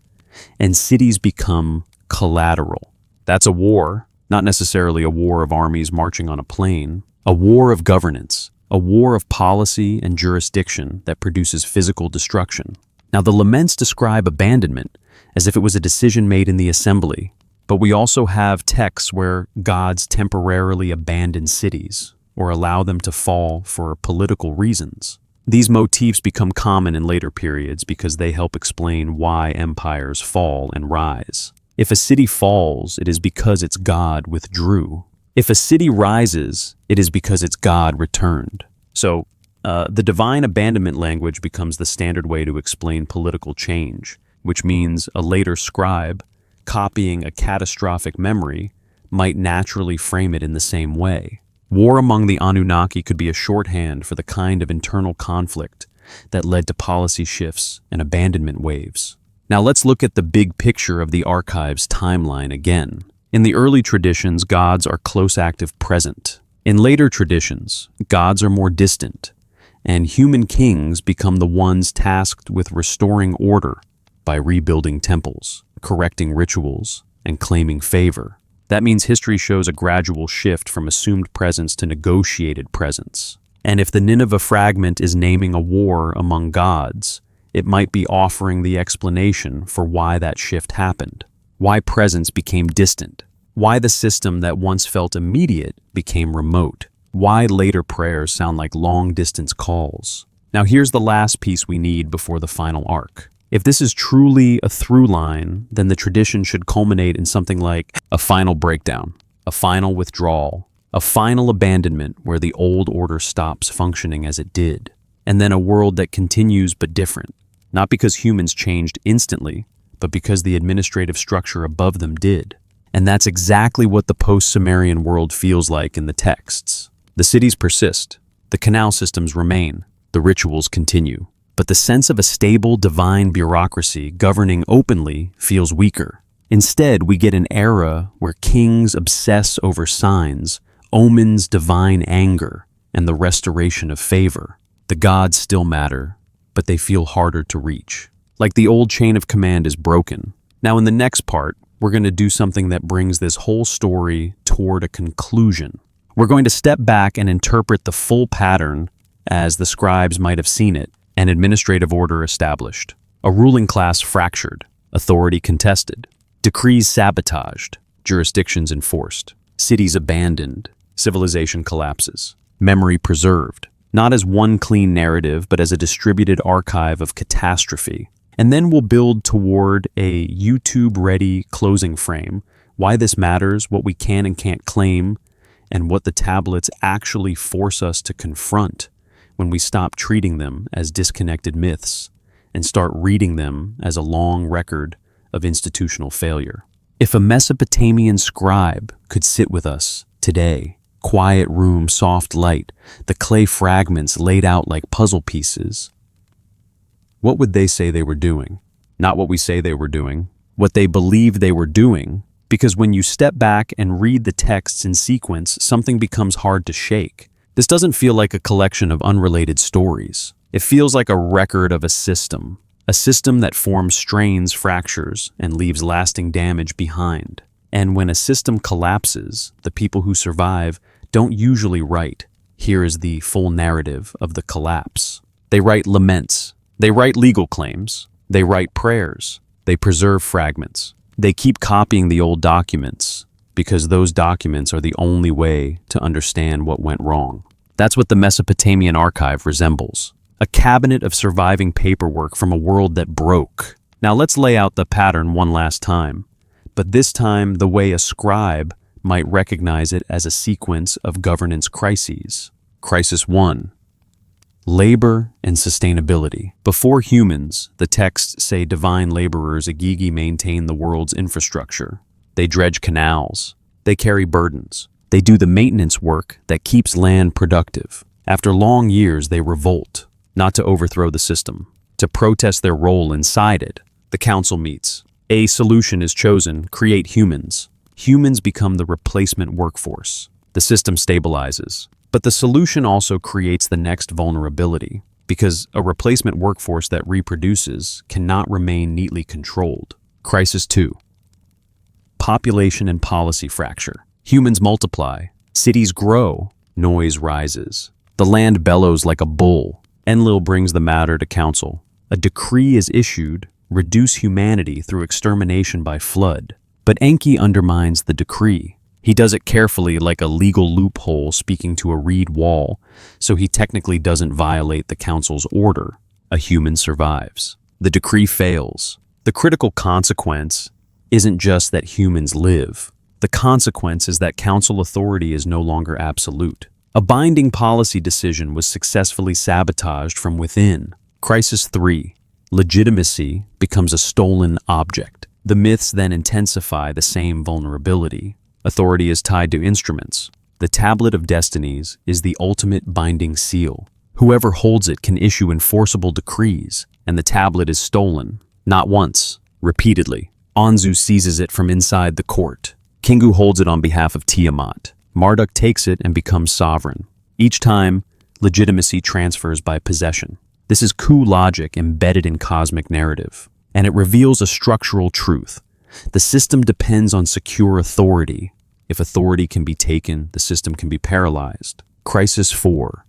and cities become collateral. That's a war, not necessarily a war of armies marching on a plain, a war of governance, a war of policy and jurisdiction that produces physical destruction. Now, the laments describe abandonment as if it was a decision made in the assembly, but we also have texts where gods temporarily abandon cities or allow them to fall for political reasons. These motifs become common in later periods because they help explain why empires fall and rise. If a city falls, it is because its god withdrew. If a city rises, it is because its god returned. So, the divine abandonment language becomes the standard way to explain political change, which means a later scribe, copying a catastrophic memory, might naturally frame it in the same way. War among the Anunnaki could be a shorthand for the kind of internal conflict that led to policy shifts and abandonment waves. Now let's look at the big picture of the archive's timeline again. In the early traditions, gods are close active present. In later traditions, gods are more distant, and human kings become the ones tasked with restoring order by rebuilding temples, correcting rituals, and claiming favor. That means history shows a gradual shift from assumed presence to negotiated presence. And if the Nineveh fragment is naming a war among gods, it might be offering the explanation for why that shift happened, why presence became distant, why the system that once felt immediate became remote, why later prayers sound like long-distance calls. Now here's the last piece we need before the final arc. If this is truly a through line, then the tradition should culminate in something like a final breakdown, a final withdrawal, a final abandonment where the old order stops functioning as it did, and then a world that continues but different, not because humans changed instantly, but because the administrative structure above them did. And that's exactly what the post-Sumerian world feels like in the texts. The cities persist, the canal systems remain, the rituals continue. But the sense of a stable divine bureaucracy governing openly feels weaker. Instead, we get an era where kings obsess over signs, omens divine anger, and the restoration of favor. The gods still matter, but they feel harder to reach. Like the old chain of command is broken. Now in the next part, we're going to do something that brings this whole story toward a conclusion. We're going to step back and interpret the full pattern as the scribes might have seen it. An administrative order established, a ruling class fractured, authority contested, decrees sabotaged, jurisdictions enforced, cities abandoned, civilization collapses, memory preserved, not as one clean narrative, but as a distributed archive of catastrophe. And then we'll build toward a YouTube-ready closing frame, why this matters, what we can and can't claim, and what the tablets actually force us to confront when we stop treating them as disconnected myths and start reading them as a long record of institutional failure. If a Mesopotamian scribe could sit with us today, quiet room, soft light, the clay fragments laid out like puzzle pieces, what would they say they were doing? Not what we say they were doing, what they believed they were doing, because when you step back and read the texts in sequence, something becomes hard to shake. This doesn't feel like a collection of unrelated stories. It feels like a record of a system that forms strains, fractures, and leaves lasting damage behind. And when a system collapses, the people who survive don't usually write, "Here is the full narrative of the collapse." They write laments, they write legal claims, they write prayers, they preserve fragments. They keep copying the old documents because those documents are the only way to understand what went wrong. That's what the Mesopotamian archive resembles. A cabinet of surviving paperwork from a world that broke. Now let's lay out the pattern one last time, but this time the way a scribe might recognize it as a sequence of governance crises. Crisis 1. Labor and sustainability. Before humans, the texts say divine laborers Agigi maintain the world's infrastructure. They dredge canals. They carry burdens. They do the maintenance work that keeps land productive. After long years, they revolt, not to overthrow the system, to protest their role inside it. The council meets. A solution is chosen: create humans. Humans become the replacement workforce. The system stabilizes. But the solution also creates the next vulnerability, because a replacement workforce that reproduces cannot remain neatly controlled. Crisis 2. Population and policy fracture. Humans multiply. Cities grow. Noise rises. The land bellows like a bull. Enlil brings the matter to council. A decree is issued: reduce humanity through extermination by flood. But Enki undermines the decree. He does it carefully, like a legal loophole speaking to a reed wall, so he technically doesn't violate the council's order. A human survives. The decree fails. The critical consequence isn't just that humans live. The consequence is that council authority is no longer absolute. A binding policy decision was successfully sabotaged from within. Crisis 3. Legitimacy becomes a stolen object. The myths then intensify the same vulnerability. Authority is tied to instruments. The tablet of destinies is the ultimate binding seal. Whoever holds it can issue enforceable decrees, and the tablet is stolen. Not once, repeatedly. Anzu seizes it from inside the court. Kingu holds it on behalf of Tiamat. Marduk takes it and becomes sovereign. Each time, legitimacy transfers by possession. This is coup logic embedded in cosmic narrative, and it reveals a structural truth. The system depends on secure authority. If authority can be taken, the system can be paralyzed. Crisis 4.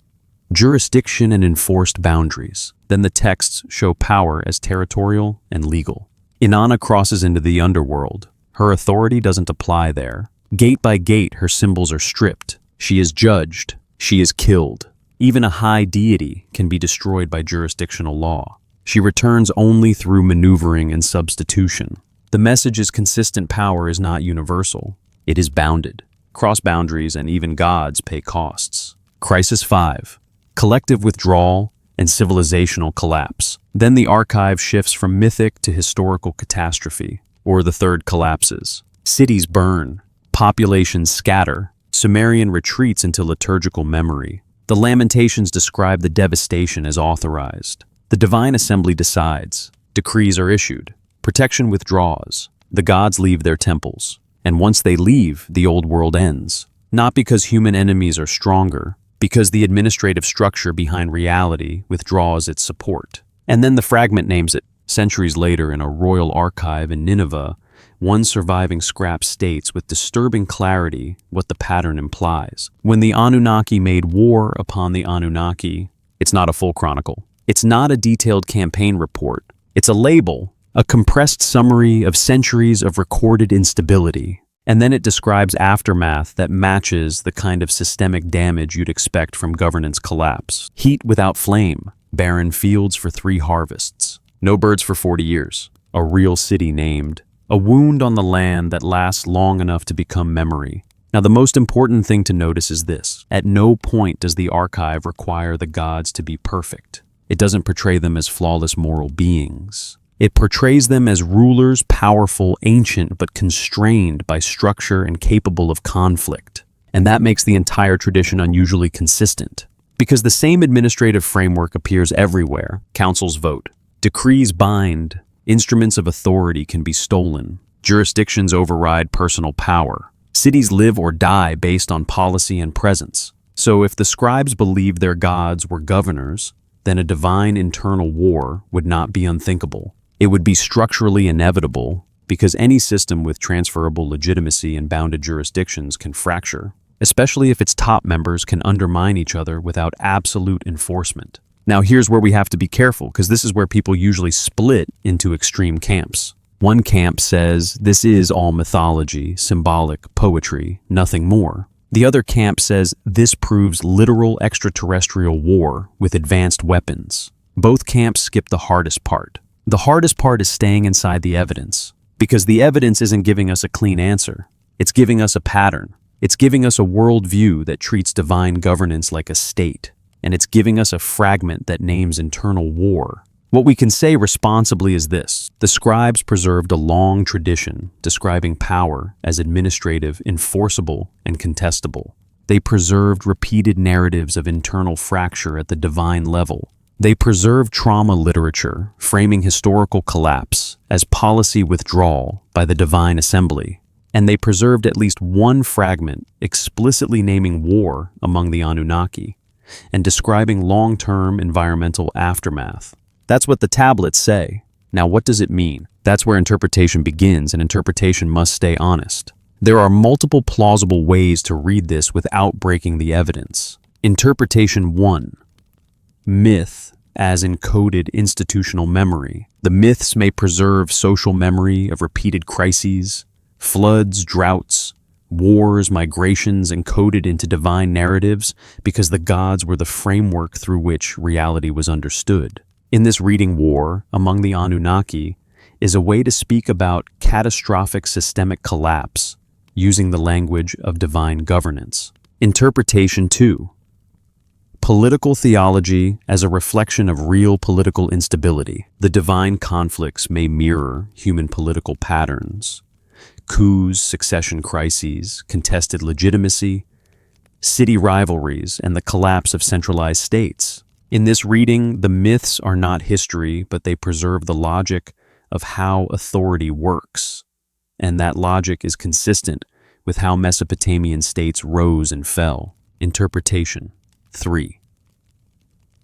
Jurisdiction and enforced boundaries. Then the texts show power as territorial and legal. Inanna crosses into the underworld. Her authority doesn't apply there. Gate by gate, her symbols are stripped. She is judged. She is killed. Even a high deity can be destroyed by jurisdictional law. She returns only through maneuvering and substitution. The message is consistent power is not universal. It is bounded. Cross boundaries and even gods pay costs. Crisis 5. Collective withdrawal and civilizational collapse. Then the archive shifts from mythic to historical catastrophe, or the third collapses. Cities burn. Populations scatter. Sumerian retreats into liturgical memory. The Lamentations describe the devastation as authorized. The divine assembly decides. Decrees are issued. Protection withdraws. The gods leave their temples. And once they leave, the old world ends. Not because human enemies are stronger, because the administrative structure behind reality withdraws its support. And then the fragment names it. Centuries later, in a royal archive in Nineveh, one surviving scrap states with disturbing clarity what the pattern implies. When the Anunnaki made war upon the Anunnaki, it's not a full chronicle. It's not a detailed campaign report. It's a label. A compressed summary of centuries of recorded instability, and then it describes aftermath that matches the kind of systemic damage you'd expect from governance collapse. Heat without flame, barren fields for 3 harvests, no birds for 40 years, a real city named, a wound on the land that lasts long enough to become memory. Now, the most important thing to notice is this: at no point does the archive require the gods to be perfect. It doesn't portray them as flawless moral beings. It portrays them as rulers, powerful, ancient, but constrained by structure and capable of conflict. And that makes the entire tradition unusually consistent. Because the same administrative framework appears everywhere. Councils vote. Decrees bind. Instruments of authority can be stolen. Jurisdictions override personal power. Cities live or die based on policy and presence. So if the scribes believed their gods were governors, then a divine internal war would not be unthinkable. It would be structurally inevitable, because any system with transferable legitimacy and bounded jurisdictions can fracture, especially if its top members can undermine each other without absolute enforcement. Now here's where we have to be careful, because this is where people usually split into extreme camps. One camp says this is all mythology, symbolic, poetry, nothing more. The other camp says this proves literal extraterrestrial war with advanced weapons. Both camps skip the hardest part. The hardest part is staying inside the evidence, because the evidence isn't giving us a clean answer. It's giving us a pattern. It's giving us a worldview that treats divine governance like a state, and it's giving us a fragment that names internal war. What we can say responsibly is this: the scribes preserved a long tradition describing power as administrative, enforceable, and contestable. They preserved repeated narratives of internal fracture at the divine level. They preserved trauma literature, framing historical collapse as policy withdrawal by the divine assembly. And they preserved at least one fragment explicitly naming war among the Anunnaki and describing long-term environmental aftermath. That's what the tablets say. Now, what does it mean? That's where interpretation begins, and interpretation must stay honest. There are multiple plausible ways to read this without breaking the evidence. Interpretation 1. Myth as encoded institutional memory. The myths may preserve social memory of repeated crises, floods, droughts, wars, migrations encoded into divine narratives because the gods were the framework through which reality was understood. In this reading, war among the Anunnaki is a way to speak about catastrophic systemic collapse using the language of divine governance. Interpretation 2. Political theology as a reflection of real political instability. The divine conflicts may mirror human political patterns: coups, succession crises, contested legitimacy, city rivalries, and the collapse of centralized states. In this reading, the myths are not history, but they preserve the logic of how authority works, and that logic is consistent with how Mesopotamian states rose and fell. Interpretation 3.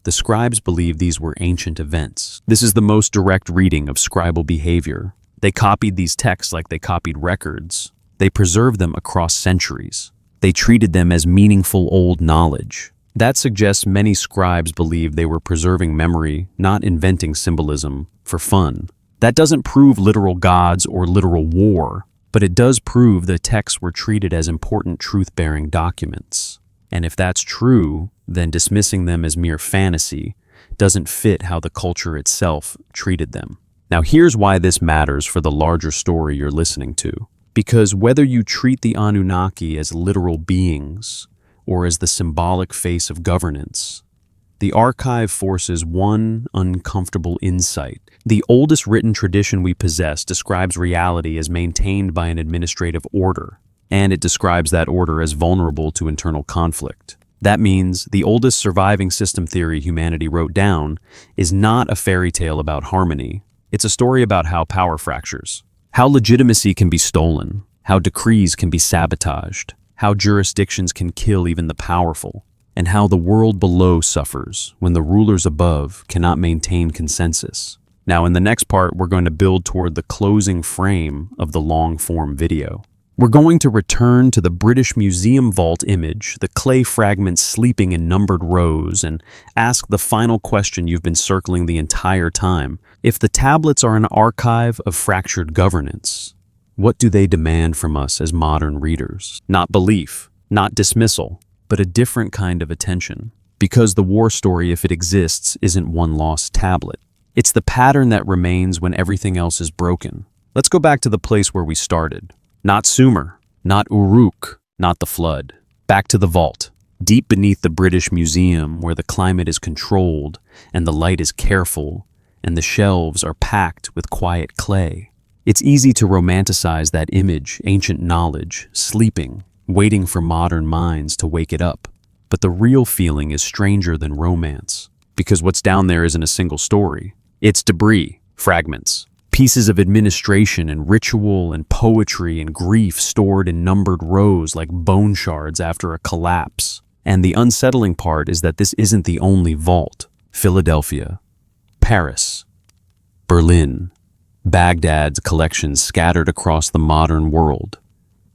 The scribes believed these were ancient events. This is the most direct reading of scribal behavior. They copied these texts like they copied records. They preserved them across centuries. They treated them as meaningful old knowledge. That suggests many scribes believed they were preserving memory, not inventing symbolism for fun. That doesn't prove literal gods or literal war, but it does prove the texts were treated as important truth-bearing documents. And if that's true, then dismissing them as mere fantasy doesn't fit how the culture itself treated them. Now, here's why this matters for the larger story you're listening to. Because whether you treat the Anunnaki as literal beings or as the symbolic face of governance, the archive forces one uncomfortable insight. The oldest written tradition we possess describes reality as maintained by an administrative order, and it describes that order as vulnerable to internal conflict. That means the oldest surviving system theory humanity wrote down is not a fairy tale about harmony. It's a story about how power fractures, how legitimacy can be stolen, how decrees can be sabotaged, how jurisdictions can kill even the powerful, and how the world below suffers when the rulers above cannot maintain consensus. Now, in the next part, we're going to build toward the closing frame of the long-form video. We're going to return to the British Museum vault image, the clay fragments sleeping in numbered rows, and ask the final question you've been circling the entire time. If the tablets are an archive of fractured governance, what do they demand from us as modern readers? Not belief, not dismissal, but a different kind of attention. Because the war story, if it exists, isn't one lost tablet. It's the pattern that remains when everything else is broken. Let's go back to the place where we started. Not Sumer, not Uruk, not the flood. Back to the vault, deep beneath the British Museum, where the climate is controlled and the light is careful and the shelves are packed with quiet clay. It's easy to romanticize that image, ancient knowledge, sleeping, waiting for modern minds to wake it up. But the real feeling is stranger than romance, because what's down there isn't a single story. It's debris, fragments, pieces of administration and ritual and poetry and grief stored in numbered rows like bone shards after a collapse. And the unsettling part is that this isn't the only vault. Philadelphia, Paris, Berlin, Baghdad's collections scattered across the modern world,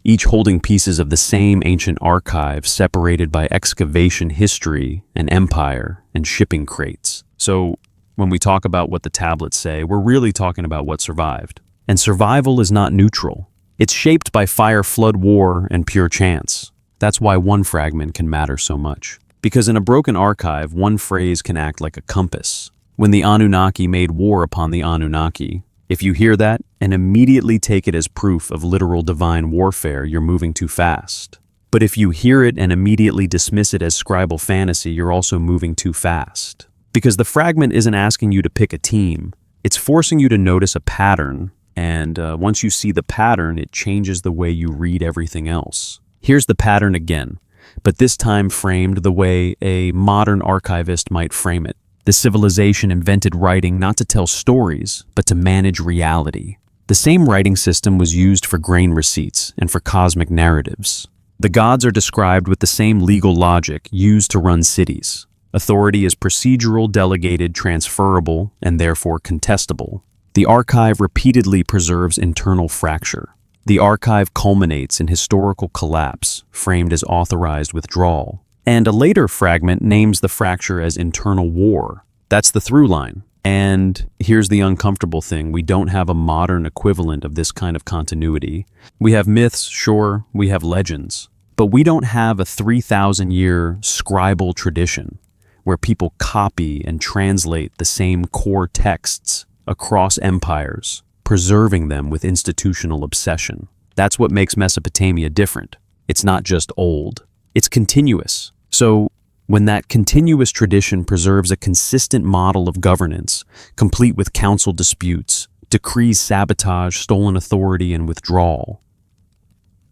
each holding pieces of the same ancient archive separated by excavation history and empire and shipping crates. So when we talk about what the tablets say, we're really talking about what survived. And survival is not neutral. It's shaped by fire, flood, war, and pure chance. That's why one fragment can matter so much. Because in a broken archive, one phrase can act like a compass. When the Anunnaki made war upon the Anunnaki, if you hear that and immediately take it as proof of literal divine warfare, you're moving too fast. But if you hear it and immediately dismiss it as scribal fantasy, you're also moving too fast. Because the fragment isn't asking you to pick a team. It's forcing you to notice a pattern, and once you see the pattern, it changes the way you read everything else. Here's the pattern again, but this time framed the way a modern archivist might frame it. The civilization invented writing not to tell stories, but to manage reality. The same writing system was used for grain receipts and for cosmic narratives. The gods are described with the same legal logic used to run cities. Authority is procedural, delegated, transferable, and therefore contestable. The archive repeatedly preserves internal fracture. The archive culminates in historical collapse, framed as authorized withdrawal. And a later fragment names the fracture as internal war. That's the through line. And here's the uncomfortable thing. We don't have a modern equivalent of this kind of continuity. We have myths, sure, we have legends. But we don't have a 3,000-year scribal tradition where people copy and translate the same core texts across empires, preserving them with institutional obsession. That's what makes Mesopotamia different. It's not just old, it's continuous. So, when that continuous tradition preserves a consistent model of governance, complete with council disputes, decrees sabotage, stolen authority, and withdrawal,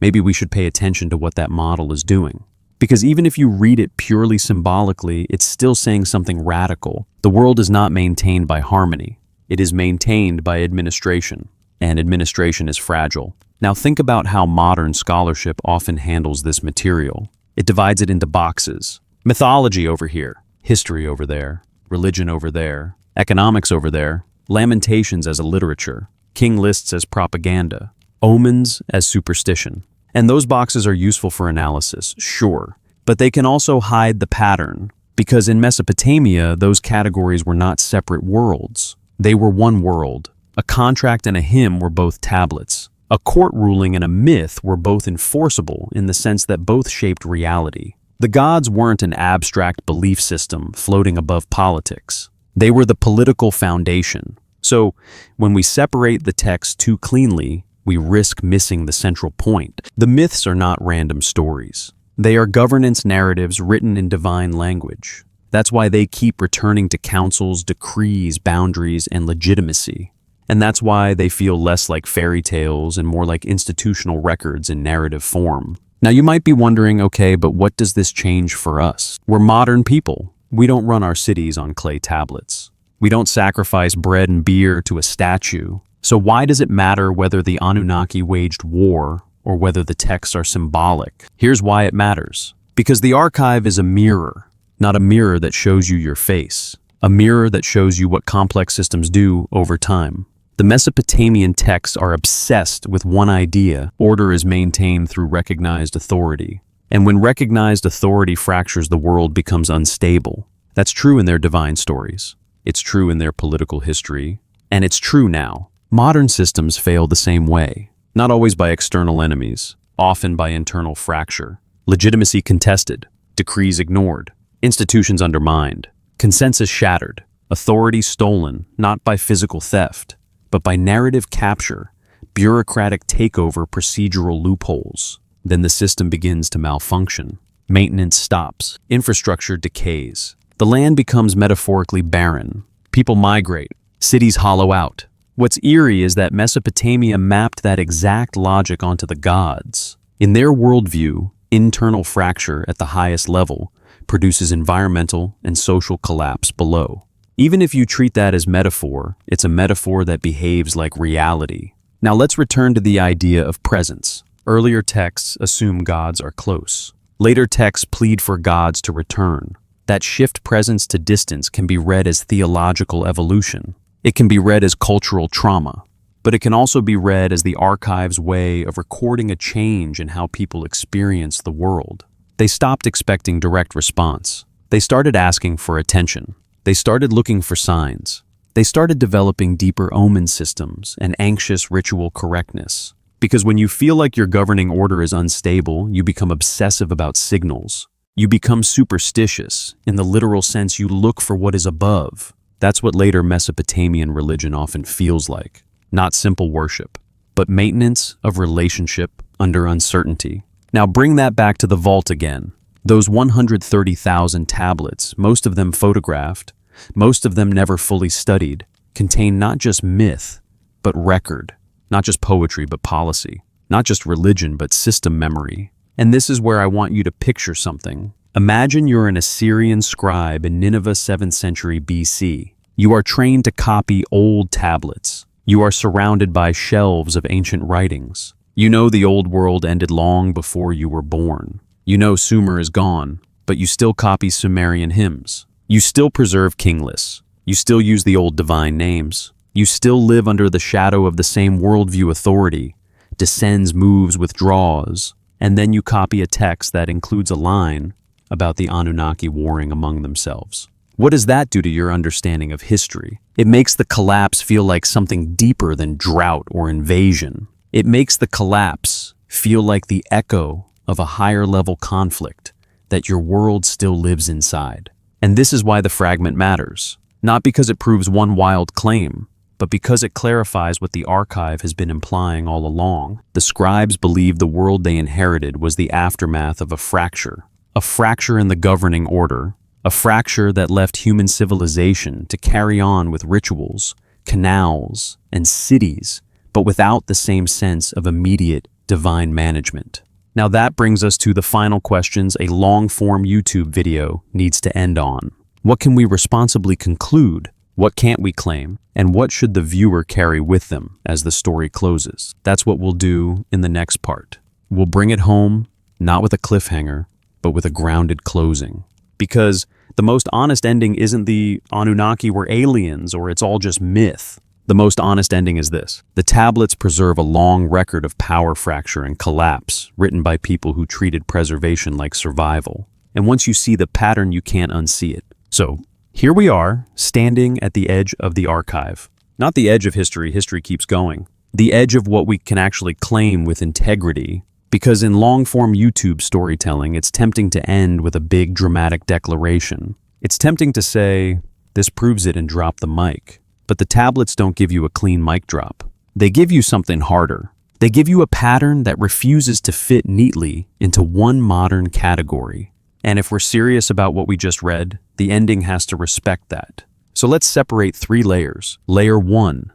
maybe we should pay attention to what that model is doing. Because even if you read it purely symbolically, it's still saying something radical. The world is not maintained by harmony. It is maintained by administration, and administration is fragile. Now think about how modern scholarship often handles this material. It divides it into boxes. Mythology over here, history over there, religion over there, economics over there, lamentations as a literature, king lists as propaganda, omens as superstition. And those boxes are useful for analysis, sure, but they can also hide the pattern, because in Mesopotamia, those categories were not separate worlds. They were one world. A contract and a hymn were both tablets. A court ruling and a myth were both enforceable in the sense that both shaped reality. The gods weren't an abstract belief system floating above politics. They were the political foundation. So, when we separate the text too cleanly, we risk missing the central point. The myths are not random stories. They are governance narratives written in divine language. That's why they keep returning to councils, decrees, boundaries, and legitimacy. And that's why they feel less like fairy tales and more like institutional records in narrative form. Now you might be wondering, okay, but what does this change for us? We're modern people. We don't run our cities on clay tablets. We don't sacrifice bread and beer to a statue. So why does it matter whether the Anunnaki waged war or whether the texts are symbolic? Here's why it matters. Because the archive is a mirror, not a mirror that shows you your face. A mirror that shows you what complex systems do over time. The Mesopotamian texts are obsessed with one idea: order is maintained through recognized authority. And when recognized authority fractures, the world becomes unstable. That's true in their divine stories. It's true in their political history. And it's true now. Modern systems fail the same way, not always by external enemies, often by internal fracture. Legitimacy contested, decrees ignored, institutions undermined, consensus shattered, authority stolen, not by physical theft, but by narrative capture, bureaucratic takeover, procedural loopholes. Then the system begins to malfunction. Maintenance stops, infrastructure decays. The land becomes metaphorically barren. People migrate, cities hollow out. What's eerie is that Mesopotamia mapped that exact logic onto the gods. In their worldview, internal fracture at the highest level produces environmental and social collapse below. Even if you treat that as metaphor, it's a metaphor that behaves like reality. Now let's return to the idea of presence. Earlier texts assume gods are close. Later texts plead for gods to return. That shift presence to distance can be read as theological evolution. It can be read as cultural trauma, but it can also be read as the archive's way of recording a change in how people experience the world. They stopped expecting direct response. They started asking for attention. They started looking for signs. They started developing deeper omen systems and anxious ritual correctness. Because when you feel like your governing order is unstable, you become obsessive about signals. You become superstitious. In the literal sense, you look for what is above. That's what later Mesopotamian religion often feels like. Not simple worship, but maintenance of relationship under uncertainty. Now bring that back to the vault again. Those 130,000 tablets, most of them photographed, most of them never fully studied, contain not just myth, but record. Not just poetry, but policy. Not just religion, but system memory. And this is where I want you to picture something. Imagine you're an Assyrian scribe in Nineveh 7th century BC. You are trained to copy old tablets. You are surrounded by shelves of ancient writings. You know the old world ended long before you were born. You know Sumer is gone, but you still copy Sumerian hymns. You still preserve king lists. You still use the old divine names. You still live under the shadow of the same worldview authority, descends, moves, withdraws, and then you copy a text that includes a line about the Anunnaki warring among themselves. What does that do to your understanding of history? It makes the collapse feel like something deeper than drought or invasion. It makes the collapse feel like the echo of a higher level conflict that your world still lives inside. And this is why the fragment matters. Not because it proves one wild claim, but because it clarifies what the archive has been implying all along. The scribes believed the world they inherited was the aftermath of a fracture in the governing order, a fracture that left human civilization to carry on with rituals, canals, and cities, but without the same sense of immediate divine management. Now that brings us to the final questions a long-form YouTube video needs to end on. What can we responsibly conclude? What can't we claim? And what should the viewer carry with them as the story closes? That's what we'll do in the next part. We'll bring it home, not with a cliffhanger, but with a grounded closing. Because the most honest ending isn't the Anunnaki were aliens or it's all just myth. The most honest ending is this. The tablets preserve a long record of power fracture and collapse written by people who treated preservation like survival. And once you see the pattern, you can't unsee it. So, here we are, standing at the edge of the archive. Not the edge of history, history keeps going. The edge of what we can actually claim with integrity. Because in long-form YouTube storytelling, it's tempting to end with a big dramatic declaration. It's tempting to say, this proves it, and drop the mic. But the tablets don't give you a clean mic drop. They give you something harder. They give you a pattern that refuses to fit neatly into one modern category. And if we're serious about what we just read, the ending has to respect that. So let's separate 3 layers. Layer 1,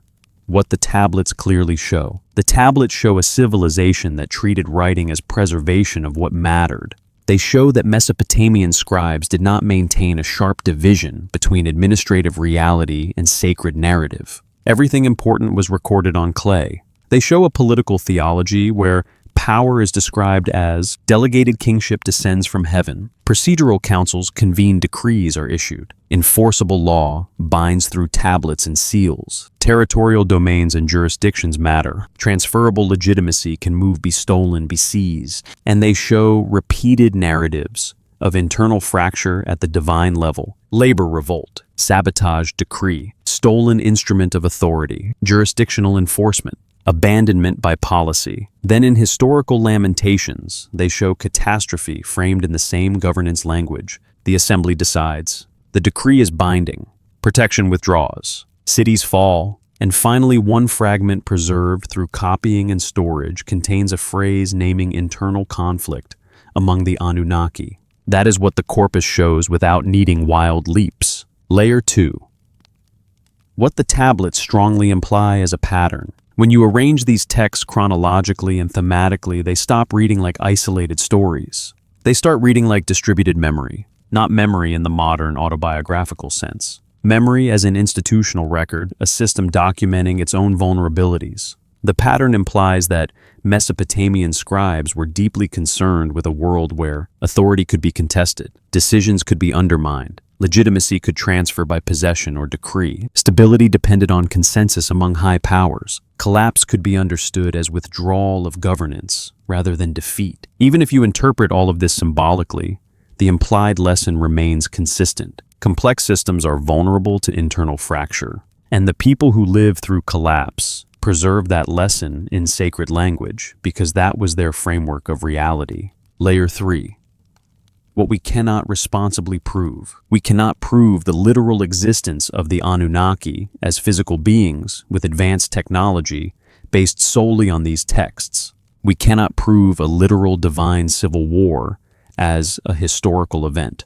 what the tablets clearly show. The tablets show a civilization that treated writing as preservation of what mattered. They show that Mesopotamian scribes did not maintain a sharp division between administrative reality and sacred narrative. Everything important was recorded on clay. They show a political theology where power is described as delegated kingship descends from heaven. Procedural councils convene, decrees are issued. Enforceable law binds through tablets and seals. Territorial domains and jurisdictions matter. Transferable legitimacy can move, be stolen, be seized. And they show repeated narratives of internal fracture at the divine level. Labor revolt, sabotage decree, stolen instrument of authority, jurisdictional enforcement, abandonment by policy. Then in historical lamentations, they show catastrophe framed in the same governance language. The assembly decides. The decree is binding. Protection withdraws. Cities fall. And finally, one fragment preserved through copying and storage contains a phrase naming internal conflict among the Anunnaki. That is what the corpus shows without needing wild leaps. Layer 2. What the tablets strongly imply as a pattern. When you arrange these texts chronologically and thematically, they stop reading like isolated stories. They start reading like distributed memory, not memory in the modern autobiographical sense. Memory as an institutional record, a system documenting its own vulnerabilities. The pattern implies that Mesopotamian scribes were deeply concerned with a world where authority could be contested, decisions could be undermined, legitimacy could transfer by possession or decree, stability depended on consensus among high powers, collapse could be understood as withdrawal of governance rather than defeat. Even if you interpret all of this symbolically, the implied lesson remains consistent. Complex systems are vulnerable to internal fracture. And the people who lived through collapse preserved that lesson in sacred language because that was their framework of reality. Layer 3. What we cannot responsibly prove. We cannot prove the literal existence of the Anunnaki as physical beings with advanced technology based solely on these texts. We cannot prove a literal divine civil war as a historical event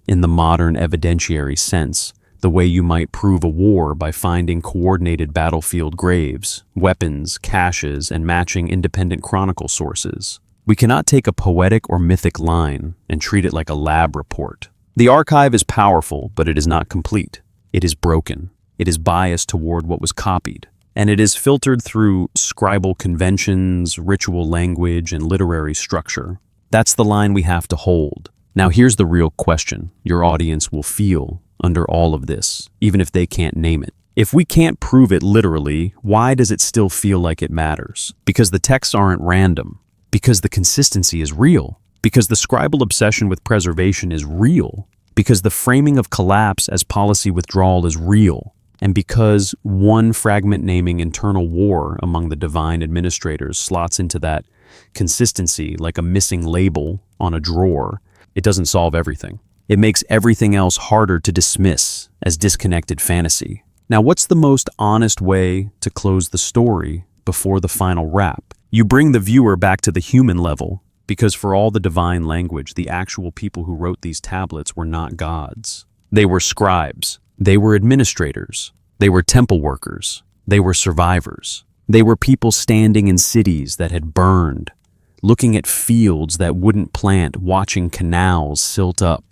in the modern evidentiary sense, the way you might prove a war by finding coordinated battlefield graves, weapons, caches, and matching independent chronicle sources. We cannot take a poetic or mythic line and treat it like a lab report. The archive is powerful, but it is not complete. It is broken. It is biased toward what was copied. And it is filtered through scribal conventions, ritual language, and literary structure. That's the line we have to hold. Now here's the real question your audience will feel under all of this, even if they can't name it. If we can't prove it literally, why does it still feel like it matters? Because the texts aren't random. Because the consistency is real. Because the scribal obsession with preservation is real. Because the framing of collapse as policy withdrawal is real. And because one fragment naming internal war among the divine administrators slots into that consistency like a missing label on a drawer, it doesn't solve everything. It makes everything else harder to dismiss as disconnected fantasy. Now, what's the most honest way to close the story before the final wrap? You bring the viewer back to the human level, because for all the divine language, the actual people who wrote these tablets were not gods. They were scribes. They were administrators. They were temple workers. They were survivors. They were people standing in cities that had burned, looking at fields that wouldn't plant, watching canals silt up,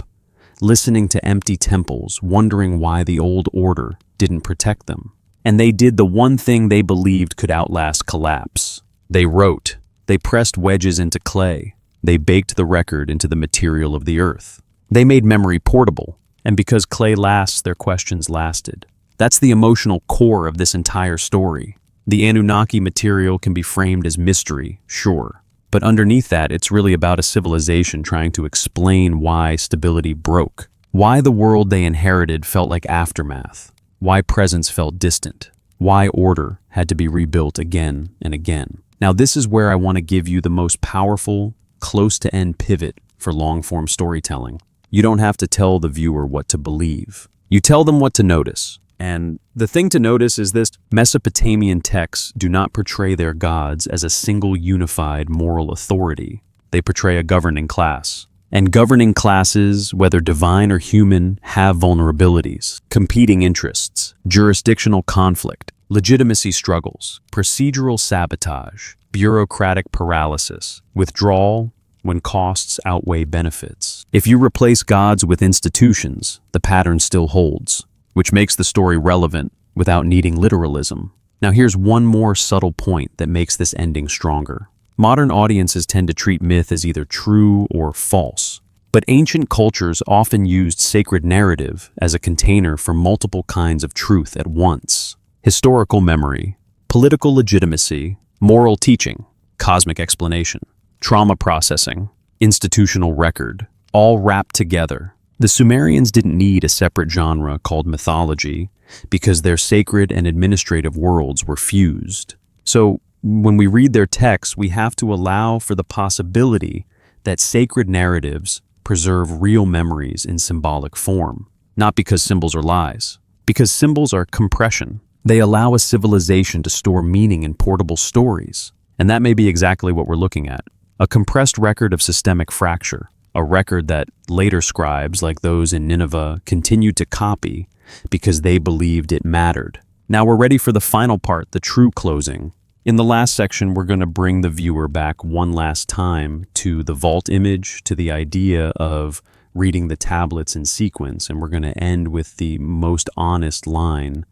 listening to empty temples, wondering why the old order didn't protect them. And they did the one thing they believed could outlast collapse. They wrote. They pressed wedges into clay. They baked the record into the material of the earth. They made memory portable, and because clay lasts, their questions lasted. That's the emotional core of this entire story. The Anunnaki material can be framed as mystery, sure, but underneath that, it's really about a civilization trying to explain why stability broke, why the world they inherited felt like aftermath, why presence felt distant, why order had to be rebuilt again and again. Now, this is where I want to give you the most powerful, close-to-end pivot for long-form storytelling. You don't have to tell the viewer what to believe. You tell them what to notice. And the thing to notice is this: Mesopotamian texts do not portray their gods as a single unified moral authority. They portray a governing class. And governing classes, whether divine or human, have vulnerabilities, competing interests, jurisdictional conflict, legitimacy struggles, procedural sabotage, bureaucratic paralysis, withdrawal when costs outweigh benefits. If you replace gods with institutions, the pattern still holds, which makes the story relevant without needing literalism. Now here's one more subtle point that makes this ending stronger. Modern audiences tend to treat myth as either true or false, but ancient cultures often used sacred narrative as a container for multiple kinds of truth at once. Historical memory, political legitimacy, moral teaching, cosmic explanation, trauma processing, institutional record, all wrapped together. The Sumerians didn't need a separate genre called mythology because their sacred and administrative worlds were fused. So when we read their texts, we have to allow for the possibility that sacred narratives preserve real memories in symbolic form, not because symbols are lies, because symbols are compression. They allow a civilization to store meaning in portable stories. And that may be exactly what we're looking at. A compressed record of systemic fracture, a record that later scribes like those in Nineveh continued to copy because they believed it mattered. Now we're ready for the final part, the true closing. In the last section, we're going to bring the viewer back one last time to the vault image, to the idea of reading the tablets in sequence, and we're going to end with the most honest line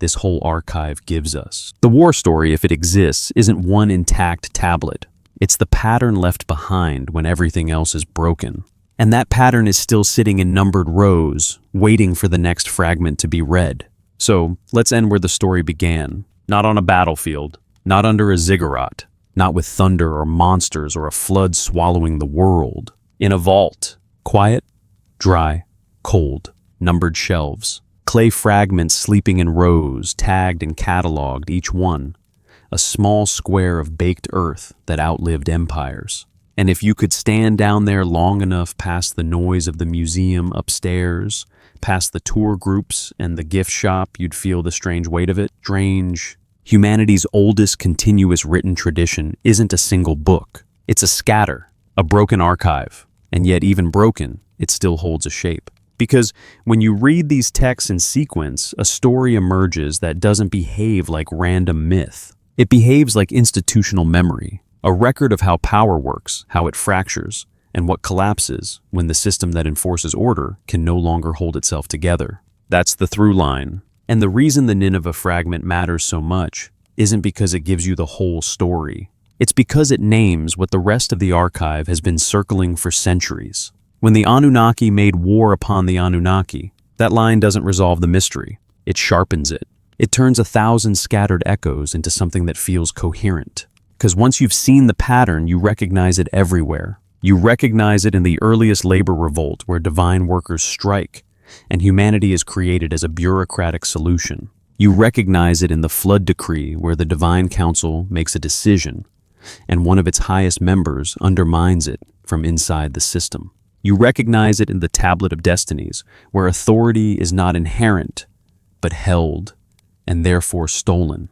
this whole archive gives us. The war story, if it exists, isn't one intact tablet. It's the pattern left behind when everything else is broken. And that pattern is still sitting in numbered rows, waiting for the next fragment to be read. So let's end where the story began. Not on a battlefield, not under a ziggurat, not with thunder or monsters or a flood swallowing the world. In a vault, quiet, dry, cold, numbered shelves, clay fragments sleeping in rows, tagged and catalogued, each one a small square of baked earth that outlived empires. And if you could stand down there long enough past the noise of the museum upstairs, past the tour groups and the gift shop, you'd feel the strange weight of it. Strange. Humanity's oldest continuous written tradition isn't a single book. It's a scatter, a broken archive. And yet, even broken, it still holds a shape. Because when you read these texts in sequence, a story emerges that doesn't behave like random myth. It behaves like institutional memory, a record of how power works, how it fractures, and what collapses when the system that enforces order can no longer hold itself together. That's the through line. And the reason the Nineveh fragment matters so much isn't because it gives you the whole story. It's because it names what the rest of the archive has been circling for centuries. When the Anunnaki made war upon the Anunnaki, that line doesn't resolve the mystery. It sharpens it. It turns 1,000 scattered echoes into something that feels coherent. Because once you've seen the pattern, you recognize it everywhere. You recognize it in the earliest labor revolt where divine workers strike, and humanity is created as a bureaucratic solution. You recognize it in the flood decree where the divine council makes a decision, and one of its highest members undermines it from inside the system. You recognize it in the tablet of destinies where authority is not inherent, but held, and therefore stolen,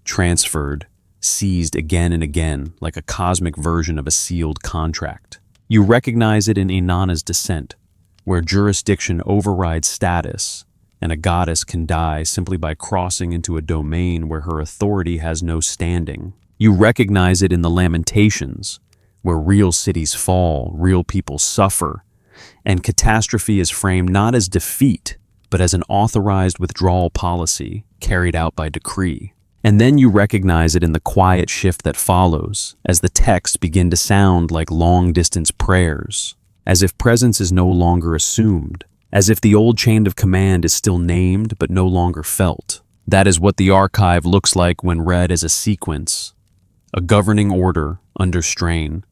transferred, seized again and again like a cosmic version of a sealed contract. You recognize it in Inanna's descent, where jurisdiction overrides status, and a goddess can die simply by crossing into a domain where her authority has no standing. You recognize it in the Lamentations, where real cities fall, real people suffer, and catastrophe is framed not as defeat, but as an authorized withdrawal policy carried out by decree. And then you recognize it in the quiet shift that follows, as the texts begin to sound like long-distance prayers, as if presence is no longer assumed, as if the old chain of command is still named but no longer felt. That is what the archive looks like when read as a sequence, a governing order under strain,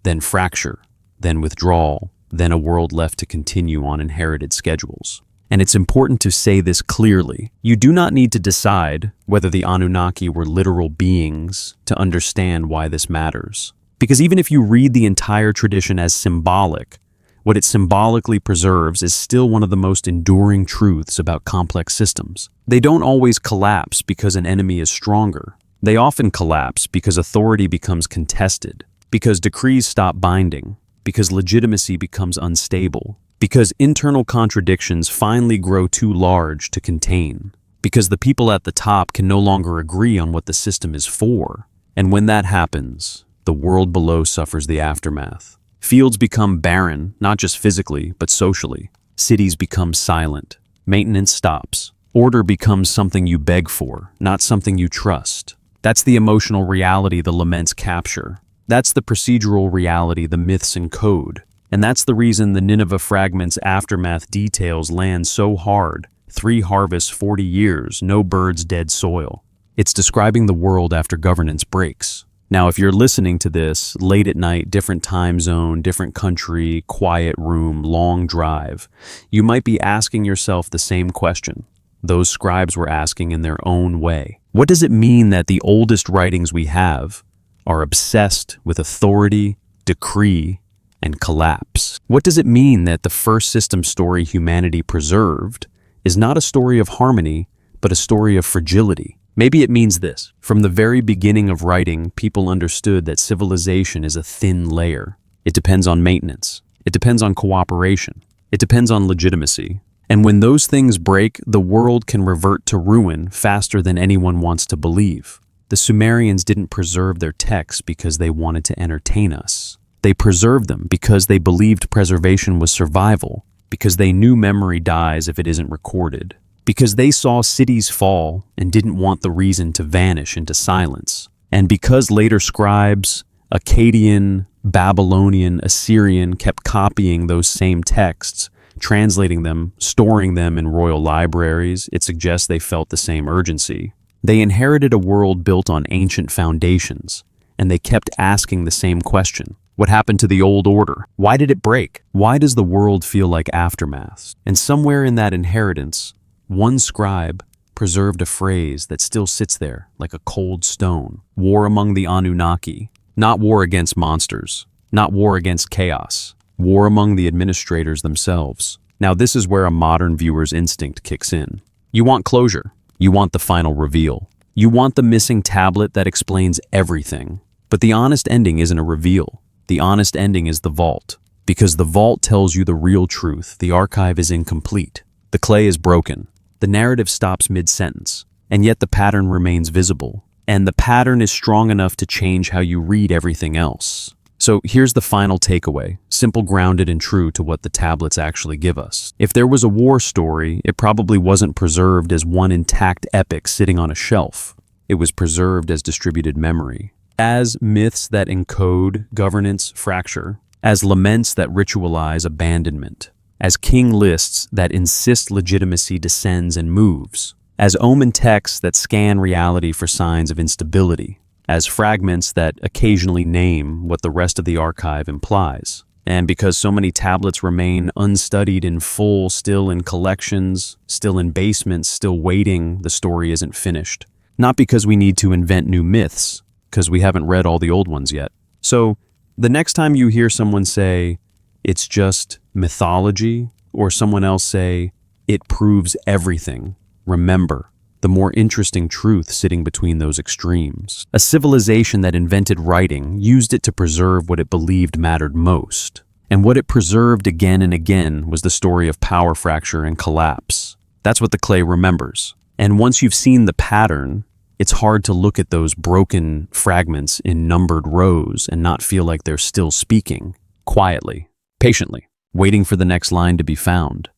then fracture, then withdrawal, then a world left to continue on inherited schedules. And it's important to say this clearly. You do not need to decide whether the Anunnaki were literal beings to understand why this matters. Because even if you read the entire tradition as symbolic, what it symbolically preserves is still one of the most enduring truths about complex systems. They don't always collapse because an enemy is stronger. They often collapse because authority becomes contested, because decrees stop binding, because legitimacy becomes unstable, because internal contradictions finally grow too large to contain, because the people at the top can no longer agree on what the system is for. And when that happens, the world below suffers the aftermath. Fields become barren, not just physically, but socially. Cities become silent. Maintenance stops. Order becomes something you beg for, not something you trust. That's the emotional reality the laments capture. That's the procedural reality the myths encode. And that's the reason the Nineveh fragment's aftermath details land so hard. 3 harvests, 40 years, no birds, dead soil. It's describing the world after governance breaks. Now, if you're listening to this late at night, different time zone, different country, quiet room, long drive, you might be asking yourself the same question those scribes were asking in their own way. What does it mean that the oldest writings we have are obsessed with authority, decree, and collapse? What does it mean that the first system story humanity preserved is not a story of harmony, but a story of fragility? Maybe it means this. From the very beginning of writing, people understood that civilization is a thin layer. It depends on maintenance. It depends on cooperation. It depends on legitimacy. And when those things break, the world can revert to ruin faster than anyone wants to believe. The Sumerians didn't preserve their texts because they wanted to entertain us. They preserved them because they believed preservation was survival, because they knew memory dies if it isn't recorded, because they saw cities fall and didn't want the reason to vanish into silence, and because later scribes, Akkadian, Babylonian, Assyrian, kept copying those same texts, translating them, storing them in royal libraries, it suggests they felt the same urgency. They inherited a world built on ancient foundations, and they kept asking the same question. What happened to the old order? Why did it break? Why does the world feel like aftermath? And somewhere in that inheritance, one scribe preserved a phrase that still sits there like a cold stone. War among the Anunnaki. Not war against monsters. Not war against chaos. War among the administrators themselves. Now this is where a modern viewer's instinct kicks in. You want closure. You want the final reveal. You want the missing tablet that explains everything. But the honest ending isn't a reveal. The honest ending is the vault. Because the vault tells you the real truth. The archive is incomplete. The clay is broken. The narrative stops mid-sentence. And yet the pattern remains visible. And the pattern is strong enough to change how you read everything else. So here's the final takeaway, simple, grounded, and true to what the tablets actually give us. If there was a war story, it probably wasn't preserved as one intact epic sitting on a shelf. It was preserved as distributed memory, as myths that encode governance fracture, as laments that ritualize abandonment, as king lists that insist legitimacy descends and moves, as omen texts that scan reality for signs of instability, as fragments that occasionally name what the rest of the archive implies. And because so many tablets remain unstudied in full, still in collections, still in basements, still waiting, the story isn't finished. Not because we need to invent new myths, because we haven't read all the old ones yet. So, the next time you hear someone say, it's just mythology, or someone else say, it proves everything, remember, the more interesting truth sitting between those extremes. A civilization that invented writing used it to preserve what it believed mattered most. And what it preserved again and again was the story of power fracture and collapse. That's what the clay remembers. And once you've seen the pattern, it's hard to look at those broken fragments in numbered rows and not feel like they're still speaking, quietly, patiently, waiting for the next line to be found.